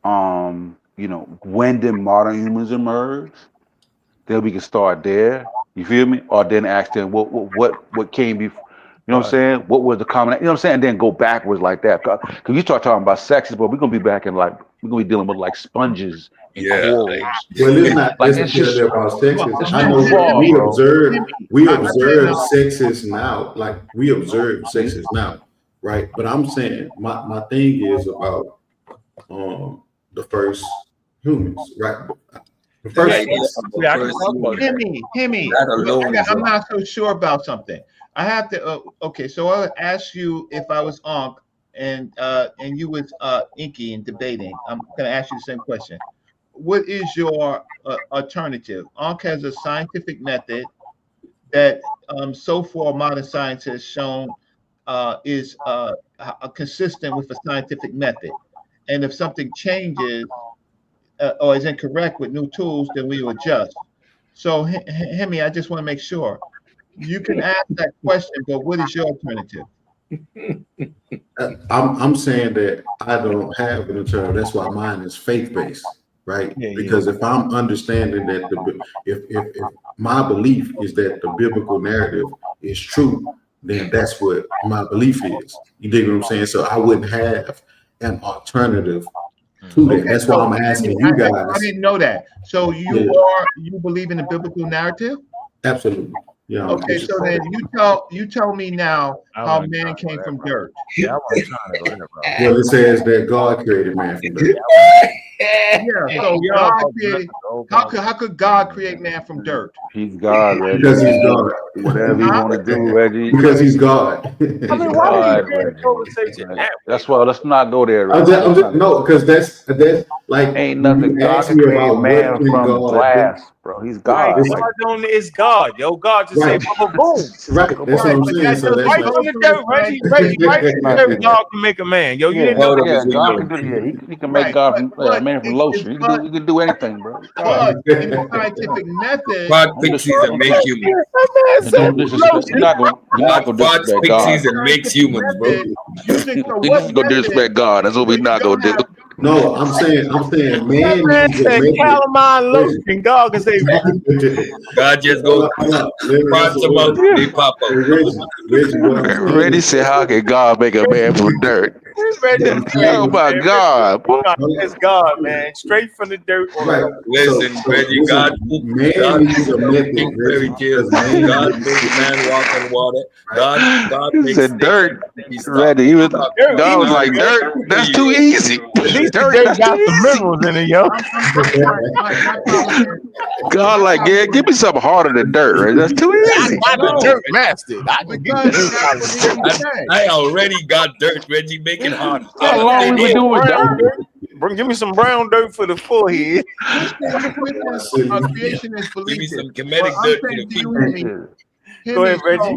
when did modern humans emerge? Then we can start there. You feel me? Or then ask them what came before. You know what I'm saying? What was the common? You know what I'm saying? And then go backwards like that. Because you start talking about sexes, but we're gonna be back in we're gonna be dealing with like sponges and corals. Well, it's not necessarily about sexes. I know we observe sexes now. Like we observe sexes now, right? But I'm saying my thing is about the first humans, right? The first Hemi. I'm not so sure about something. I have to. Okay, so I'll ask you if I was Ankh and you was Inky and debating. I'm going to ask you the same question. What is your alternative? Ankh has a scientific method that so far modern science has shown is consistent with a scientific method. And if something changes or is incorrect with new tools, then we will adjust. So, Hemi, I just want to make sure. You can ask that question, but what is your alternative? I'm saying that I don't have an alternative. That's why mine is faith-based, right? Because if I'm understanding that if my belief is that the biblical narrative is true, then that's what my belief is. You dig what I'm saying? So I wouldn't have an alternative to that. That's why I'm asking you guys. I didn't know that. So you believe in the biblical narrative? Absolutely. Yeah. Okay, so then you tell me now how man came from dirt. Yeah, I wasn't trying to go there, bro. Well, it says that God created man from dirt. Yeah, so God created. How could God create man from dirt? He's God, Reggie. Because he's God. Whatever you want to do, Reggie. Because he's God. I mean, why do you conversation? That's why. Let's not go there. No, because that's like ain't nothing. God can create man from glass. bro. He's God. Right. God is God, yo. God just said, boom. Right. That's what I'm saying. So that's right from the dirt, Reggie. Right from the dirt, God can make a man. Yo, you didn't know that? Yeah, God can do. Yeah, he can make God from man from lotion. He can do anything, bro. But in the scientific method, God fixes and make humans. Don't disrespect. You're not gonna disrespect God. Fixes and makes humans, bro. We're not gonna disrespect God. That's what we're not gonna do. No, I'm saying man Man needs a said method. calamine lotion. God can say, God just goes, spots them out, they pop out. Reggie, what I'm saying Reggie said, "How can God make a man from dirt?" Oh my God! It's God, man. Straight from the dirt. Right. Listen, Reggie, God needs a method. fairy tales. God makes man walk on water. God makes said dirt. Reggie, he was God was like dirt. That's too easy. Dirt got some minerals in it, yo. God like, yeah, give me something harder than dirt. Right? That's too easy. I got the dirt mastered. I can get I already got dirt, Reggie. Make it hard. How long we been doing with dirt? Give me some brown dirt for the forehead. Creation is belief. Give me some comedic dirt for the feet. Go ahead, Reggie.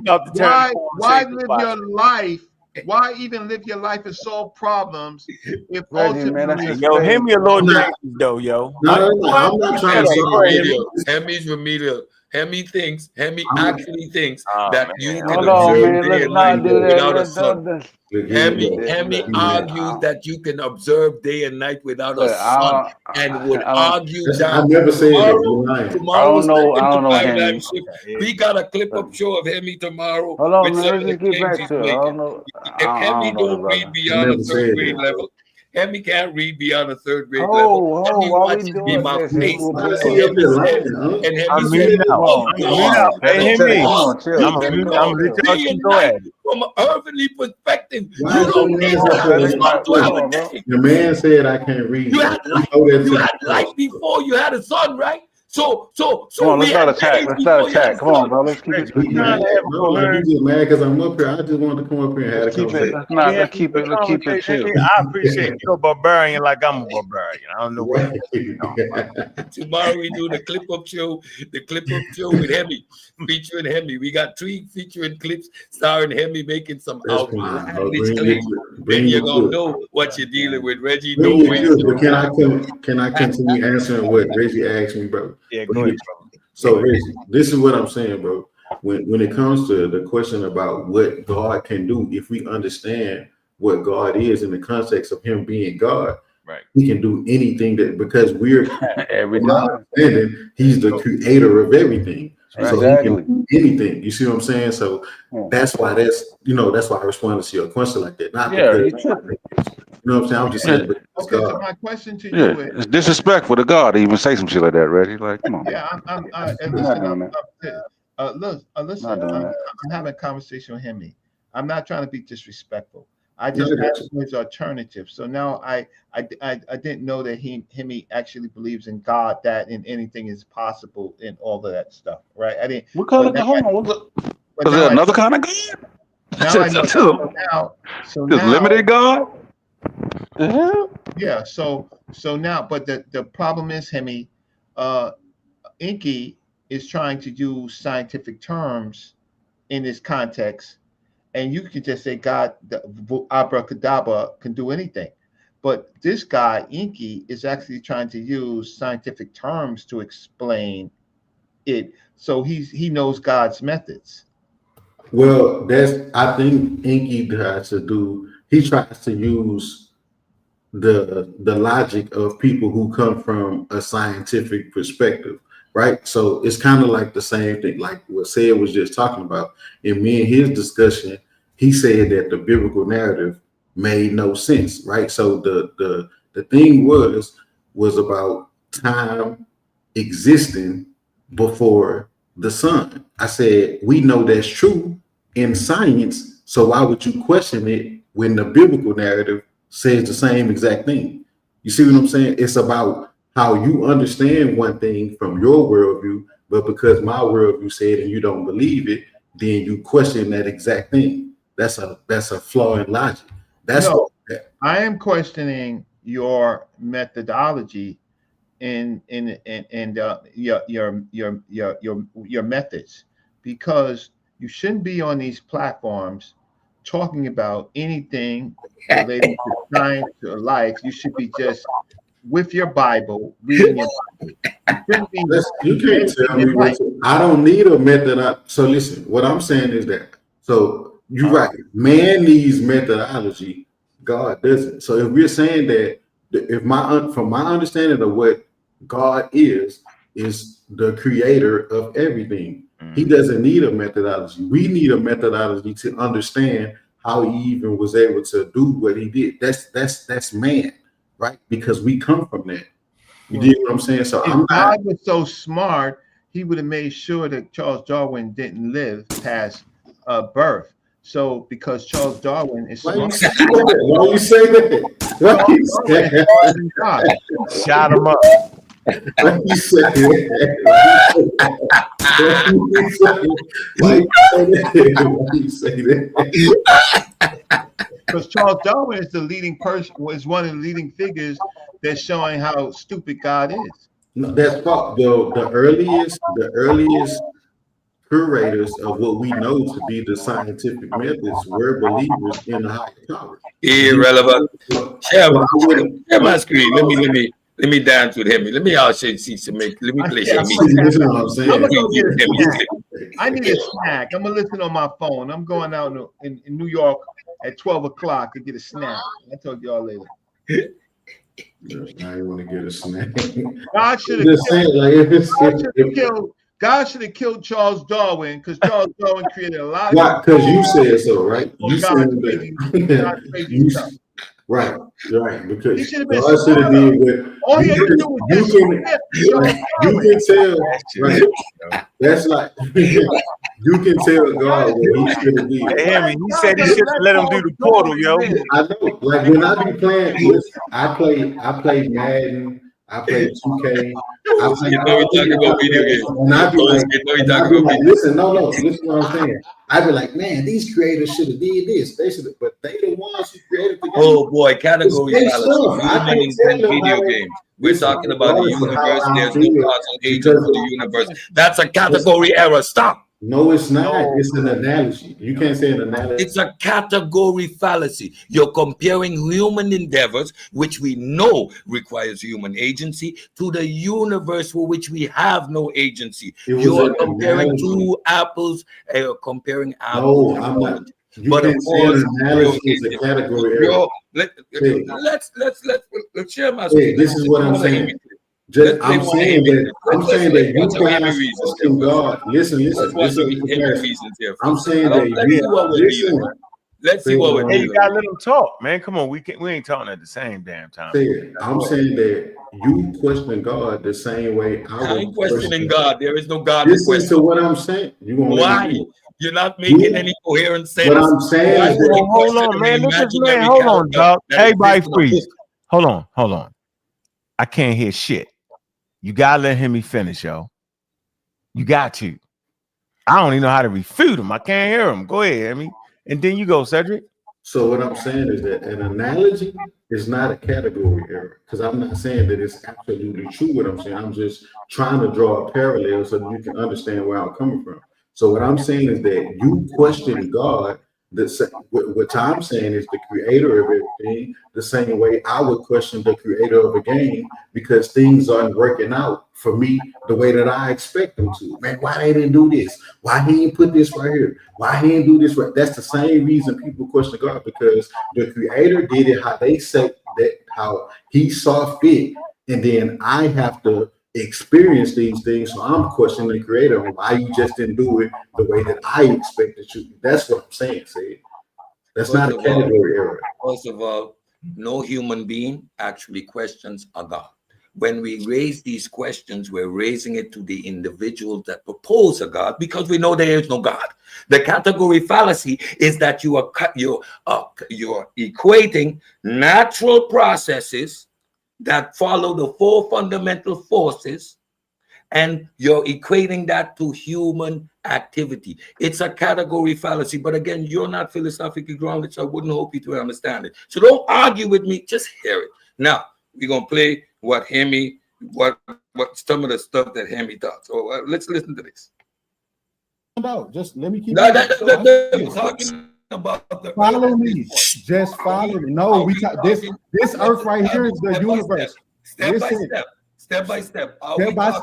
Why live your life? Why even live your life and solve problems if ultimately yo, hand me a little James though, yo. No, I'm not trying to say Hemi's remedial. Hemi actually thinks that you can Hold on, observe man. day Let's and not night do without a that. sun. Hemi argues that you can observe day and night without a sun, and would argue that I never said that. tomorrow's I don't know paradigm shift. We got a clip up show of Hemi tomorrow. Hold on, with man. some of Let's the get back claims to it. he's I don't making. know. If Hemi don't read beyond a third grade level, Hemi can't read beyond a third grade level. Hemi watches me my face and Hemi said, from an earthly perspective, you don't need sun to have a day. The man said I can't read. You had light before you had a sun, right? So come on, let's not attack. Let's not attack. Come on, bro. Let's keep it. He's just mad because I'm up here. I just wanted to come up here and have a conversation. Let's keep it chill. I appreciate you. You're a barbarian like I'm a barbarian. I don't know what. Tomorrow we do the clip up show with Hemi, featuring Hemi. We got 3 featuring clips starring Hemi making some outlandish claims. Then you're gonna know what you're dealing with, Reggie. Can I continue answering what Reggie asked me, bro? Yeah, go ahead, bro. So Reggie, this is what I'm saying, bro. When it comes to the question about what God can do, if we understand what God is in the context of Him being God, right? He can do anything because we're understanding He's the creator of everything. So He can do anything. You see what I'm saying? So that's why I responded to your question like that. Not because you know what I'm saying? I'm just saying. Okay, so my question to you is: it's disrespectful to God to even say some shit like that, Reggie. Like, come on. Yeah, listen, I'm having a conversation with Hemi. I'm not trying to be disrespectful. I just asked his alternative. So now I didn't know that Hemi actually believes in God, that in anything is possible and all of that stuff, right? I didn't. What kind of God? Was there another kind of God? Now I know. So now, limited God. Yeah. So now, but the problem is, Hemi, Inky is trying to use scientific terms in this context, and you can just say God, the abracadabra, can do anything. But this guy, Inky, is actually trying to use scientific terms to explain it. So he knows God's methods. Well, I think Inky tries to use the logic of people who come from a scientific perspective, right? So it's kind of like the same thing, like what Sid was just talking about. In me and his discussion, he said that the biblical narrative made no sense, right? So the thing was about time existing before the sun. I said, we know that's true in science, so why would you question it when the biblical narrative says the same exact thing? You see what I'm saying? It's about how you understand one thing from your worldview, but because my worldview said and you don't believe it, then you question that exact thing. That's a flaw in logic. I am questioning your methodology your methods, because you shouldn't be on these platforms talking about anything relating to science or life. You should be just with your Bible, reading your Bible. You shouldn't be you can't tell me what I don't need a method. So listen, what I'm saying is that, so you're right. Man needs methodology. God doesn't. So if we're saying that, if from my understanding of what God is the creator of everything. He doesn't need a methodology. We need a methodology to understand how he even was able to do what he did. That's man, right? Because we come from that. You get what I'm saying? So if God was so smart, he would have made sure that Charles Darwin didn't live past birth. So because Charles Darwin is smart. Why you say that? Why you say that? Shot him up. Why you say that? Why you say that? Because Charles Darwin is the leading person, was one of the leading figures that's showing how stupid God is. No, that's the earliest curators of what we know to be the scientific methods were believers in the higher power. Irrelevant. Share my screen. Let me dance with him. Let me also see some make. Let me play some music. I need a snack. I'm gonna listen on my phone. I'm going out in New York at 12 o'clock to get a snack. I'll talk to y'all later. I want to get a snack. God should have killed Charles Darwin, because Charles Darwin created a lot of. Why? Because you said so, right? You said that. Right. Because he should have been. God should have did what. All he had to do was you can tell. Right. That's like you can tell God what he should have did. He said he should have let him do the portal, yo. I know. Like when I be playing, I play Madden. I play 2K. I talking about video games. And I be like, listen what I'm saying. I be like, man, these creators should have did this. They should have, but they the ones who created the game. Oh boy, category fallacy. Video games. We're talking about the universe. There's no causal agent for the universe. That's a category error. Stop. No, it's not. It's an analogy. You can't say an analogy. It's a category fallacy. You're comparing human endeavors, which we know requires human agency, to the universe for which we have no agency. You are comparing two apples, comparing apples. No, I'm not. But of course, analogy is a category error. Let's share my screen. This is what I'm saying. I'm saying that you guys question God. Listen. I'm saying that let's see what we're doing. You gotta let them talk, man. Come on, we ain't talking at the same damn time. I'm saying that you question God the same way I ain't questioning God. There is no God. Listen to what I'm saying. Why? You're not making any coherent sense. What I'm saying is that, hold on, man. Hold on, dog. Everybody freeze. Hold on. I can't hear shit. You gotta let him finish, yo. You got to. I don't even know how to refute him. I can't hear him. Go ahead, and then you go, Cedric. So what I'm saying is that an analogy is not a category error, because I'm not saying that it's absolutely true what I'm saying. I'm just trying to draw a parallel so that you can understand where I'm coming from. So what I'm saying is that you question God. What I'm saying is the creator of everything, the same way I would question the creator of a game because things aren't working out for me the way that I expect them to. Man, why they didn't do this? Why he didn't put this right here? Why he didn't do this right? That's the same reason people question God, because the creator did it how they said that, how he saw fit, and then I have to experience these things, so I'm questioning the creator on why you just didn't do it the way that I expected you. That's what I'm saying. That's not a category error. First of all, no human being actually questions a God. When we raise these questions, we're raising it to the individuals that propose a God, because we know there is no God. The category fallacy is that you're equating natural processes that follow the four fundamental forces, and you're equating that to human activity. It's a category fallacy, but again, you're not philosophically grounded, so I wouldn't hope you to understand it. So don't argue with me, just hear it. Now, we're going to play what Hemi what some of the stuff that Hemi thought. So let's listen to this. Out. Just let me keep talking about the follow me. Just follow me. No, we talk this earth right here is the universe. Step by step. Step by step. About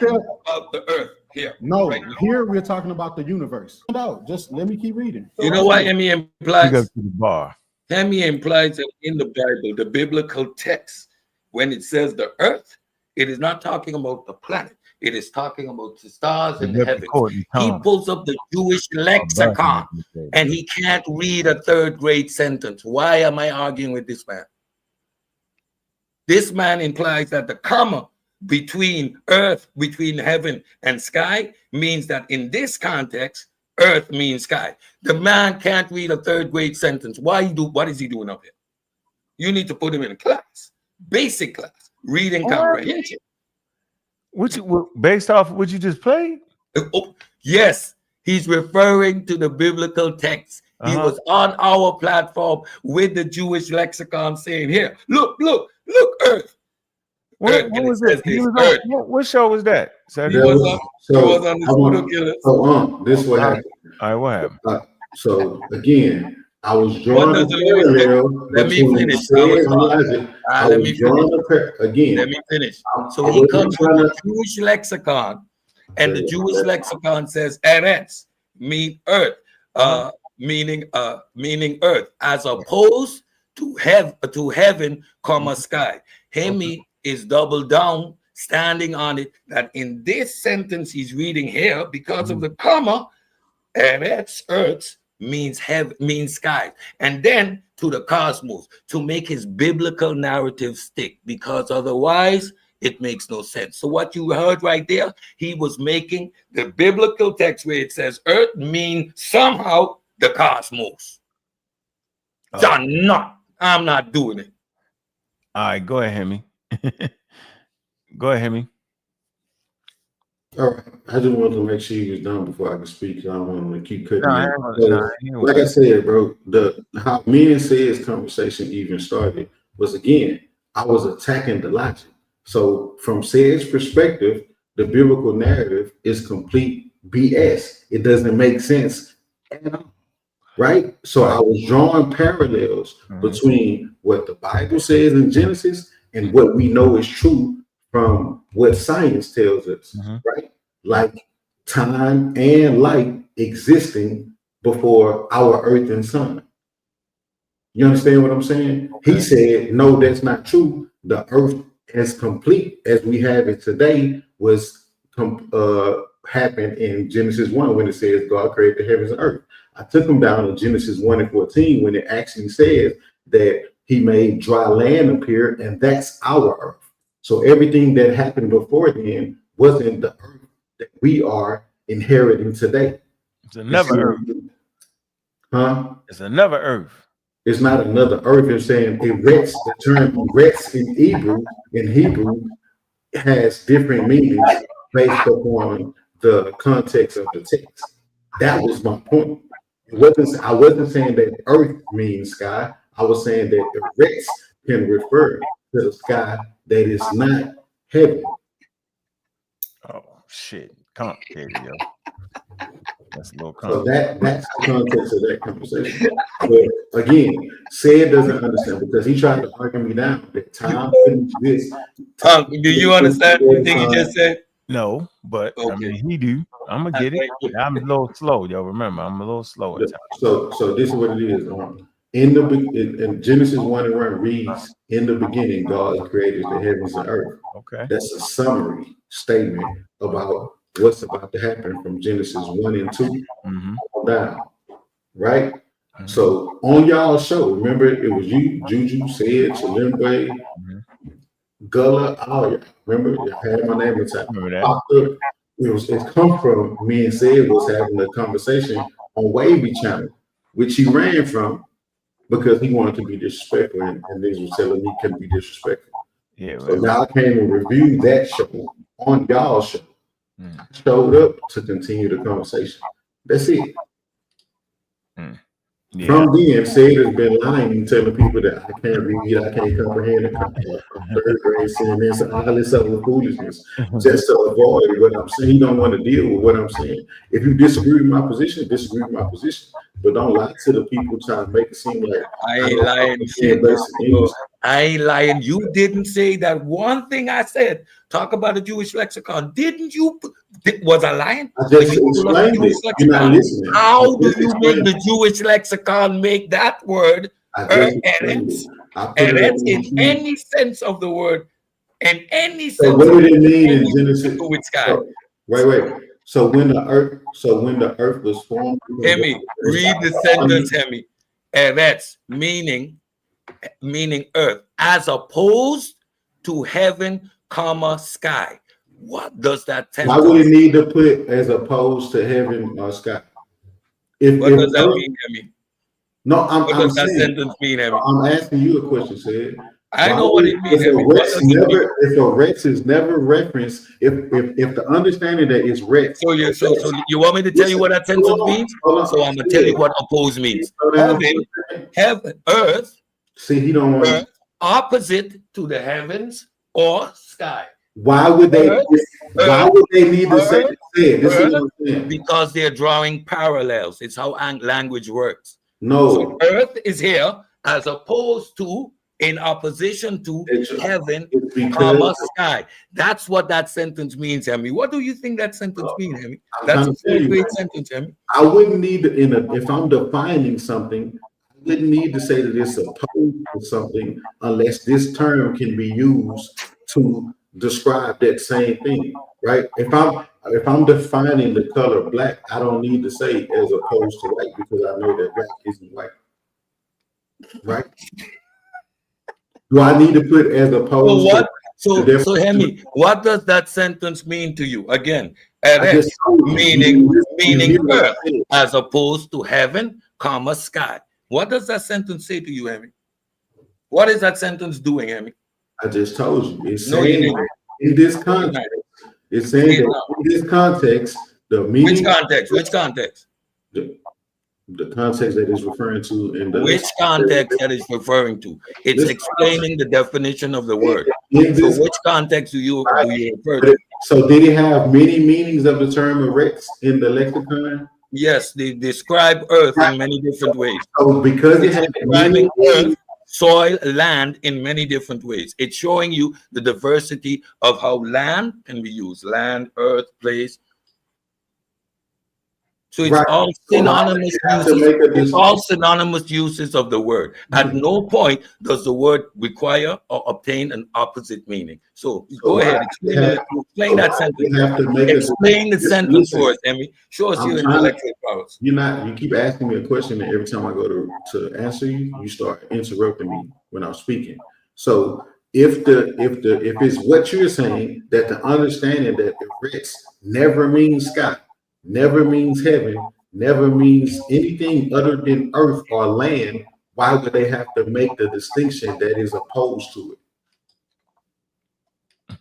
the earth here. No, right here we're talking about the universe. Out. Just let me keep reading. You know what Hemi implies? Go to the bar. Hemi implies that in the Bible, the biblical text, when it says the earth, it is not talking about the planet. It is talking about the stars in the heavens. He pulls up the Jewish lexicon and he can't read a third grade sentence. Why am I arguing with this man? This man implies that the comma between earth, between heaven and sky means that in this context, earth means sky. The man can't read a third grade sentence. What is he doing up here? You need to put him in a class, basic class, reading comprehension. Based off of what you just played? Oh, yes, he's referring to the biblical text. He was on our platform with the Jewish lexicon saying, here, look, earth. What was it? What show was that? He was on the Pseudo Killers. So this is what happened. All right, what happened? So again, I was drawing a parallel. Let me finish. Let me finish. So he comes with the Jewish lexicon, and the Jewish lexicon says "eretz," mean earth, meaning earth, as opposed to heaven, sky. Hemi is double down, standing on it, that in this sentence he's reading here, because of the comma, eretz, earth, means sky, and then to the cosmos, to make his biblical narrative stick, because otherwise it makes no sense. So what you heard right there, he was making the biblical text where it says earth mean somehow the cosmos. I'm not doing it. All right, go ahead, Hemi. Go ahead, Hemi. All right. I just wanted to make sure you was done before I could speak. I don't want to keep cutting you. Like I said, bro, how me and Said's conversation even started was, again, I was attacking the logic. So from Said's perspective, the biblical narrative is complete BS. It doesn't make sense at all. Right? So I was drawing parallels between what the Bible says in Genesis and what we know is true from what science tells us, right? Like time and light existing before our earth and sun. You understand what I'm saying? He said, no, that's not true. The earth as complete as we have it today was happened in Genesis 1 when it says God created the heavens and earth. I took him down to Genesis 1:14 when it actually says that he made dry land appear, and that's our earth. So everything that happened before then wasn't the earth that we are inheriting today. It's another earth. Huh? It's another earth. It's not another earth. It's saying eretz. The term eretz in Hebrew has different meanings based upon the context of the text. That was my point. I wasn't saying that earth means sky. I was saying that eretz can refer to the sky that is not heaven. Oh shit, complicated, yo. That's a little complicated. So that's the context of that conversation. But again, Said doesn't understand because he tried to argue me down that time couldn't exist. Do you understand anything he just said? No, but I mean he do. I'm gonna get it. I'm a little slow, yo. Remember, I'm a little slow at times. So this is what it is. In Genesis 1:1 reads, "In the beginning, God created the heavens and earth." Okay, that's a summary statement about what's about to happen from Genesis 1 and 2 down, right? So on y'all show, remember it was you, Juju, Said, Chalimbe, Gullah, all y'all. Remember, y'all had my name inside. It come from me and Said was having a conversation on Wavy Channel, which he ran from because he wanted to be disrespectful, and niggas was telling me he couldn't be disrespectful. Yeah. So now I came and reviewed that show on y'all's show. I showed up to continue the conversation. That's it. From then, Said has been lying, telling people that I can't read, I can't comprehend, third grade saying this, all this other foolishness, just to avoid what I'm saying. He don't want to deal with what I'm saying. If you disagree with my position, disagree with my position. But don't lie to the people trying to make it seem like I ain't lying. I ain't lying. You didn't say that one thing I said. Talk about the Jewish lexicon. Didn't you? Was I lying? I just explained it. You're not listening. How do you make the Jewish lexicon make that word eretz? Eretz in any sense of the word, in any sense. So what did it mean in Genesis? Wait. So when the earth was formed, Hemi, read the sentence, Hemi. Eretz, meaning earth, as opposed to heaven, comma, sky. What does that sentence? Why would it need to put as opposed to heaven or sky? What does that mean, Hemi? No, what does that sentence mean, Hemi? I'm asking you a question, Sid. I know what it means. If a Rex is never referenced, if the understanding that it's Rex. So you want me to tell you what that sentence means? So I'm gonna tell you what oppose means. Heaven, earth. See, he don't want earth, opposite to the heavens or sky. Why would they? Why would they need to say this? Because they're drawing parallels. It's how language works. No, so earth is here as opposed to, in opposition to heaven, comma, sky. That's what that sentence means, Hemi. What do you think that sentence means, Hemi? That's a great sentence, Hemi. I wouldn't need to, if I'm defining something, I wouldn't need to say that it's opposed to something unless this term can be used to describe that same thing, right? If I'm defining the color black, I don't need to say as opposed to white because I know that black isn't white, right? Do I need to put as opposed to? So Hemi, what does that sentence mean to you? Again, meaning earth as opposed to heaven, comma, sky. What does that sentence say to you, Hemi? What is that sentence doing, Hemi? I just told you. It's saying in this context. It's saying that in this context, the meaning. Which context? Which context? The context that is referring to in the. Which context that is referring to? It's explaining the definition of the word. So which context do you refer to? So did it have many meanings of the term Rex in the lexicon? Yes, they describe earth in many different ways. So because it has describing earth, soil, land in many different ways. It's showing you the diversity of how land can be used. Land, earth, place. So it's all synonymous uses. It's all synonymous uses of the word. At no point does the word require or obtain an opposite meaning. So go ahead, explain that sentence. Explain the sentence for us, Emmy. Show us your intellectual powers. You keep asking me a question, and every time I go to answer you, you start interrupting me when I'm speaking. So if it's what you're saying, that the understanding that the Rex never means sky, never means heaven, never means anything other than earth or land, why would they have to make the distinction that is opposed to it?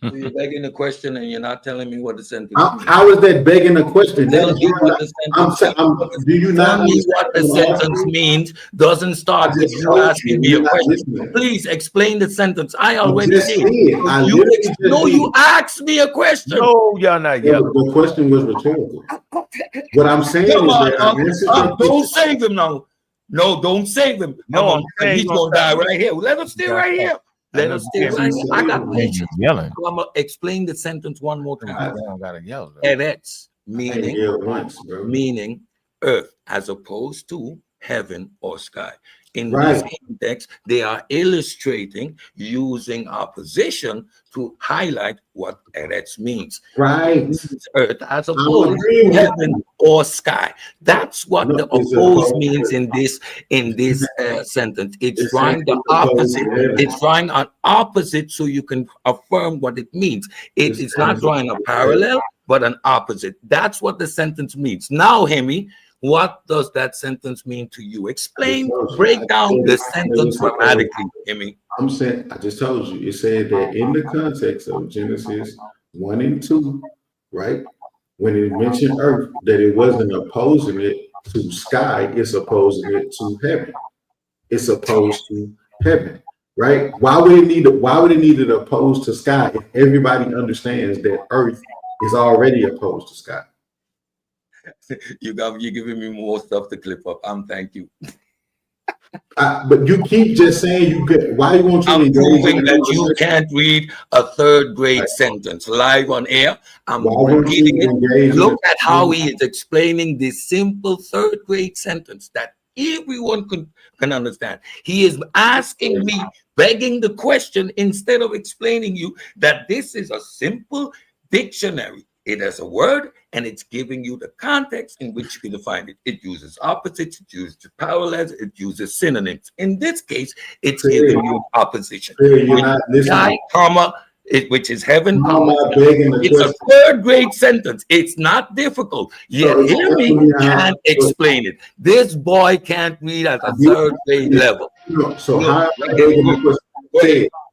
So you're begging the question and you're not telling me what the sentence means. How is that begging a question? Do you not tell me what the sentence means? Doesn't start with you asking me a question. Please explain the sentence. I already did. You asked me a question. No, y'all not yelling. The question was rhetorical. What I'm saying is that don't save him now. No, don't save him. No, he's gonna die right here. Let him stay right here. Let us stay right here. I got patience. Yelling. So I'm gonna explain the sentence one more time. I don't gotta yell. Eretz, meaning earth, as opposed to heaven or sky. In this context, they are illustrating using opposition to highlight what Eretz means. Right. Earth as opposed to heaven or sky. That's what the opposed means in this sentence. It's drawing the opposite. It's drawing an opposite so you can affirm what it means. It's not drawing a parallel, but an opposite. That's what the sentence means. Now, Hemi, what does that sentence mean to you? Explain, break down the sentence grammatically, Emmy. I'm saying, I just told you, it said that in the context of Genesis 1 and 2, right? When it mentioned earth, that it wasn't opposing it to sky, it's opposing it to heaven. It's opposed to heaven, right? Why would it need it opposed to sky if everybody understands that earth is already opposed to sky? You're giving me more stuff to clip up. Thank you. But you keep just saying you get. Why you want you I'm to engage proving in that you can't read a third grade sentence live on air. I'm repeating it. Look at how he is explaining this simple third grade sentence that everyone can understand. He is asking me, begging the question instead of explaining you that this is a simple dictionary. It has a word and it's giving you the context in which you can define it. It uses opposites, it uses parallels, it uses synonyms. In this case, it's giving you opposition. You're not listening. Comma, which is heaven, comma. It's a third grade sentence. It's not difficult. Yet hear me can't explain it. This boy can't read at a third grade level. So how am I begging the question?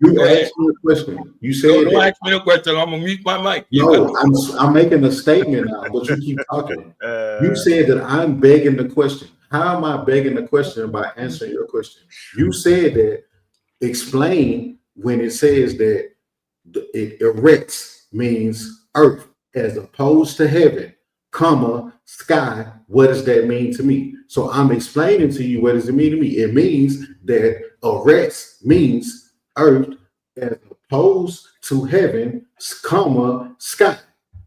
You asked me a question. You said don't ask me a question. I'm gonna mute my mic. No, I'm making a statement now, but you keep talking. You said that I'm begging the question. How am I begging the question by answering your question? You said that explain when it says that it erects means earth as opposed to heaven, comma, sky. What does that mean to me? So I'm explaining to you what does it mean to me. It means that erects means earth as opposed to heaven, comma, sky.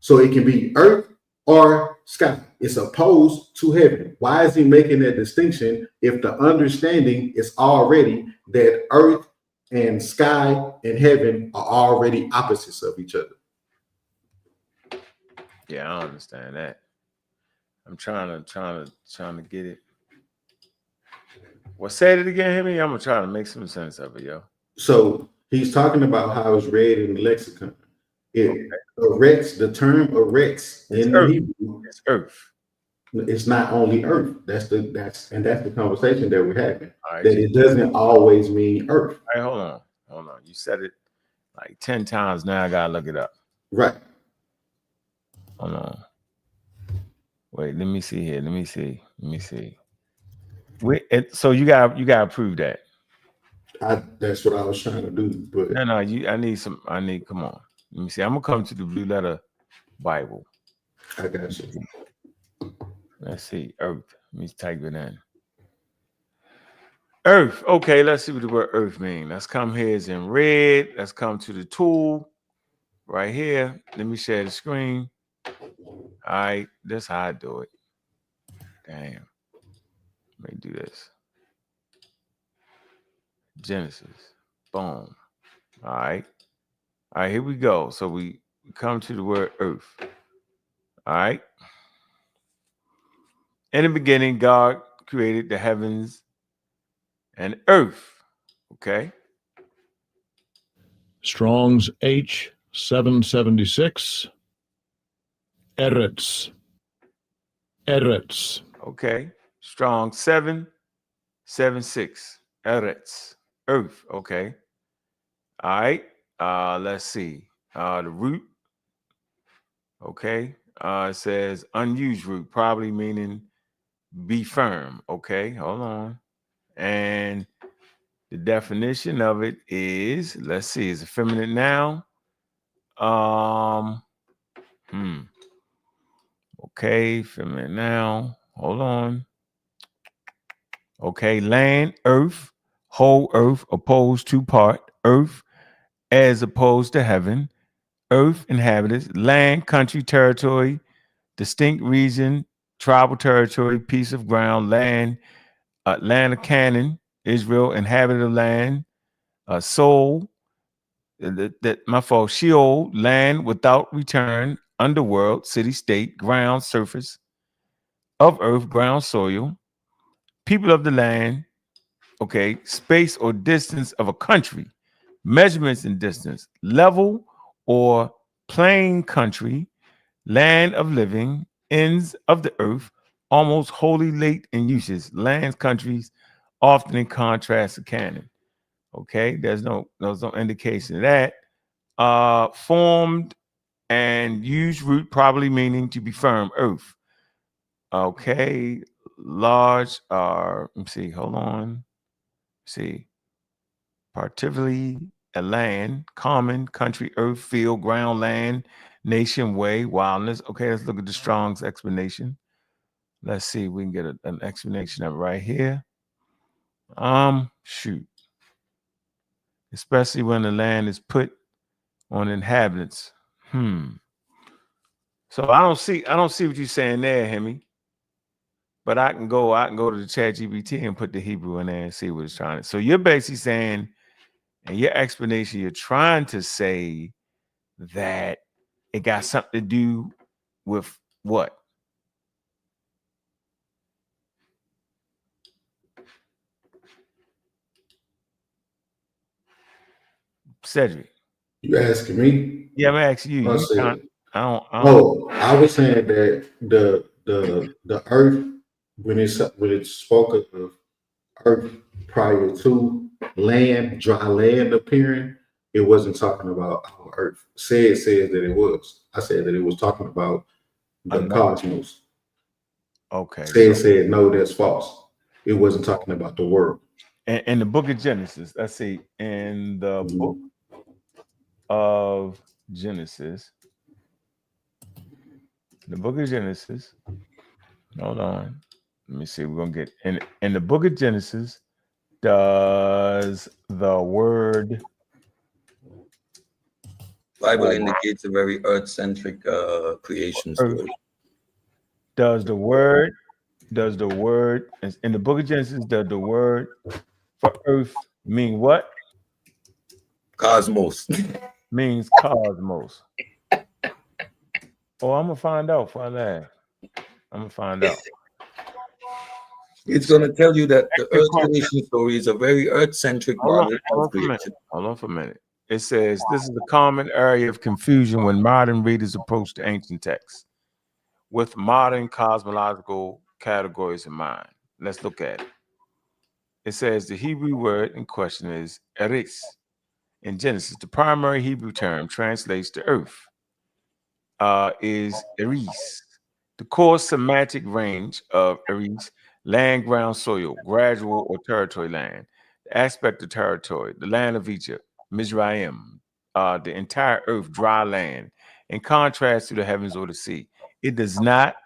So it can be earth or sky. It's opposed to heaven. Why is he making that distinction if the understanding is already that earth and sky and heaven are already opposites of each other? Yeah, I understand that. I'm trying to get it. Well, say it again, Henry. I'm gonna try to make some sense of it, yo. So he's talking about how it's read in the lexicon. It erects, the term erects in the Hebrew. It's earth. It's not only earth. That's the conversation that we're having. That it doesn't always mean earth. All right, hold on. You said it like 10 times now. I gotta look it up. Right. Hold on. Wait, let me see here. Let me see. So you gotta prove that. That's what I was trying to do. But no, come on. Let me see. I'm gonna come to the Blue Letter Bible. I got you. Let's see. Earth. Let me type it in. Earth. Okay, let's see what the word earth means. Let's come here. It's in red. Let's come to the tool right here. Let me share the screen. All right, that's how I do it. Damn. Let me do this. Genesis. Boom. All right, here we go. So we come to the word earth. All right. In the beginning, God created the heavens and earth. Okay. Strong's H776. Eretz. Okay. Strong 776. Eretz. Earth. Okay. All right. Let's see. The root. Okay. It says unused root, probably meaning be firm. Okay. Hold on. And the definition of it is, let's see, it's a feminine noun. Okay, feminine noun. Hold on. Okay, land, earth, whole earth, opposed to part, earth as opposed to heaven, earth inhabitants, land, country, territory, distinct region, tribal territory, piece of ground, land, land of Canaan, Israel, inhabited land, soul, Sheol, land without return, underworld, city, state, ground, surface of earth, ground, soil, people of the land, okay, space or distance of a country, measurements in distance, level or plain country, land of living, ends of the earth, almost wholly late in uses, lands, countries, often in contrast to Canaan. Okay, there's no indication of that. Formed and used root, probably meaning to be firm, earth. Okay, large are, let me see, hold on. See, particularly a land, common, country, earth, field, ground, land, nation, way, wildness. Okay, let's look at the Strong's explanation. Let's see, we can get an explanation of it right here. Shoot. Especially when the land is put on inhabitants. So I don't see what you're saying there, Hemi. But I can go to the chat GPT and put the Hebrew in there and see what it's trying to. So you're basically saying, in your explanation, you're trying to say that it got something to do with what? Cedric. You asking me? Yeah, I'm asking you. I said, I don't. Oh, I was saying that the earth when it spoke of earth prior to land, dry land appearing, it wasn't talking about our earth. Says that it was. I said that it was talking about the cosmos. Okay. Said no, that's false. It wasn't talking about the world. In the book of Genesis, let's see, in the book of Genesis, hold on. Let me see. We're gonna get in the book of Genesis. Does the word Bible indicates a very earth-centric creation story. Does the word in the book of Genesis, does the word for earth mean what? Cosmos. Means cosmos. Oh, I'm gonna find out for that. I'm gonna find out. It's gonna tell you that the earth creation story is a very earth-centric model of creation. Hold on for a minute. It says this is a common area of confusion when modern readers approach the ancient text with modern cosmological categories in mind. Let's look at it. It says the Hebrew word in question is eris. In Genesis, the primary Hebrew term translates to earth is eris. The core semantic range of eris, land, ground, soil, gradual or territory land, the aspect of territory, the land of Egypt, Mizraim, the entire earth, dry land, in contrast to the heavens or the sea. It does not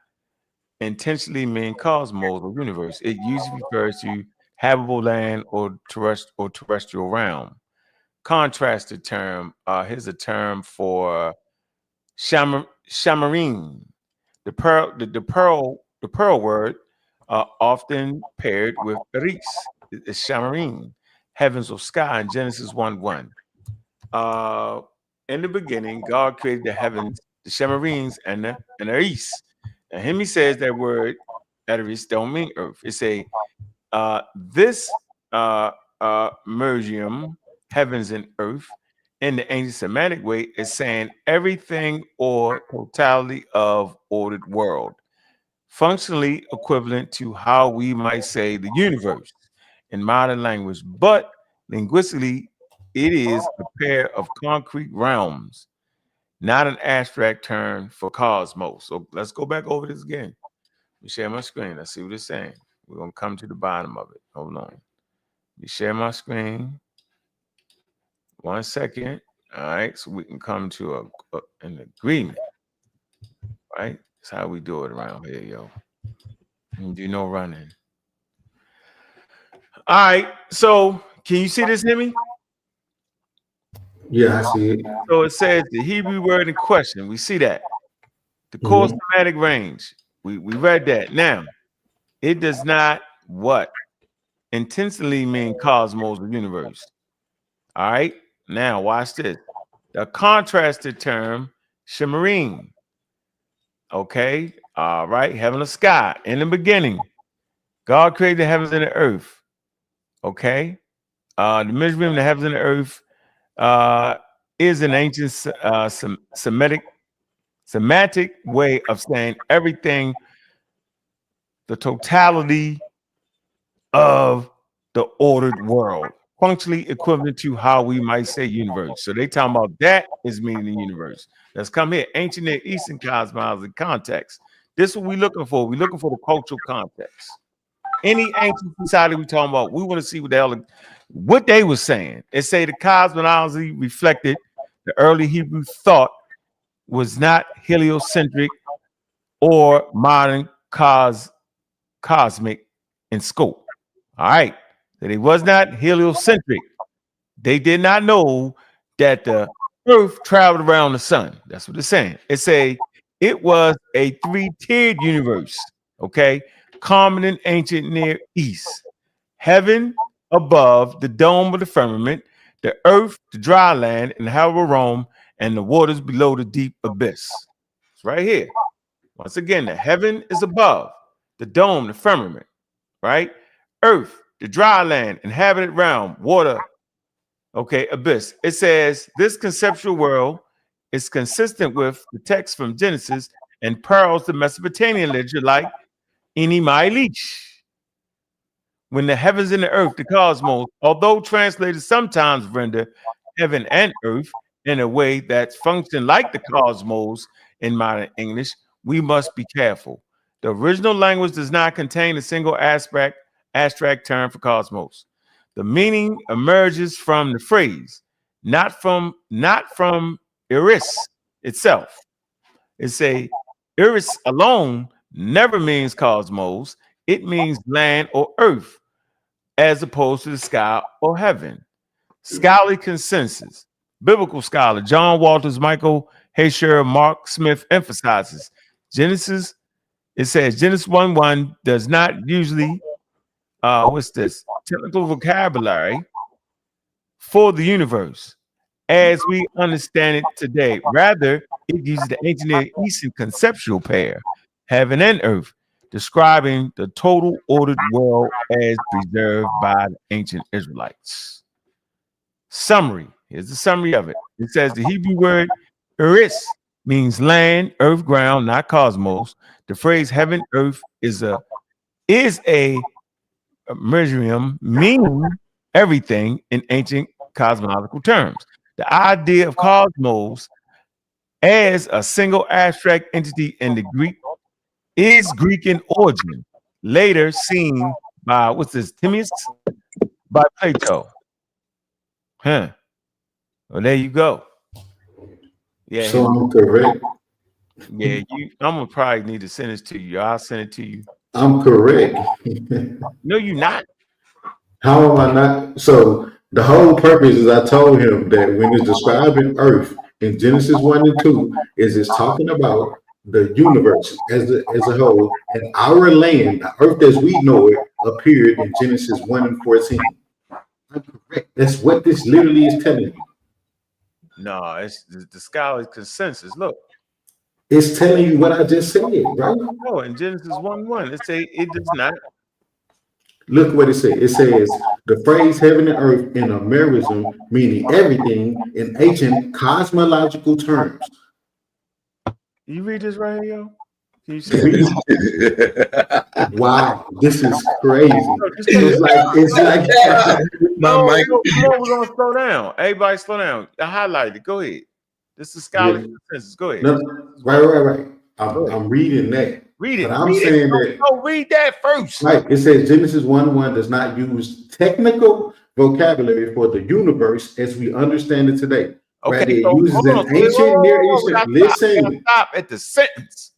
intentionally mean cosmos or universe. It usually refers to habitable land or terrestrial realm. Contrasted term, here's a term for shamarine. The pearl word often paired with eris is shamarine, heavens or sky in Genesis 1:1. In the beginning, God created the heavens, the shamarines, and the eris. Now, Hemi says that word eris don't mean earth. It's a this mergium, heavens and earth, in the ancient Semitic way, is saying everything or totality of ordered world, functionally equivalent to how we might say the universe in modern language, but linguistically, it is a pair of concrete realms, not an abstract term for cosmos. So let's go back over this again. Let me share my screen. Let's see what it's saying. We're gonna come to the bottom of it. Hold on. Let me share my screen. 1 second. All right, so we can come to an agreement. Right? That's how we do it around here, yo. And do no running. All right, so can you see this, Hemi? Yeah, I see it. So it says the Hebrew word in question. We see that. The core semantic range. We read that. Now, it does not what? Intentionally mean cosmos or universe. All right. Now watch this. The contrasted term, shimmering. Okay. All right. Heaven or sky. In the beginning, God created the heavens and the earth. Okay. The measurement of the heavens and the earth is an ancient semantic way of saying everything, the totality of the ordered world, functionally equivalent to how we might say universe. So they talking about that is meaning the universe. Let's come here. Ancient Near Eastern cosmology context. This is what we're looking for. We're looking for the cultural context. Any ancient society we talking about, we want to see what they were saying. It say the cosmology reflected the early Hebrew thought was not heliocentric or modern cosmic in scope. All right. That it was not heliocentric. They did not know that the earth traveled around the sun. That's what it's saying. It was a three-tiered universe, okay? Common in ancient Near East. Heaven above, the dome of the firmament, the earth, the dry land, and habitable realm, and the waters below the deep abyss. It's right here. Once again, the heaven is above, the dome, the firmament, right? Earth, the dry land, inhabited realm, water, okay, abyss. It says this conceptual world is consistent with the text from Genesis and parallels the Mesopotamian literature like Eni Mailich. When the heavens and the earth, the cosmos, although translated sometimes render heaven and earth in a way that function like the cosmos in modern English, we must be careful. The original language does not contain a single abstract term for cosmos. The meaning emerges from the phrase, not from iris itself. It's iris alone never means cosmos. It means land or earth, as opposed to the sky or heaven. Scholarly consensus. Biblical scholar John Walters, Michael Heyscher, Mark Smith emphasizes Genesis. It says Genesis 1:1 does not usually technical vocabulary for the universe as we understand it today. Rather, it uses the ancient Near Eastern conceptual pair, heaven and earth, describing the total ordered world as preserved by the ancient Israelites. Summary. Here's the summary of it. It says the Hebrew word eris means land, earth, ground, not cosmos. The phrase heaven, earth is a measurium, meaning everything in ancient cosmological terms. The idea of cosmos as a single abstract entity in the Greek is Greek in origin, later seen by Timaeus by Plato. Well, there you go. Yeah. So I'm correct. Yeah, I'm gonna probably need to send this to you. I'll send it to you. I'm correct. No, you're not. How am I not? So the whole purpose is I told him that when it's describing Earth in Genesis 1 and 2, is it's talking about the universe as a whole, and our land, the Earth as we know it, appeared in Genesis 1 and 14. I'm correct. That's what this literally is telling you. No, it's the scholarly consensus. Look. It's telling you what I just said, right? No, in Genesis 1:1, it does not. Look what it says. It says the phrase heaven and earth in a merism, meaning everything in ancient cosmological terms. You read this right here, yo? Can you see it? Wow, this is crazy. It's like no, we're gonna slow down. Everybody slow down. I highlighted it. Go ahead. This is scholarly consensus. Go ahead. No, right. I'm reading that. Read it. But I'm saying that. No, read that first. Right. It says Genesis 1:1 does not use technical vocabulary for the universe as we understand it today. Okay. Right? It uses an ancient Near Eastern. Listen. Stop at the sentence.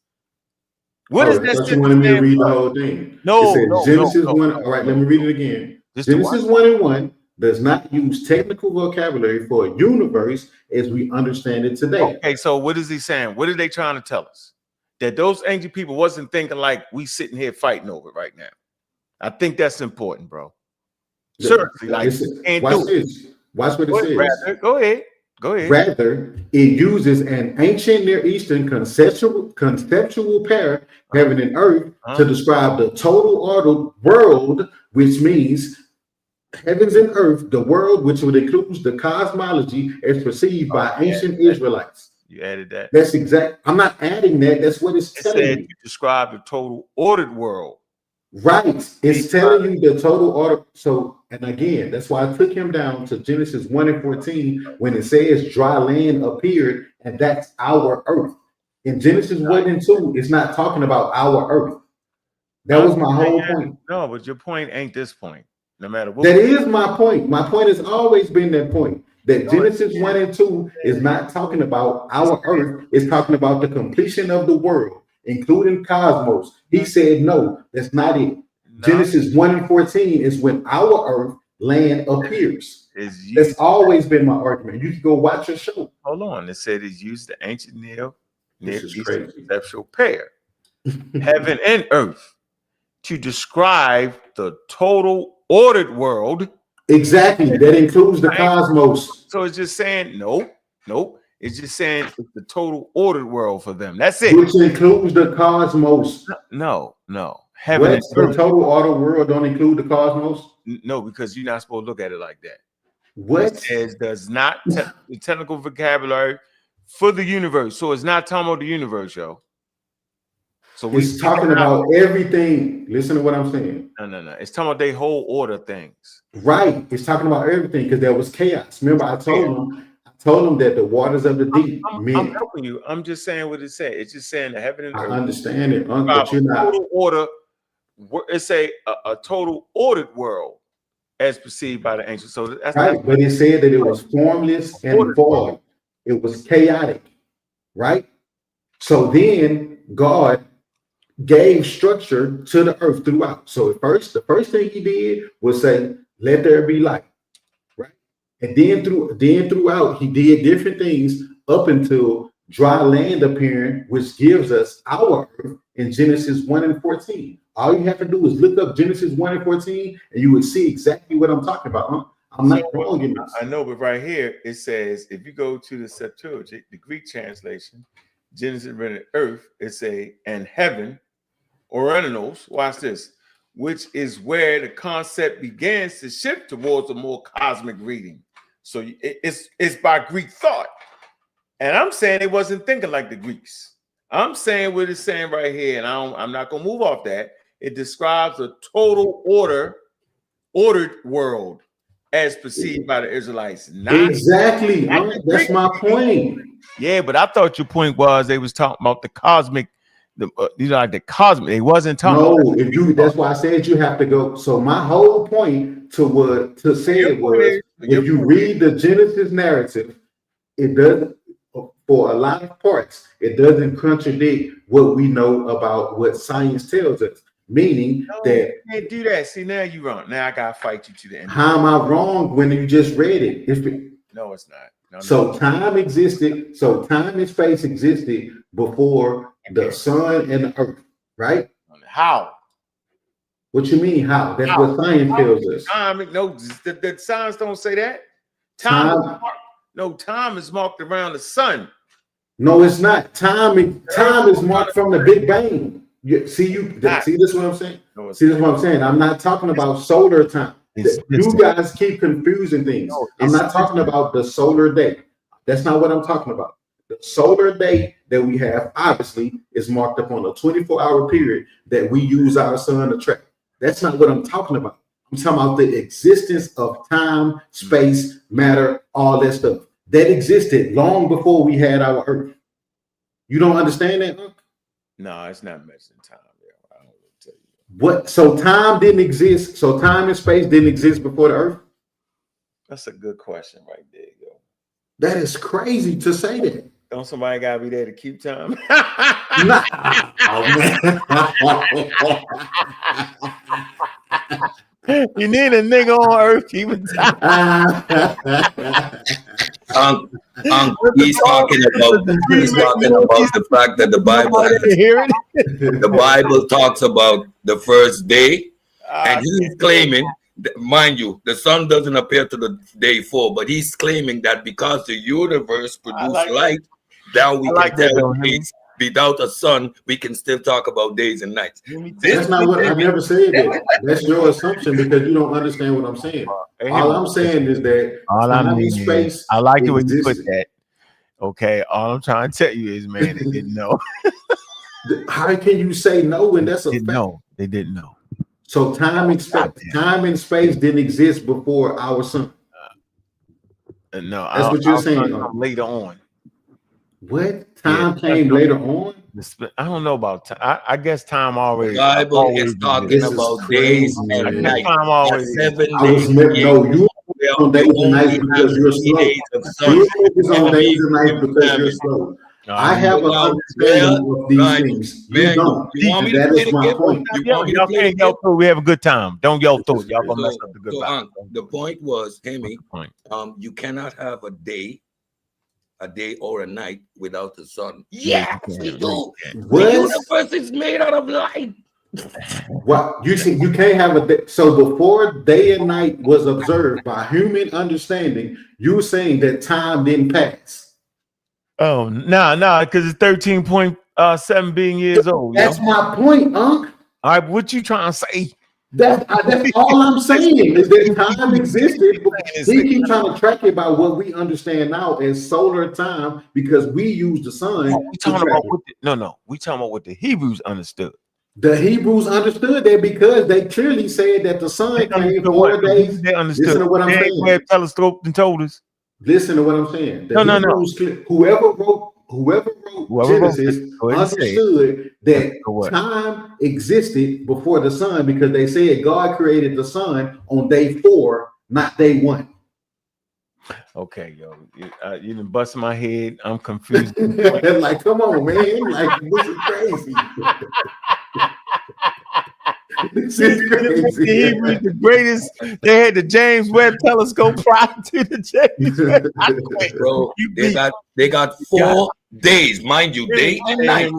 What is that? You wanted me to read the whole thing. No. It says Genesis 1. All right, let me read it again. Genesis 1:1 does not use technical vocabulary for a universe as we understand it today. Okay, so what is he saying? What are they trying to tell us? That those ancient people wasn't thinking like we sitting here fighting over right now. I think that's important, bro. Certainly, like watch what it says. Go ahead. Rather, it uses an ancient Near Eastern conceptual pair, heaven and earth, to describe the total ordered world, which means heavens and earth, the world, which would include the cosmology as perceived by ancient Israelites. You added that. That's exact. I'm not adding that. That's what it's telling you. You describe the total ordered world. Right. It's telling you the total order. So, and again, that's why I took him down to Genesis 1 and 14 when it says dry land appeared, and that's our earth. In Genesis 1 and 2, it's not talking about our earth. That was my whole point. No, but your point ain't this point. No matter what. That is my point. My point has always been that point. That Genesis 1 and 2 is not talking about our earth. It's talking about the completion of the world, including cosmos. He said, no, that's not it. Genesis 1 and 14 is when our earth land appears. That's always been my argument. You can go watch your show. Hold on. It said it's used the ancient Near East conceptual pair, heaven and earth, to describe the total ordered world. Exactly. That includes the cosmos. So it's just saying, nope. It's just saying it's the total ordered world for them. That's it. Which includes the cosmos. No. Heaven and earth. The total ordered world don't include the cosmos? No, because you're not supposed to look at it like that. What? It says does not the technical vocabulary for the universe. So it's not talking about the universe, yo. So it's talking about everything. Listen to what I'm saying. No. It's talking about they whole order things. Right. It's talking about everything because there was chaos. Remember, I told them that the waters of the deep. I'm helping you. I'm just saying what it said. It's just saying the heaven and earth. I understand it, but you're not. Total order. It's a total ordered world as perceived by the ancients. So that's right. But it said that it was formless and void. It was chaotic. Right. So then God gave structure to the earth throughout. So the first thing he did was say, let there be light. Right. And then throughout, he did different things up until dry land appearing, which gives us our earth in Genesis 1 and 14. All you have to do is look up Genesis 1 and 14, and you would see exactly what I'm talking about. Huh? I'm not wrong in this. I know, but right here, it says, if you go to the Septuagint, the Greek translation, Genesis and earth, it's and heaven, Oranos, watch this, which is where the concept begins to shift towards a more cosmic reading. So it's by Greek thought. And I'm saying it wasn't thinking like the Greeks. I'm saying what it's saying right here, and I'm not going to move off that. It describes a total ordered world as perceived by the Israelites. Exactly. That's my point. Yeah, but I thought your point was they was talking about the cosmic, like the cosmic. They wasn't talking. No, that's why I said you have to go. So my whole point to say was, if you read the Genesis narrative, it doesn't. For a lot of parts, it doesn't contradict what we know about what science tells us. Meaning that you can't do that. See, now you're wrong. Now I gotta fight you to the end. How am I wrong when you just read it? No, it's not. So time existed. So time and space existed before the sun and the earth, right? How? What you mean? How? That's what science tells us. The science don't say that. Time is marked around the sun. No, it's not. Time is marked from the Big Bang. See this what I'm saying? See this what I'm saying? I'm not talking about solar time. You guys keep confusing things. I'm not talking about the solar day. That's not what I'm talking about. The solar day that we have, obviously, is marked up on a 24-hour period that we use our sun to track. That's not what I'm talking about. I'm talking about the existence of time, space, matter, all that stuff. That existed long before we had our Earth. You don't understand that, huh? No, it's not mentioning time. I don't really tell you. What? So time didn't exist. So time and space didn't exist before the Earth? That's a good question right there, yo. That is crazy to say that. Don't somebody gotta be there to keep time? Nah. Oh, man. You need a nigga on Earth keeping time. He's talking about the fact that the Bible talks about the first day, and he's claiming, mind you, the sun doesn't appear to the day 4, but he's claiming that because the universe produced light, now we can tell days. Without a sun, we can still talk about days and nights. That's not what I never said. That's your assumption because you don't understand what I'm saying. All I'm saying is that space. I like the way you put that. Okay, all I'm trying to tell you is, man, they didn't know. How can you say no when that's a fact? No, they didn't know. So time and space didn't exist before our sun. No, that's what you're saying. Later on. What? Time came later on? I don't know about time. I guess time already. The Bible is talking about days and nights. Time always. 7 I was days. no, you on days and nights only because have you're 3 slow. days of sun. You focus on days and nights Every because you're family. slow. I have an Now, understanding of these Ryan, things. man, You don't. you want me And to that play is the my game? point. You want me to Y'all play the can't yell game? through. We have a good time. Don't yell through it. Y'all gonna mess up the good vibe. The point was, Hemi, you cannot have a day or a night without the sun. Yes, we do. What? The universe is made out of light. What you see, you can't have a day. So before day and night was observed by human understanding, you were saying that time didn't pass. Oh no, because it's 13.7 billion years old. That's my point, Unc. All right, what you trying to say? That's all I'm saying is that time existed. We keep trying to track it by what we understand now as solar time because we use the sun. We talking about we talking about what the Hebrews understood. The Hebrews understood that because they clearly said that the sun came 4 days. They understood. Listen to what I'm saying. They telescope and told us. Listen to what I'm saying. No. Whoever wrote Genesis understood that time existed before the sun because they said God created the sun on day 4, not day 1. Okay, yo, you done bust my head. I'm confused. Like, come on, man! Like, this is crazy. This is crazy. The Hebrews, the greatest. They had the James Webb telescope prior to the James Webb. Bro, they got 4 days, mind you, day and night.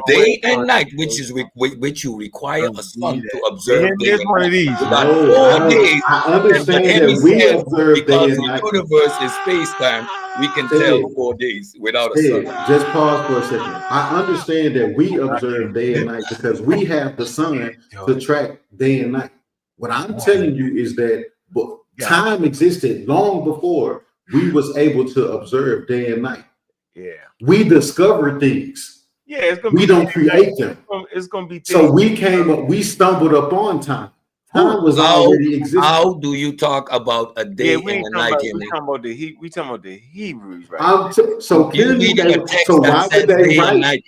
Day and night, which you require a sun to observe. Here's one of these. About 4 days. I understand that we observe day and night. The universe is space-time. We can tell 4 days without a sun. Just pause for a second. I understand that we observe day and night because we have the sun to track day and night. What I'm telling you is that time existed long before we was able to observe day and night. Yeah. We discover things. Yeah, it's gonna we don't create them. It's gonna be so we stumbled upon time. Time was already existing. How do you talk about a day and a night? We talking about the Hebrews, right? So you're reading a text that says day and night.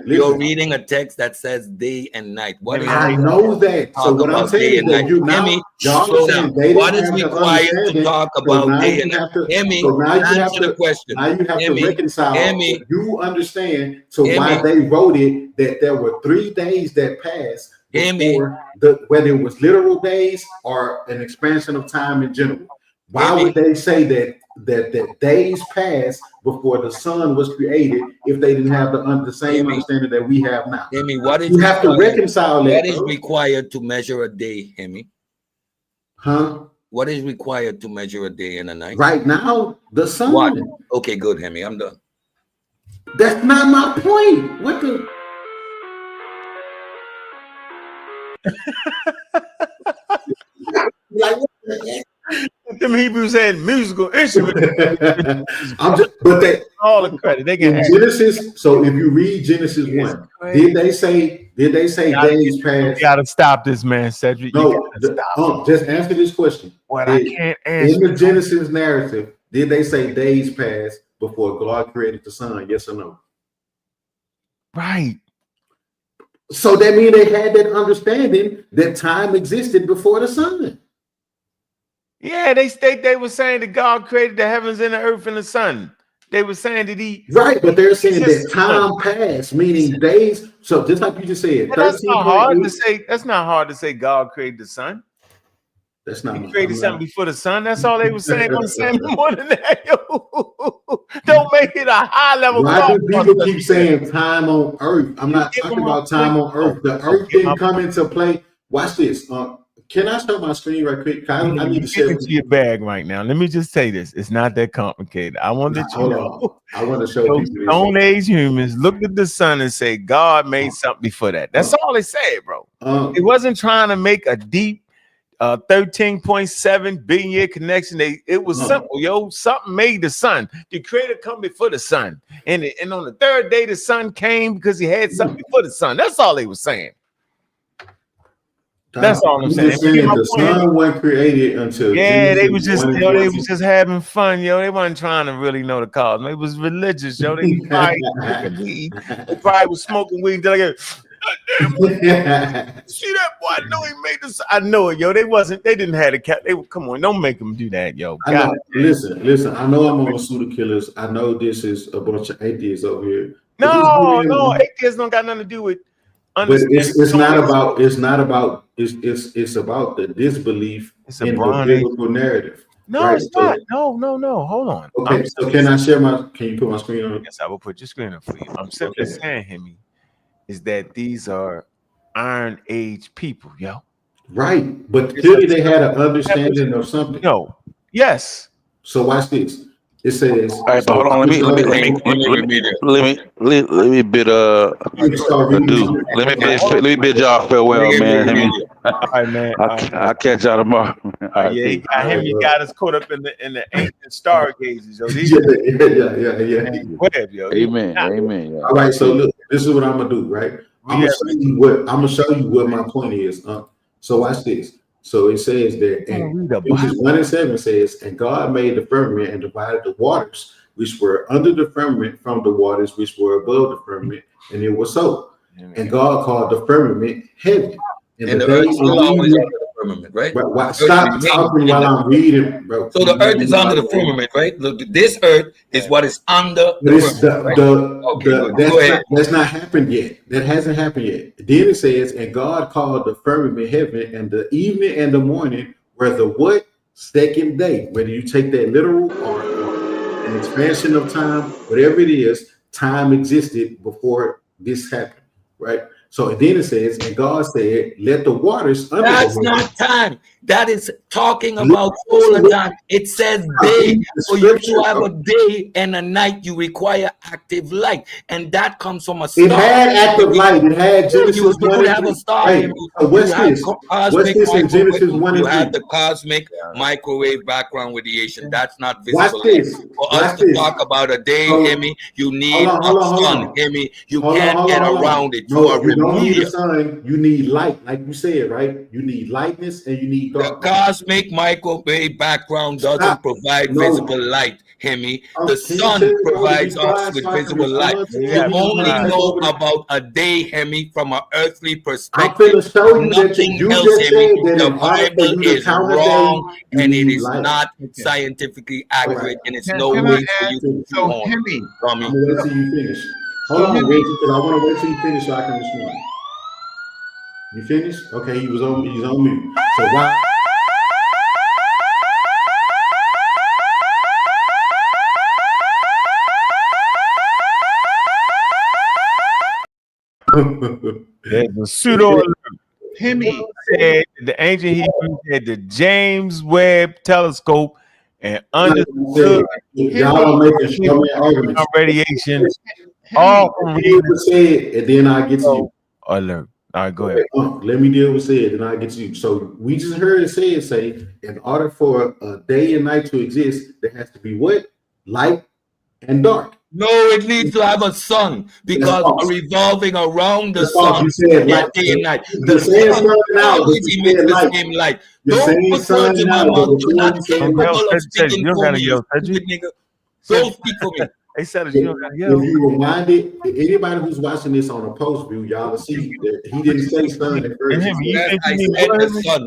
You're reading a text that says day and night. What is I know that. So what I'm saying is that you now y'all saying they what is required to talk about day and night? So now you have to question. Now you have to reconcile. You understand why they wrote it that there were 3 days that passed. Before whether it was literal days or an expansion of time in general. Why would they say that days passed before the sun was created if they didn't have the same understanding that we have now? What is you have to reconcile that. What is required to measure a day, Hemi? Huh? What is required to measure a day and a night? Right now, the sun. What? Okay, good, Hemi. I'm done. That's not my point. What the? Them Hebrews had musical instruments. All the credit they get. Genesis. So if you read Genesis 1, did they say days passed? You gotta stop this, man, Cedric. No, just answer this question. I can't answer. In the Genesis narrative, did they say days passed before God created the sun? Yes or no? Right. So that means they had that understanding that time existed before the sun. Yeah, they were saying that God created the heavens and the earth and the sun. They were saying that he but they're saying that time passed, meaning days. So just like you just said, that's not hard to say. That's not hard to say. God created the sun. That's not. He created something before the sun. That's all they were saying. I'm saying more than that. Don't make it a high level. Why do people keep saying time on earth? I'm not talking about time on earth. The earth didn't come into play. Watch this. Can I start my screen right quick? I need to share into your bag right now. Let me just say this: it's not that complicated. I want to I want to show those Stone Age humans looked at the sun and say God made something before that. That's all they said, bro. It wasn't trying to make a deep 13.7 billion year connection. It was simple, yo. Something made the sun. The creator come before the sun, and on the 3rd day the sun came because he had something before the sun. That's all they were saying. That's all I'm I'm saying. just saying the sun wasn't created until they was Genesis just 1 and they 14. was just having fun, yo. They wasn't trying to really know the cause. They was religious, yo. They probably smoking weed. They probably was smoking weed. They're like, see that boy? I know he made this. I know it, yo. They didn't have the cat. They come on, don't make them do that, yo. I know. Listen. I know I'm on the pseudo killers. I know this is a bunch of atheists over here. No, atheists don't got nothing to do with. But it's not about it's about the disbelief in the biblical narrative. No, right? it's not. No. Hold on. Okay, so can you put my screen on? Yes, I will put your screen on for you. I'm simply saying, Hemi, is that these are Iron Age people, yo. Right, but clearly they had an understanding of something. No, yes. So watch this. It says, all right, but hold on. Let me bid let me bid y'all farewell, man. All right, man. I'll catch y'all tomorrow. He got us caught up in the ancient stargazers, yo. Yeah. Amen. All right, so look, this is what I'm gonna do, right? I'm gonna show you what my point is. So watch this. So it says that, and Genesis 1 and 7 says, and God made the firmament and divided the waters which were under the firmament from the waters which were above the firmament, and it was so. And God called the firmament heaven. And the earth is always under the firmament, right? Stop talking while I'm reading, bro. So the earth is under the firmament, right? Look, this earth is what is under the firmament. That's not happened yet. That hasn't happened yet. Then it says, and God called the firmament heaven, and the evening and the morning were the what? Second day. Whether you take that literal or an expansion of time, whatever it is, time existed before this happened, right? So then it says, and God said, let the waters. That's not time. That is talking about solar time. It says day. For you to have a day and a night, you require active light. And that comes from a star. It had active light. It had Genesis 1. You have a star. Hey, what's this? What's this in Genesis 1 and 3? You have the cosmic microwave background radiation. That's not visible. For us to talk about a day, Hemi, you need a sun, Hemi. You can't get around it. You are don't need the sun, you need light, like you said, right? You need lightness and you need darkness. The cosmic microwave background doesn't provide visible light, Hemi. The sun provides us with visible light. You only know about a day, Hemi, from an earthly perspective. Nothing else, Hemi. The Bible is wrong and it is not scientifically accurate, and it's no way for you to so Hemi, I'm gonna wait till you finish. Hold on, Reggie, because I want to wait till you finish so I can respond. You finished? Okay, he's on mute. So why? There's a pseudo. Hemi said the ancient Hebrews had the James Webb telescope and understood radiation. All from said, and then I get to you. Alert. All right, go ahead. Let me deal with said, and I get to you. So we just heard it say, in order for a day and night to exist, there has to be what? Light and dark. No, it needs to have a sun because revolving around the sun day and night. The sun always emits the same light. Don't put words in my mouth. You're not capable of speaking for me. Don't speak for me. They said you don't gotta yell. If you reminded anybody who's watching this on a post view, y'all will see that he didn't say sun at first.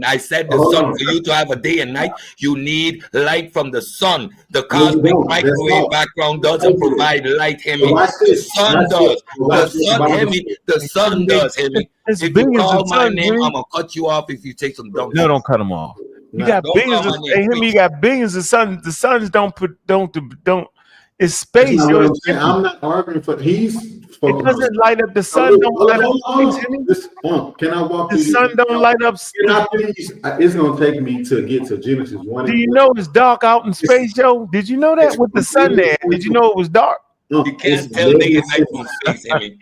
I said the sun. For you to have a day and night, you need light from the sun. The cosmic microwave background doesn't provide light, Hemi. The sun does. The sun, Hemi. The sun does, Hemi. If you call my name, I'm gonna cut you off if you take some dumb. No, don't cut him off. You got billions of Hemi. You got billions of suns. The suns don't. It's space. I'm not arguing for. It doesn't light up. The sun don't light up. Can I walk? The sun don't light up. It's gonna take me to get to Genesis 1. Do you know it's dark out in space, Joe? Did you know that with the sun there? Did you know it was dark? You can't tell me it's night from space, Hemi.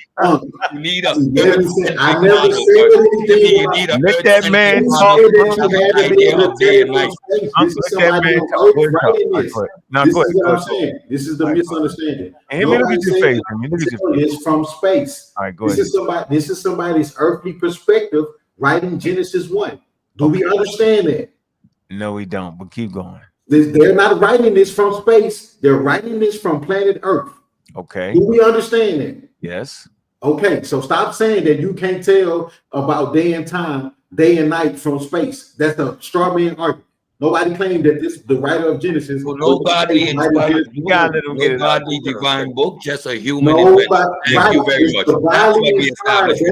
You need a. I never said anything. You need a. Let that man talk. Now go ahead. This is the misunderstanding. Look at your face. Look at your face. It's from space. All right, go ahead. This is somebody's earthly perspective writing Genesis 1. Do we understand that? No, we don't, but keep going. They're not writing this from space. They're writing this from planet Earth. Okay. Do we understand that? Yes. Okay, so stop saying that you can't tell about day and time, day and night from space. That's a straw man argument. Nobody claimed that the writer of Genesis. Well, nobody inspired. Nobody divine book, just a human invention. Thank you very much. That's what we established.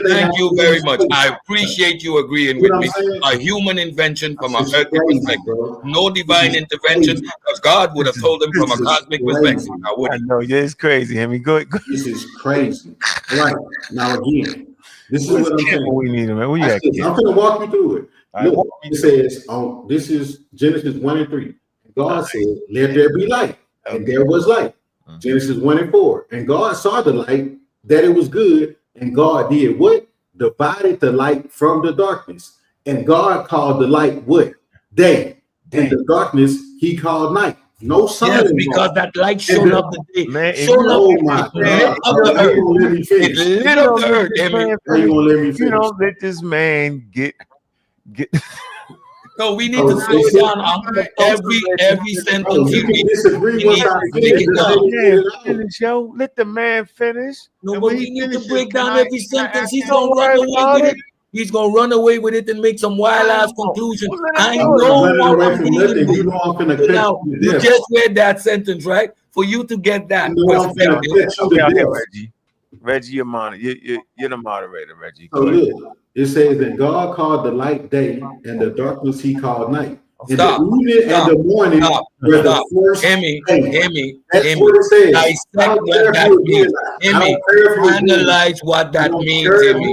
Thank you very much. I appreciate you agreeing with me. A human invention from a earthly perspective. No divine intervention, because God would have told them from a cosmic perspective. I know, yeah, it's crazy. Hemi, go. This is crazy. Right now, again, this is what I'm saying. We need him, man. I'm going to walk you through it. Look, it says, this is Genesis 1 and 3. God said, let there be light. And there was light. Genesis 1 and 4. And God saw the light, that it was good. And God did what? Divided the light from the darkness. And God called the light what? Day. And the darkness he called night. No sun. Yes, because that light shone up the day. Man, It lit up the earth. You don't let this man get. No, we need to slow down. Every sentence you need to break it down. Finish, yo. Let the man finish. No, but we need to break down every sentence. He's gonna run away with it. He's gonna run away with it and make some wild ass conclusion. I know what I'm dealing with. Now, you just read that sentence, right? For you to get that perspective. Reggie, you're the moderator, Reggie. So look, it says that God called the light day, and the darkness he called night. Stop. And the evening and the morning were the first Emmy. That's what it says. Dissect what that means. Emmy, analyze what that means, Emmy.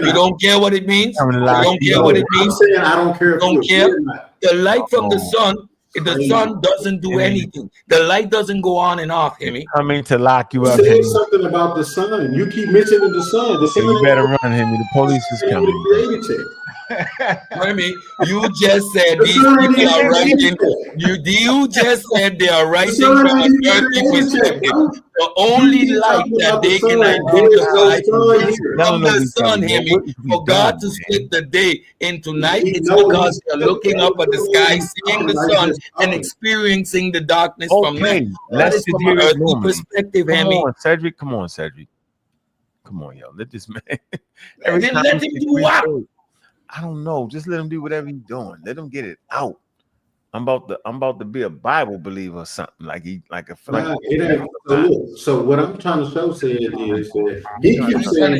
You don't care what it means? You don't care what it means? I'm saying I don't care. Don't care? The light from the sun, the sun doesn't do anything. The light doesn't go on and off, Emmy. Coming to lock you You up. said something about the sun. You keep mentioning the sun. The sun. You better run, Hemi. The police is coming. Emmy, you just said these people are writing. You just said they are writing from an earthly perspective. The only light that they can identify is from the sun, Hemi. For God to split the day into night, it's because they're looking up at the sky, seeing the sun, and experiencing the darkness from night. That is from an earthly perspective, Hemi. Cedric. Come on, Cedric. Come on, yo. Let this man. Then let him do what? I don't know. Just let him do whatever he's doing. Let him get it out. I'm about to be a Bible believer or something. So what I'm trying to show said is that he keeps saying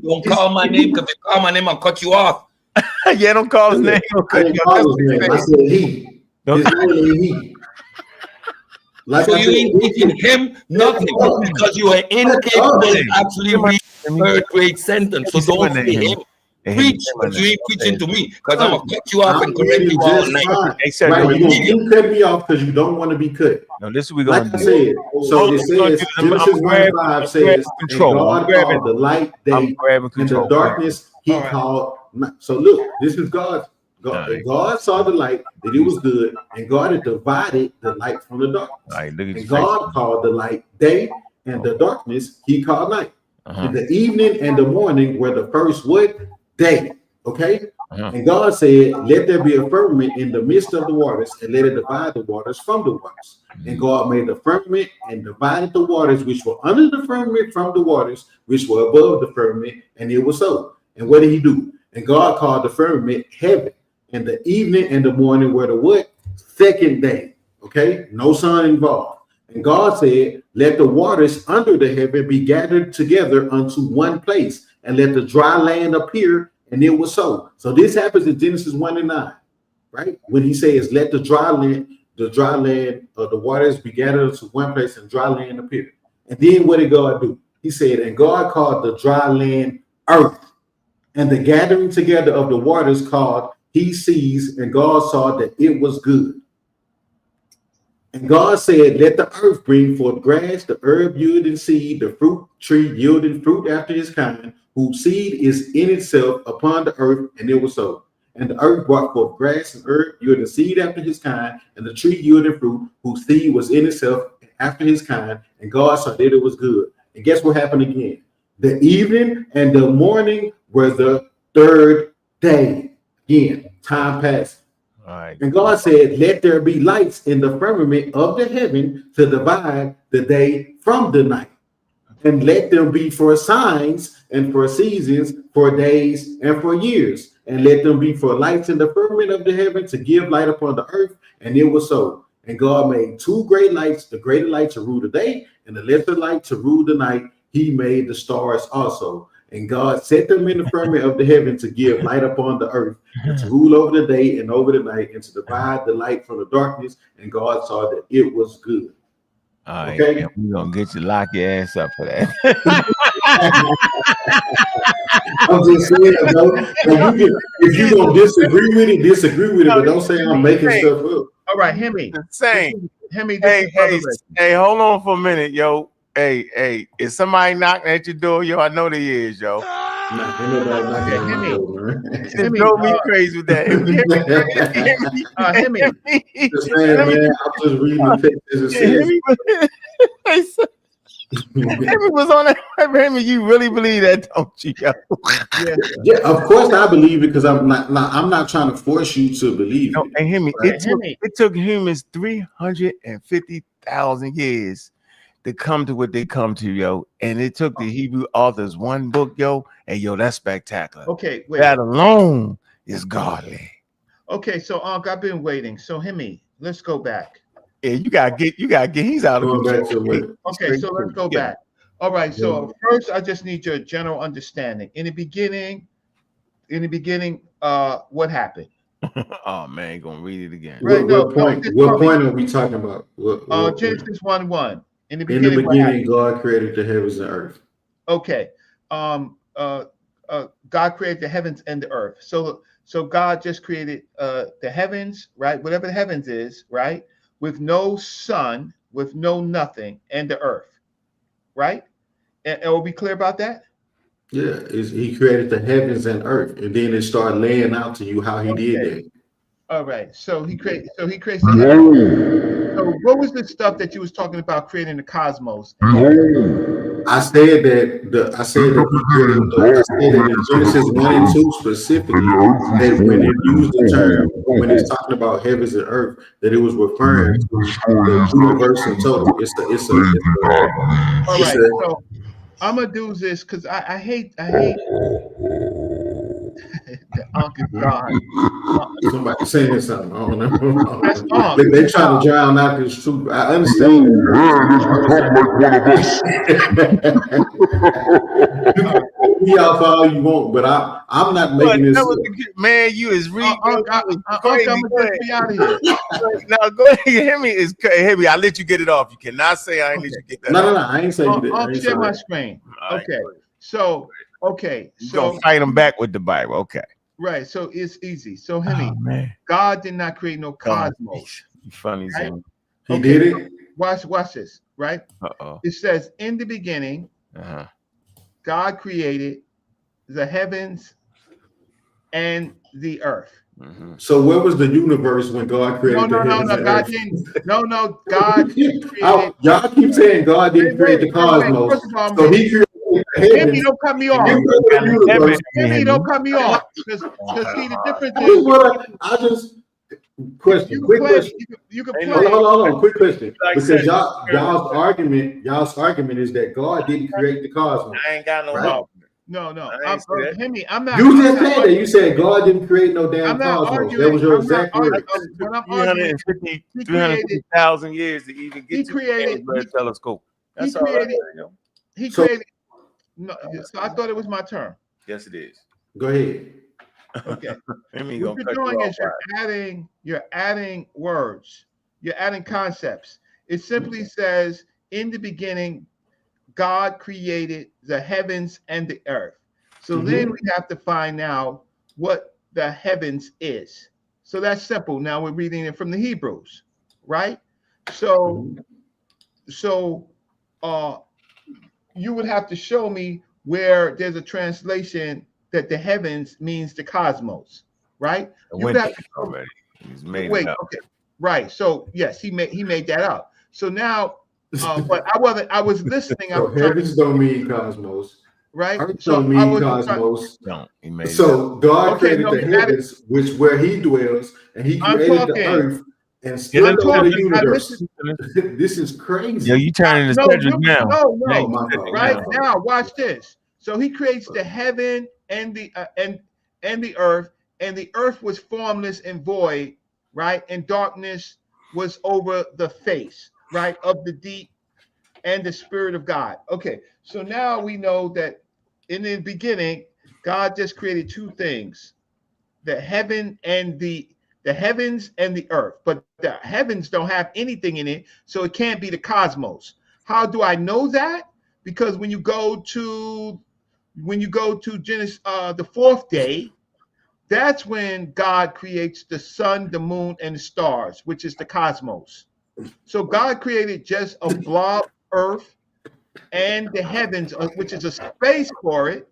don't call my name, because if you call my name, I'll cut you off. Yeah, don't call his name. I said he. His name is he. So you ain't teaching him nothing because you are incapable of actually reading third grade sentence. So don't say him. Preach, but you ain't preaching to me, because I'm gonna cut you off and correct you all night. You cut me off because you don't want to be cut. No, this is what we're gonna do. Said, so it says Genesis 1:5 says, and God called the light day, and the darkness he called night. So look, this is God. God saw the light, that it was good, and God had divided the light from the darkness. And God called the light day, and the darkness he called night. And the evening and the morning were the first what? Day. Okay. And God said, let there be a firmament in the midst of the waters, and let it divide the waters from the waters. And God made the firmament and divided the waters which were under the firmament from the waters which were above the firmament, and it was so. And what did he do? And God called the firmament heaven, and the evening and the morning were the what? Second day. Okay, no sun involved. And God said, let the waters under the heaven be gathered together unto one place, and let the dry land appear, and it was so. So this happens in Genesis 1:9, right? When he says, let the dry land, the waters be gathered into one place, and dry land appear. And then what did God do? He said, and God called the dry land earth, and the gathering together of the waters called he sees, and God saw that it was good. And God said, let the earth bring forth grass, the herb yielding seed, the fruit tree yielding fruit after his kind, whose seed is in itself upon the earth, and it was so. And the earth brought forth grass and herb yielding seed after his kind, and the tree yielding fruit, whose seed was in itself after his kind, and God saw that it was good. And guess what happened again? The evening and the morning was the third day. Again, time passed. All right. And God said, let there be lights in the firmament of the heaven to divide the day from the night. And let them be for signs and for seasons, for days and for years. And let them be for lights in the firmament of the heaven to give light upon the earth. And it was so. And God made two great lights, the greater light to rule the day and the lesser light to rule the night. He made the stars also. And God set them in the firmament of the heaven to give light upon the earth, and to rule over the day and over the night, and to divide the light from the darkness. And God saw that it was good. All right, okay, we're gonna get you lock your ass up for that. I'm just saying, if you're gonna disagree with it, disagree with it, but don't say I'm making stuff up. All right, Hemi. Same. Hemi, hey, hold on for a minute, yo. Hey, is somebody knocking at your door? Yo, I know they is, yo. Nah, ain't nobody knocking at my door, man. It drove me crazy with that. Hemi. Just saying, man, I'm just reading the pictures and says. Hemi was on that. Hemi, you really believe that, don't you? Yeah, of course I believe it, because I'm not trying to force you to believe it. And Hemi, right? it took humans 350,000 years to come to what they come to, yo. And it took the Hebrew authors one book, yo. And yo, that's spectacular. Okay, wait. That alone is godly. Okay, so I've been waiting. So Hemi, let's go back. Yeah, you gotta get. He's out of control. Okay, so let's go back. All right. So first, I just need your general understanding. In the beginning, what happened? Oh man, you're gonna read it again. Right, what point are we talking about? What Genesis 1:1. In the beginning, God created the heavens and earth. Okay. God created the heavens and the earth. So God just created the heavens, right? Whatever the heavens is, right? With no sun, with no nothing, and the earth, right? And are we clear about that? Yeah, he created the heavens and earth, and then it started laying out to you how he did that. All right. So he creates the heavens. So what was the stuff that you was talking about creating the cosmos? I said that in Genesis 1 and 2 specifically, that when it used the term, when it's talking about heavens and earth, that it was referring to the universe in total. All right. So I'm gonna do this because I hate the Uncle God. Somebody saying something. I don't know. They're trying to drown out this truth. I understand. We all for all you want, but I'm not making this. Man, you is reading. I'm gonna get me out of here. Now go ahead. Hemi is Hemi. I let you get it off. You cannot say I ain't let you get that. No, I ain't saying that. I'll share my screen. Okay. So you're gonna fight them back with the Bible. Okay. Right. So it's easy. So Hemi, God did not create no cosmos. You funny, right? He did it. Watch this. Right. It says in the beginning, God created the heavens and the earth. So where was the universe when God created the heavens and God earth? didn't. No, God created. Y'all keep saying God didn't create the cosmos. So he created the heavens. Hemi, don't cut me off. Hemi, don't cut me off. Because see, the difference is. Quick question. You can play. Hold on. Quick question. Because y'all's argument is that God didn't create the cosmos. I ain't got no argument. No. Hemi, I'm not. You just said that. You said God didn't create no damn cosmos. That was your exact word. 350,000 years to even get to the telescope. That's all right. He created. No, so I thought it was my turn. Yes, it is. Go ahead. Okay. What you're doing is you're adding words. You're adding concepts. It simply says, in the beginning, God created the heavens and the earth. So then we have to find out what the heavens is. So that's simple. Now we're reading it from the Hebrews, right? So you would have to show me where there's a translation that the heavens means the cosmos, right? You would have to already. He's made wait, it up. okay, right. So yes, he made that up. So now, but I was listening. So heavens don't mean cosmos. right? Earth So don't I mean was cosmos. No, he made it up. So God Okay, created no, the you added. heavens, which where He dwells, and He I'm created the talking. earth and Yeah, split I'm over the talking. I universe. listen. This is crazy. Yo, you turning the No, Cedric you now. no, Now Oh you my Cedric God! right now. now. Watch this. So he creates the heaven and the earth, and the earth was formless and void, right? And darkness was over the face, right, of the deep, and the Spirit of God. Okay, so now we know that in the beginning, God just created two things: the heavens and the earth. But the heavens don't have anything in it, so it can't be the cosmos. How do I know that? Because when you go to Genesis, the fourth day, that's when God creates the sun, the moon, and the stars, which is the cosmos. So God created just a blob earth and the heavens, which is a space for it,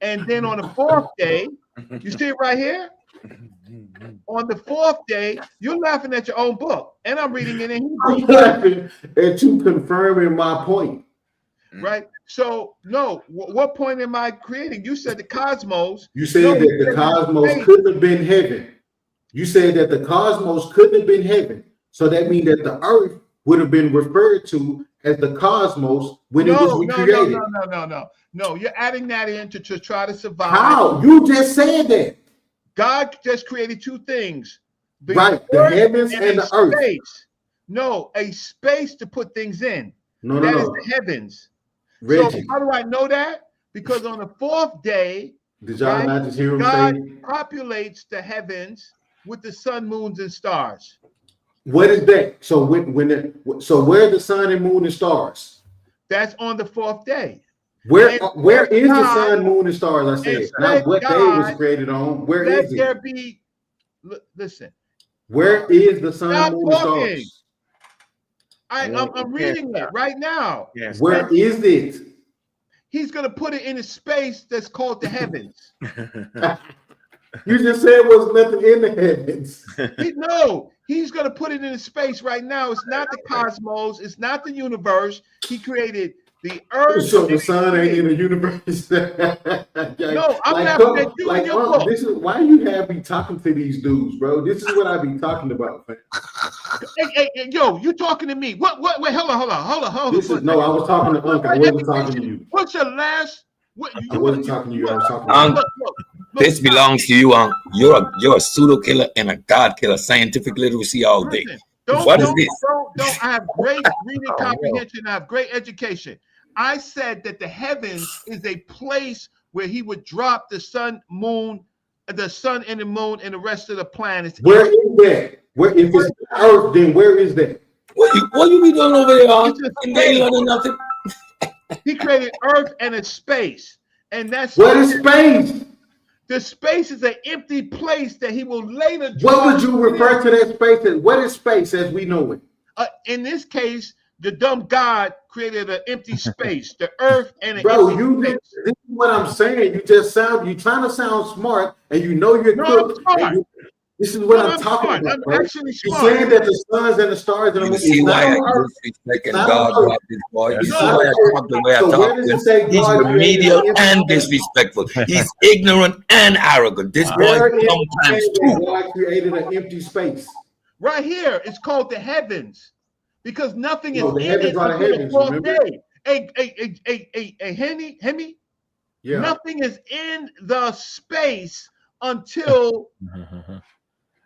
And then on the fourth day, you see it right here? On the fourth day, you're laughing at your own book, and I'm reading it in I'm Hebrew. laughing at you confirming my point. Right? So, no, what point am I creating? You said the cosmos. You said No, that the cosmos couldn't have been heaven. You said that the cosmos couldn't have been heaven. So that means that the earth would have been referred to as the cosmos when it was recreated. No. You're adding that in to try to survive. How? You just said that. God just created two things. Right, the heavens and the earth. Space. No, a space to put things in. No. That is the heavens. Reggie. So how do I know that? Because on the fourth day, did y'all not just hear him God say? populates the heavens with the sun, moons, and stars. What is that? So so where are the sun and moon and stars? That's on the fourth day. Where is the sun, moon, and stars? I said, not what God, day it was created on. Where is it? Let there be. Listen. Where is the sun, Stop moon, talking. and stars? I'm reading it right now. Yes, where is it? He's going to put it in a space that's called the heavens. You just said there was nothing in the heavens. He's going to put it in a space right now. It's not the cosmos. It's not the universe. He created the earth. So the sun ain't in the universe. No, I'm laughing at you and your book. This is why you have me talking to these dudes, bro. This is what I be talking about, man. Hey, yo, you talking to me? What? Wait, hold on. No, I was talking to Unc. I wasn't talking to you. What's your last? I wasn't talking to you. I was talking to Unc. This belongs to you, Unc. You're a pseudo killer and a god killer. Scientific literacy all day. What is this? Don't. I have great reading comprehension. I have great education. I said that the heavens is a place where he would drop the sun, moon, the sun and the moon and the rest of the planets. Where is that? Where if it's Earth, then where is that? What you be doing over there, Unc? Ain't learning nothing. He created Earth and a space, and that's what is space? The space is an empty place that he will later. What would you refer to that space as? What is space as we know it? In this case, the dumb God created an empty space, the earth and an empty space. This is what I'm saying. You're trying to sound smart, and you know you're cooked. This is what I'm talking about. I'm actually smart. You're saying that the suns and the stars and you see why I disrespect God dropped this boy. You see why I talk the way I talk. He's remedial and disrespectful. He's ignorant and arrogant. This boy sometimes too. God created an empty space. Right here, it's called the heavens, because nothing is in it until the fourth day. Hemi. Yeah. Nothing is in the space until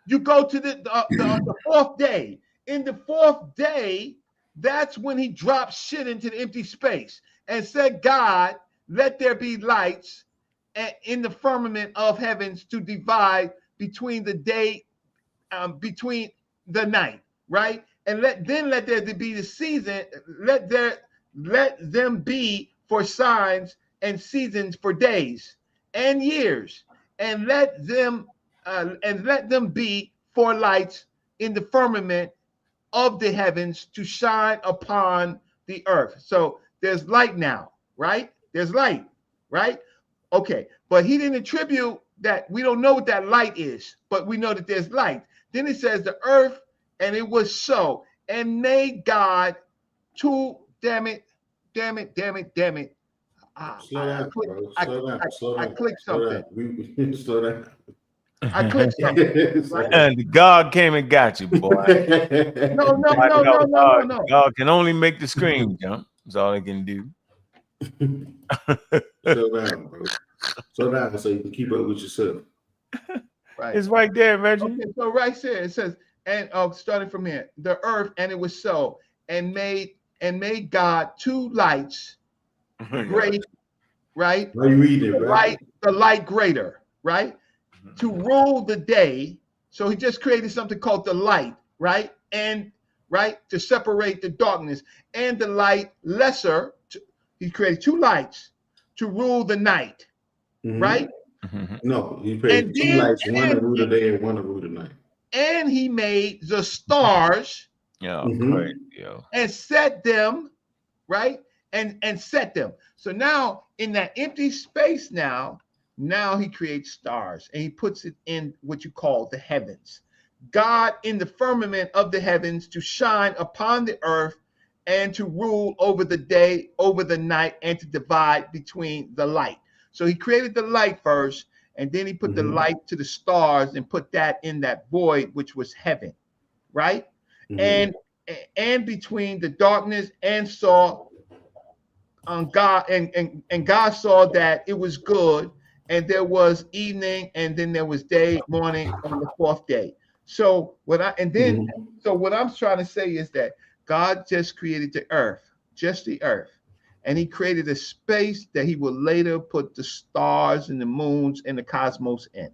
you go to the fourth day. In the fourth day, that's when he dropped shit into the empty space and said, God, let there be lights in the firmament of heavens to divide between the day, between the night, right? And let there be the season. Let them be for signs and seasons for days and years, and let them be for lights in the firmament of the heavens to shine upon the earth. So there's light now, right? There's light, right? Okay, but he didn't attribute that. We don't know what that light is, but we know that there's light. Then it says the earth, and it was so, and made God two, damn it, Damn it. Slow down, bro. Slow down. I clicked something. We slow down. I clicked something. And God came and got you, boy. No. God can only make the screen jump. That's all he can do. Slow down, bro. Slow down so you can keep up with yourself. Right. It's right there, Reggie. Okay, so right there it says, and starting from here, the earth, and it was so, and made God two lights, great, right? Why you reading it, right? The light greater, right? To rule the day. So he just created something called the light, right? And to separate the darkness, and the light lesser. He created two lights to rule the night, right? No, he created two lights, one to rule the day and one to rule the night. And he made the stars, great, and set them, right? And set them. So now in that empty space, now he creates stars, and he puts it in what you call the heavens. God in the firmament of the heavens to shine upon the earth, and to rule over the day, over the night, and to divide between the light. So he created the light first, and then he put the light to the stars and put that in that void, which was heaven, right? And between the darkness, and saw God, and God saw that it was good, and there was evening, and then there was day, morning on the fourth day. So what I'm trying to say is that God just created the earth, just the earth. And he created a space that he will later put the stars and the moons and the cosmos in,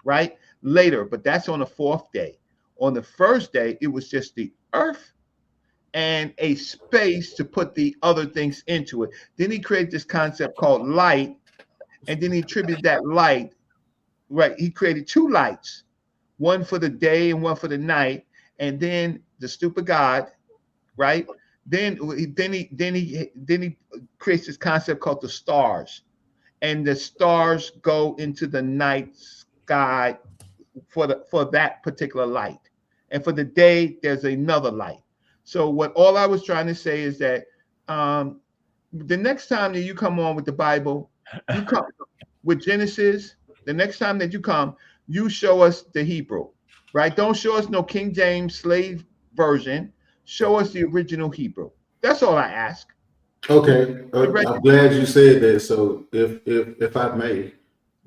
right? Later, but that's on the fourth day. On the first day, it was just the earth and a space to put the other things into it. Then he created this concept called light, and then he attributed that light, right? He created two lights, one for the day and one for the night. And then the stupid God, right? Then he creates this concept called the stars, and the stars go into the night sky for that particular light, and for the day there's another light. So all I was trying to say is that the next time that you come on with the Bible, you come with Genesis. The next time that you come, you show us the Hebrew, right? Don't show us no King James slave version. Show us the original Hebrew. That's all I ask. Okay, I'm glad you said that. So if I may,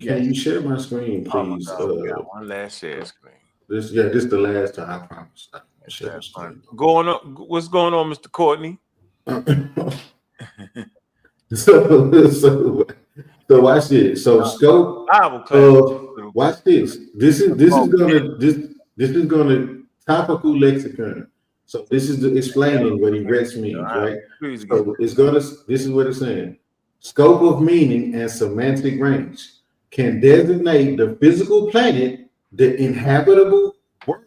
can you share my screen, please? One last share screen. This is the last time, I promise. What's going on, Mr. Courtney? So watch this. So scope. Watch this. This is gonna topical lexicon. So this is explaining what egress means, right? So this is what it's saying. Scope of meaning and semantic range can designate the physical planet, the inhabitable world,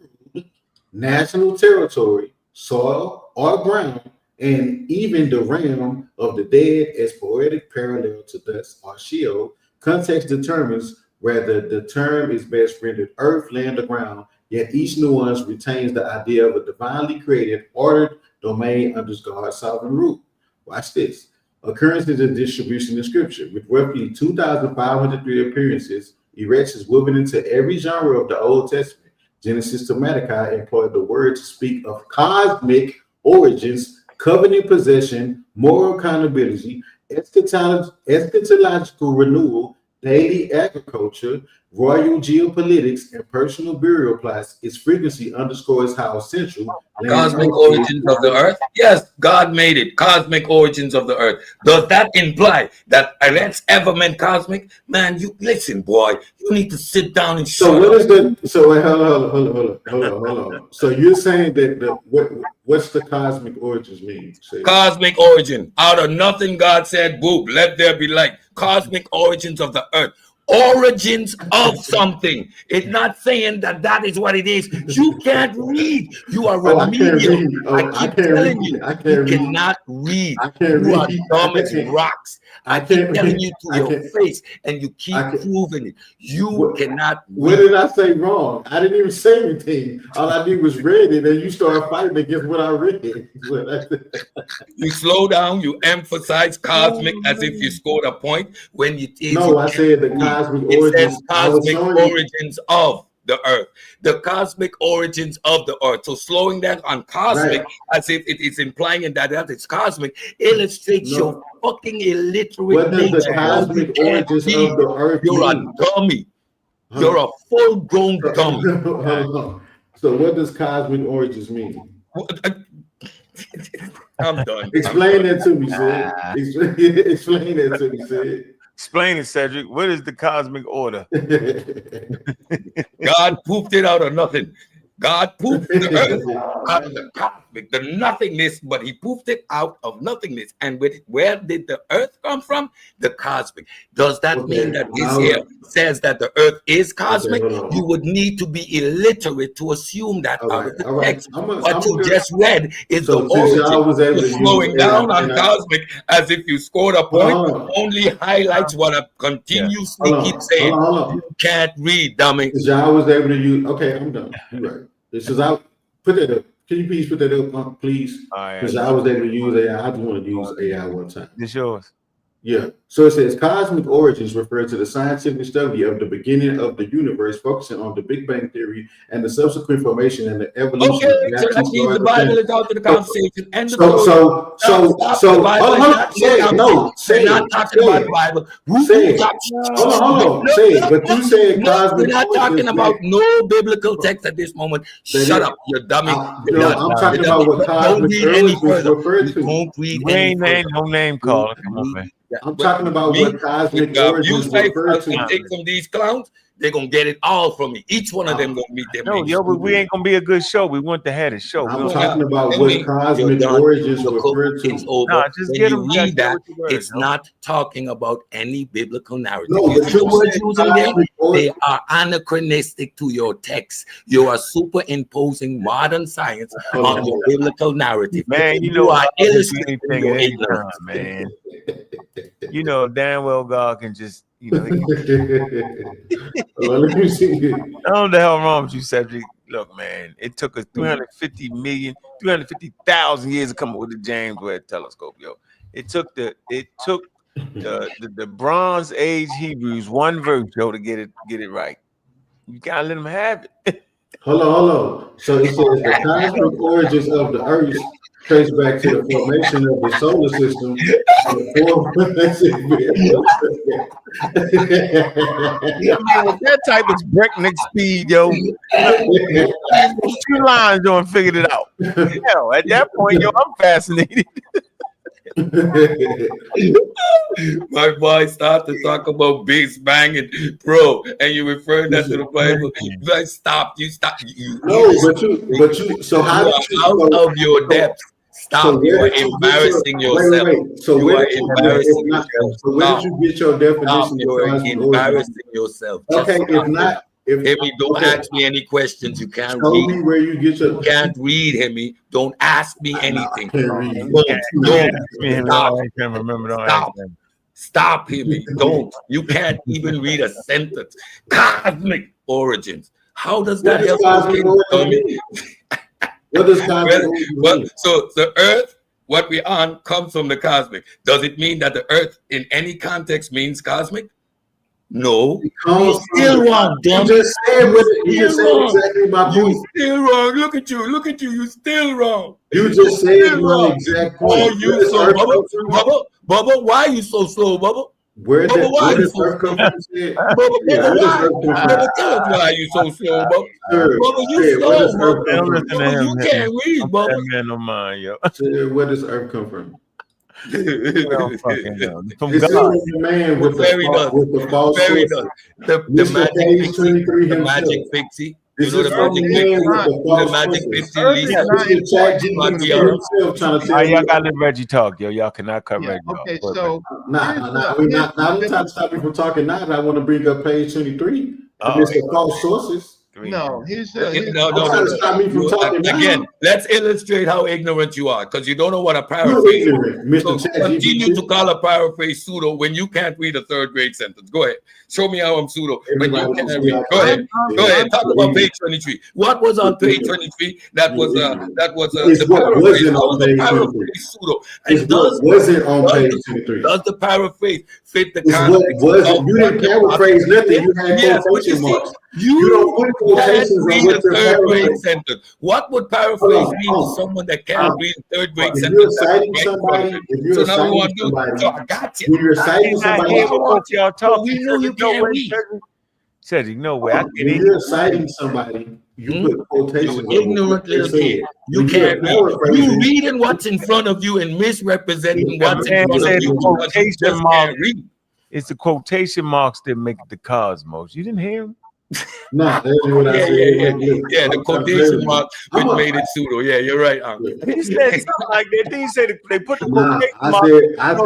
national territory, soil or ground, and even the realm of the dead as poetic parallel to dust or Sheol. Context determines whether the term is best rendered earth, land, or ground, yet each nuance retains the idea of a divinely created, ordered domain under God's sovereign rule. Watch this. Occurrences and distribution in Scripture. With roughly 2,503 appearances, erects is woven into every genre of the Old Testament. Genesis to Malachi employed the word to speak of cosmic origins, covenant possession, moral accountability, eschatological renewal, daily agriculture, royal geopolitics, and personal burial plots. Its frequency underscores how essential cosmic origins of the earth. Yes, God made it. Cosmic origins of the earth. Does that imply that Eretz ever meant cosmic? Man, you listen, boy. You need to sit down and so what is the wait, hold on. So you're saying that what's the cosmic origins mean? Cosmic origin. Out of nothing, God said, "Boop, let there be light." Cosmic origins of the earth. origins of something. It's not saying that is what it is. You can't read. You are I can't remedial. read. I keep telling you, you cannot read. You are dumb as rocks. I keep telling you to your face, and you keep proving it. You cannot read. What did I say wrong? I didn't even say anything. All I did was read it, and you started fighting against what I read. You slow down, you emphasize cosmic as if you scored a point when you No, I said the cosmic origins. It says cosmic origins of the earth. The cosmic origins of the earth. So slowing down on cosmic as if it is implying that it's cosmic illustrates your fucking illiterate what does nature. the cosmic origins of the earth You're mean? a dummy. You're a full-grown dummy. So what does cosmic origins mean? I'm done. Explain that to me, Sid. Explain that to me, Sid. Explain it, Cedric. What is the cosmic order? God pooped it out of nothing. God pooped the earth out of the cosmic, the nothingness, but he pooped it out of nothingness. And where did the earth come from? The cosmic. Does that mean that this here says that the earth is cosmic? You would need to be illiterate to assume that out of the text. What you just read is the origin. You're slowing down on cosmic as if you scored a point. Only highlights what I continuously keep saying. You can't read, dummy. Y'all was able to use. Okay, I'm done. You're right. This is out. Put that up. Can you please put that up, please? Because I was able to use AI. I just want to use AI one time. It's yours. Yeah. So it says cosmic origins refer to the scientific study of the beginning of the universe, focusing on the Big Bang Theory and the subsequent formation and the evolution. Okay, so that means the Bible is out to the conversation. And Say not talking about the Bible. Hold on. Say, but you said cosmic. We're not talking about no biblical text at this moment. Shut up, you dummy. I'm talking about what cosmic origins refer to. Don't read any no name calling. Come on, man. I'm talking about what cosmic origins refer to. Take from these clowns, they're gonna get it all from me. Each one of them gonna meet them. No, but we ain't gonna be a good show. We want to have a show. I'm talking about what cosmic origins refer to. It's over. No, just get them. Read that. It's not talking about any biblical narrative. No, but they are anachronistic to your text. You are superimposing modern science on your biblical narrative. Man, you are illustrating your ignorance, man. You know damn well God can just, let me see. I don't know the hell wrong with you, Cedric. Look, man, it took us 350,000 years to come up with the James Webb telescope, yo. It took the Bronze Age Hebrews one verse, yo, to get it right. You gotta let them have it. Hold on. So it says the cosmic origins of the earth trace back to the formation of the solar system. With that type of breakneck speed, yo, 2 lines don't figured it out. Hell, at that point, yo, I'm fascinated. My boy start to talk about base banging, bro, and you refer that to the Bible. Like, stop. You. No, but you. So how you are out of your depth. Stop. So you are embarrassing yourself. Wait. So you are embarrassing yourself. So where did you get your definition? You are embarrassing yourself. Okay, if not. Hemi, don't ask me any questions. You can't Tell read. me where you get your. You can't read, Hemi. Don't ask me anything. Stop, Hemi. Don't. You can't even read a sentence. Cosmic origins. How does that help? What does cosmic origins mean? So the earth, what we're on, comes from the cosmic. Does it mean that the earth in any context means cosmic? No, you're still wrong, dumb. You just said exactly my point. You're still wrong. Look at you. You're still wrong. You just said my exact point. Oh, you so Bubba, why are you so slow, Bubba? Where does Earth come from? Bubba, tell us why you so slow, Bubba. Bubba, you slow, Bubba. You can't read, Bubba. Man, no mind, yo. Where does Earth come from? From God. Man with the false the magic fixie. This know is the from magic the man 50, with the the false magic sources. 50 Earth is Lisa. not This is Chat What GPT we are. himself trying to All right, tell y'all you. got to let Reggie talk, yo. Y'all cannot cut Yeah. Reggie off. Okay. Go ahead, So Now I'm trying to stop you from talking now. I want to bring up page 23. Uh-oh. And it's the false sources. no, No. I'm trying to stop me from talking Again, now. let's illustrate how ignorant you are, because you don't know what a You're paraphrase is. ignorant, Mr. So Chat continue to GPT. call a paraphrase pseudo when you can't read a third grade sentence. Go ahead. Show me how I'm pseudo when you Everybody can't see read. how Go ahead. Go ahead. Talk You're about ignorant. page 23. What was on page 23? That was It's the what paraphrase. wasn't How on was the page 23. paraphrase pseudo? It's And what wasn't on page 23. does the paraphrase fit the It's what context wasn't. of You what didn't the paraphrase prophet nothing. said? You had Yes, but you quotation see, marks. You don't put you can't quotations on read what a you're third grade paraphrasing. sentence. What would paraphrase Hold mean to on. someone that can't read a third grade If sentence you're that's citing right in front of somebody, him? if So you're now we citing want to do it. somebody, So I got you. when you're I citing cannot somebody, hear what both y'all But talking. we know you No can't way, read. Cedric, no way. I can't when hear you're you. citing somebody, you put You quotations on what ignorant they little said. kid. You When you're can't read. You paraphrasing, reading what's in front of you and misrepresenting That what's in man front of said you the because you quotation just marks. can't read. It's the quotation marks that make the cosmos. You didn't hear him? nah, that's what I said. Yeah, the quotation mark which made it pseudo. Yeah, you're right. He said something like that. Then he said they put the Nah, quotation I marks.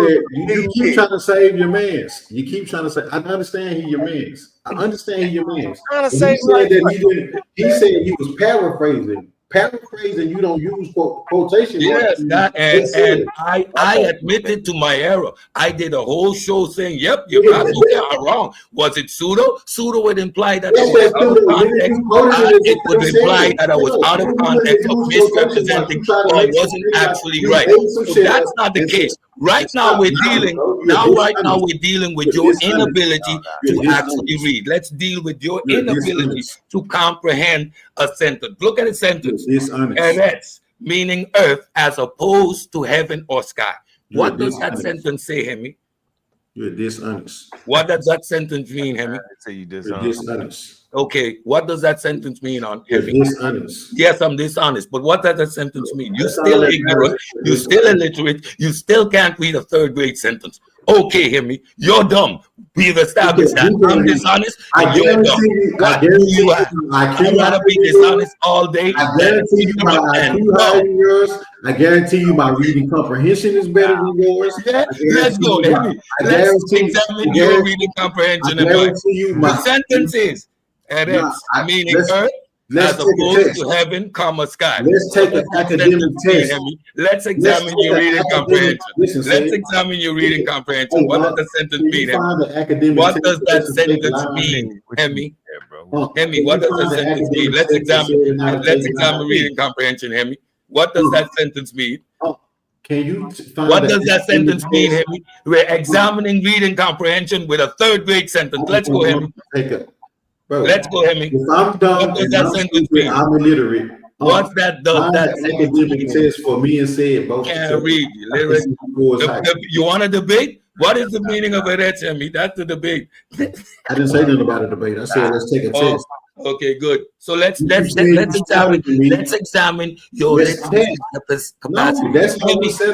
said, you keep trying to save your mans. You keep trying to say, I understand he your mans. I understand he your mans. Trying to But say he said that he didn't. He said he was paraphrasing. Paraphrasing, you don't use quotation marks. Yes, that That's and it. I admitted to my error. I did a whole show saying, "Yep, you're absolutely wrong." Was it pseudo? Pseudo would imply that I Yes, was that's out of pseudo. Nigga, context. you quoted it as It would you imply said. that I was out of context of misrepresenting or wasn't actually right. So that's not the case. Right now we're dealing. Right now we're dealing with your inability to actually read. Let's deal with your inability to comprehend a sentence. Look at a sentence. Eretz, meaning earth, as opposed to heaven or sky. What does that sentence say, Hemi? You're dishonest. What does that sentence mean, Hemi? Say you dishonest. Okay, what does that sentence mean on Hemi? You're dishonest. Yes, I'm dishonest, but what does that sentence mean? You're still ignorant, you're still illiterate, you still can't read a third grade sentence. Okay, Hemi, you're dumb. We've established that. I'm dishonest and you're dumb. I'd rather be dishonest all day. I guarantee you my IQ higher than yours. I guarantee you my reading comprehension is better than yours. Let's go, Hemi. Let's examine your reading comprehension and mine. The sentence is, Eretz, meaning earth, as opposed to heaven, comma, sky. Let's take an academic test. Let's examine your reading comprehension. Let's examine your reading comprehension. What does the sentence mean, Hemi? What does that sentence mean, Hemi? Hemi, what does the sentence mean? Let's examine reading comprehension, Hemi. What does that sentence mean? Can you find what does that sentence mean, Hemi? We're examining reading comprehension with a third grade sentence. Let's go, Hemi. Let's go, Hemi. If I'm dumb what does that sentence mean? I'm illiterate. What's that? Does that sentence mean? Test for me and said both. Can't read. You want a debate? What is the meaning of Eretz, Hemi? That's the debate. I didn't say nothing about a debate. I said let's take a test. Okay, good. So let's examine your literacy capacity.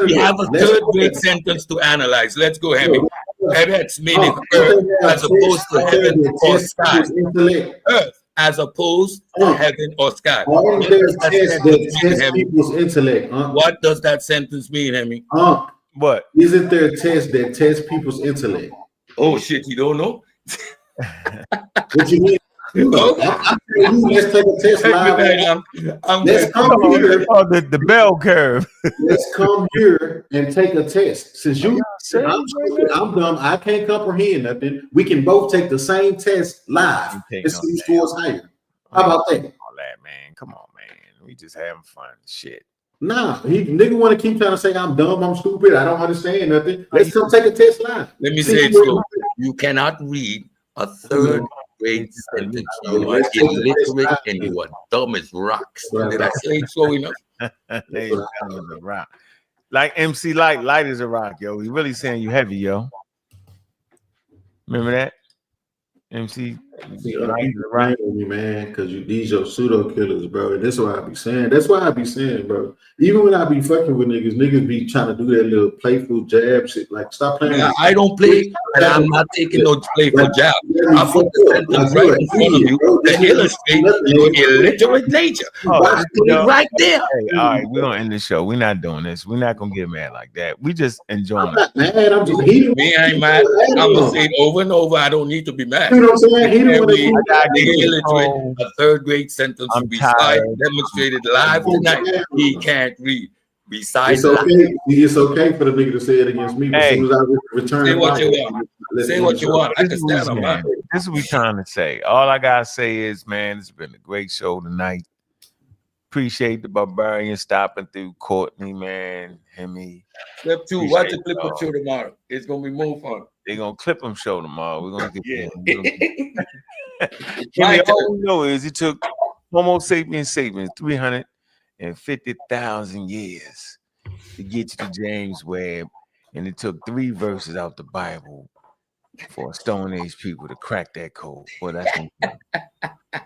We have a third grade sentence to analyze. Let's go, Hemi. Eretz meaning earth as opposed to heaven or sky. Earth as opposed to heaven or sky. What does that sentence mean, Hemi? What? Isn't there a test that tests people's intellect? Oh shit, you don't know? What you mean? Let's take a test live. Let's come here. The bell curve. Let's come here and take a test. Since I'm stupid, I'm dumb, I can't comprehend nothing. We can both take the same test live. Let's see who scores higher. How about that? All that, man. Come on, man. We just having fun. Shit. Nah, nigga want to keep trying to say I'm dumb, I'm stupid, I don't understand nothing. Let's come take a test live. Let me say it slow. You cannot read a third grade sentence. You are illiterate and you are dumb as rocks. Did I say it slow enough? Hey, dumb as a rock. Like MC Light, light as a rock, yo. He really saying you heavy, yo. Remember that? MC See, other people playing with me, man, because these your pseudo killers, bro. And that's why I be saying. That's why I be saying, bro. Even when I be fucking with niggas be trying to do that little playful jab shit. Like, stop playing. Yeah, I don't play, and I'm not taking no playful jab. I put the sentence right in front of you to illustrate your illiterate nature. I put it right there. Hey, all right, we're gonna end the show. We're not doing this. We're not gonna get mad like that. We just enjoying I'm not mad. I'm just heated. Me, I ain't mad. I'm gonna say it over and over. I don't need to be mad. You know what I'm saying? The illiterate, a third grade sentence to be demonstrated live tonight. He can't read. Besides, it's okay. It's okay for the nigga to say it against me. But as soon as I return, say what you want. Say what you want. I can stand on that. This is what we trying to say. All I gotta say is, man, it's been a great show tonight. Appreciate the Barbarian stopping through. Courtney, man, Hemi. Clip 2. Watch the clip of show tomorrow. It's gonna be more fun. They're gonna clip him show tomorrow. We're gonna get Hemi, all we know is it took Homo sapiens 350,000 years to get to the James Webb, and it took 3 verses out the Bible for Stone Age people to crack that code. Well, that's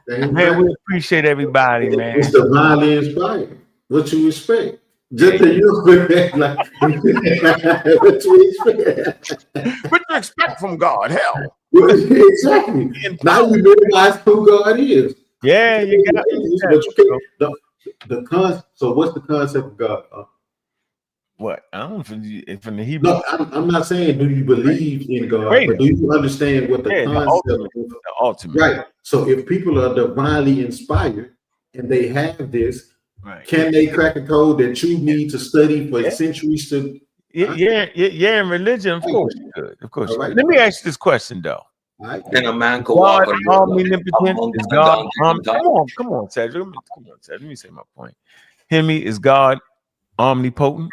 man, we appreciate everybody, man. It's divinely inspired. What you expect? Just that you like what you expect. What you expect from God? Hell. Exactly. Now you realize who God is. Yeah, you got so what's the concept of God? What? I don't know from the Hebrew. No, I'm not saying do you believe in God, but do you understand what the concept is? The ultimate. Right. So if people are divinely inspired and they have this, can they crack a code that you need to study for centuries to? Yeah, in religion, of course you could. Of course. Let me ask you this question though. Then a man could God walk omnipotent. Is God come on, Cedric. Come on, Cedric. Let me say my point. Hemi, is God omnipotent?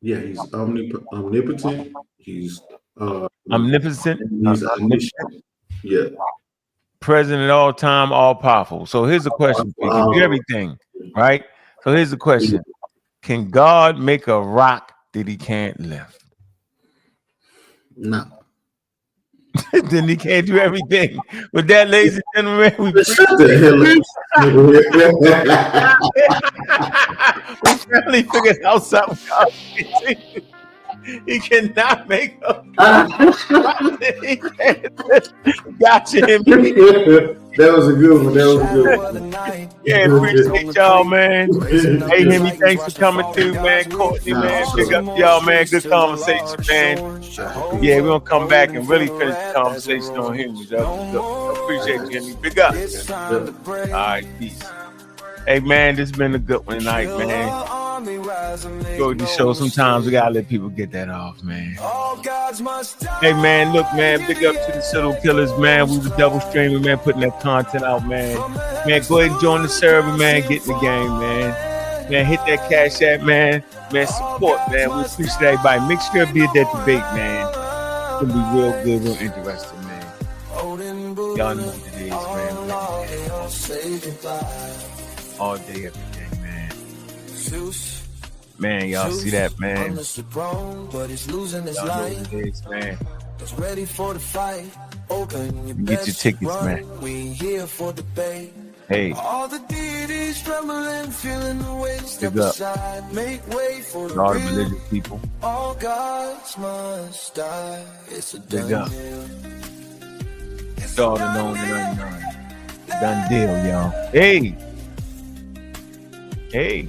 Yeah, he's omnipotent. He's omnipotent. He's omniscient. Yeah. Present at all time, all powerful. So here's the question for you. Everything, right? So here's the question. Can God make a rock that he can't lift? No. Then he can't do everything. With that, ladies and gentlemen, we finally figured out something. He cannot make a gotcha him. That was a good one. Yeah, appreciate y'all, man. Hey, Hemi, thanks for coming through, man. Courtney, man, big up y'all, man. Good conversation, man. Yeah, we're gonna come back and really finish the conversation on Hemi. Appreciate you, Hemi. Big up. All right, peace. Hey, man, this has been a good one tonight, man. Go to the show. Sometimes we gotta let people get that off, man. Hey, man, look, man, big up to the Pseudo Killers, man. We was double streaming, man, putting that content out, man. Man, go ahead and join the server, man. Get in the game, man. Man, hit that Cash App, man. Man, support, man. We appreciate everybody. Make sure to be at that debate, man. It's gonna be real good, real interesting, man. Y'all know what it is, man. All day, every day, man. Man, y'all see that, man? Y'all know what it is, man. Get your tickets, man. Hey. Big up. All the religious people. Big up. It's all the known and unknown. Done deal, y'all. Hey. Hey.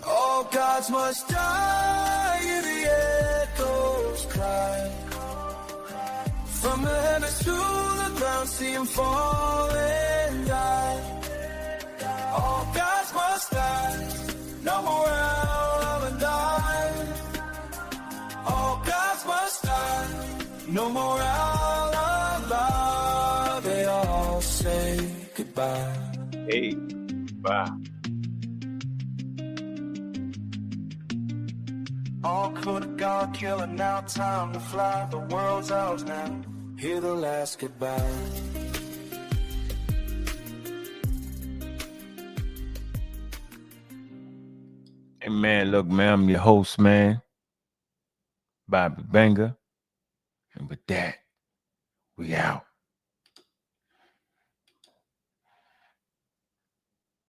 All gods must die, and the echoes cry. From the heavens to the ground, see him fall and die. All gods must die, no more out and die. All gods must die, no more out alive. They all say goodbye. Hey, bye. All could have gone killing, now time to fly. The world's ours now. Hear the last goodbye. Hey, man, look, man, I'm your host, man. Bobby Banger. And with that, We out.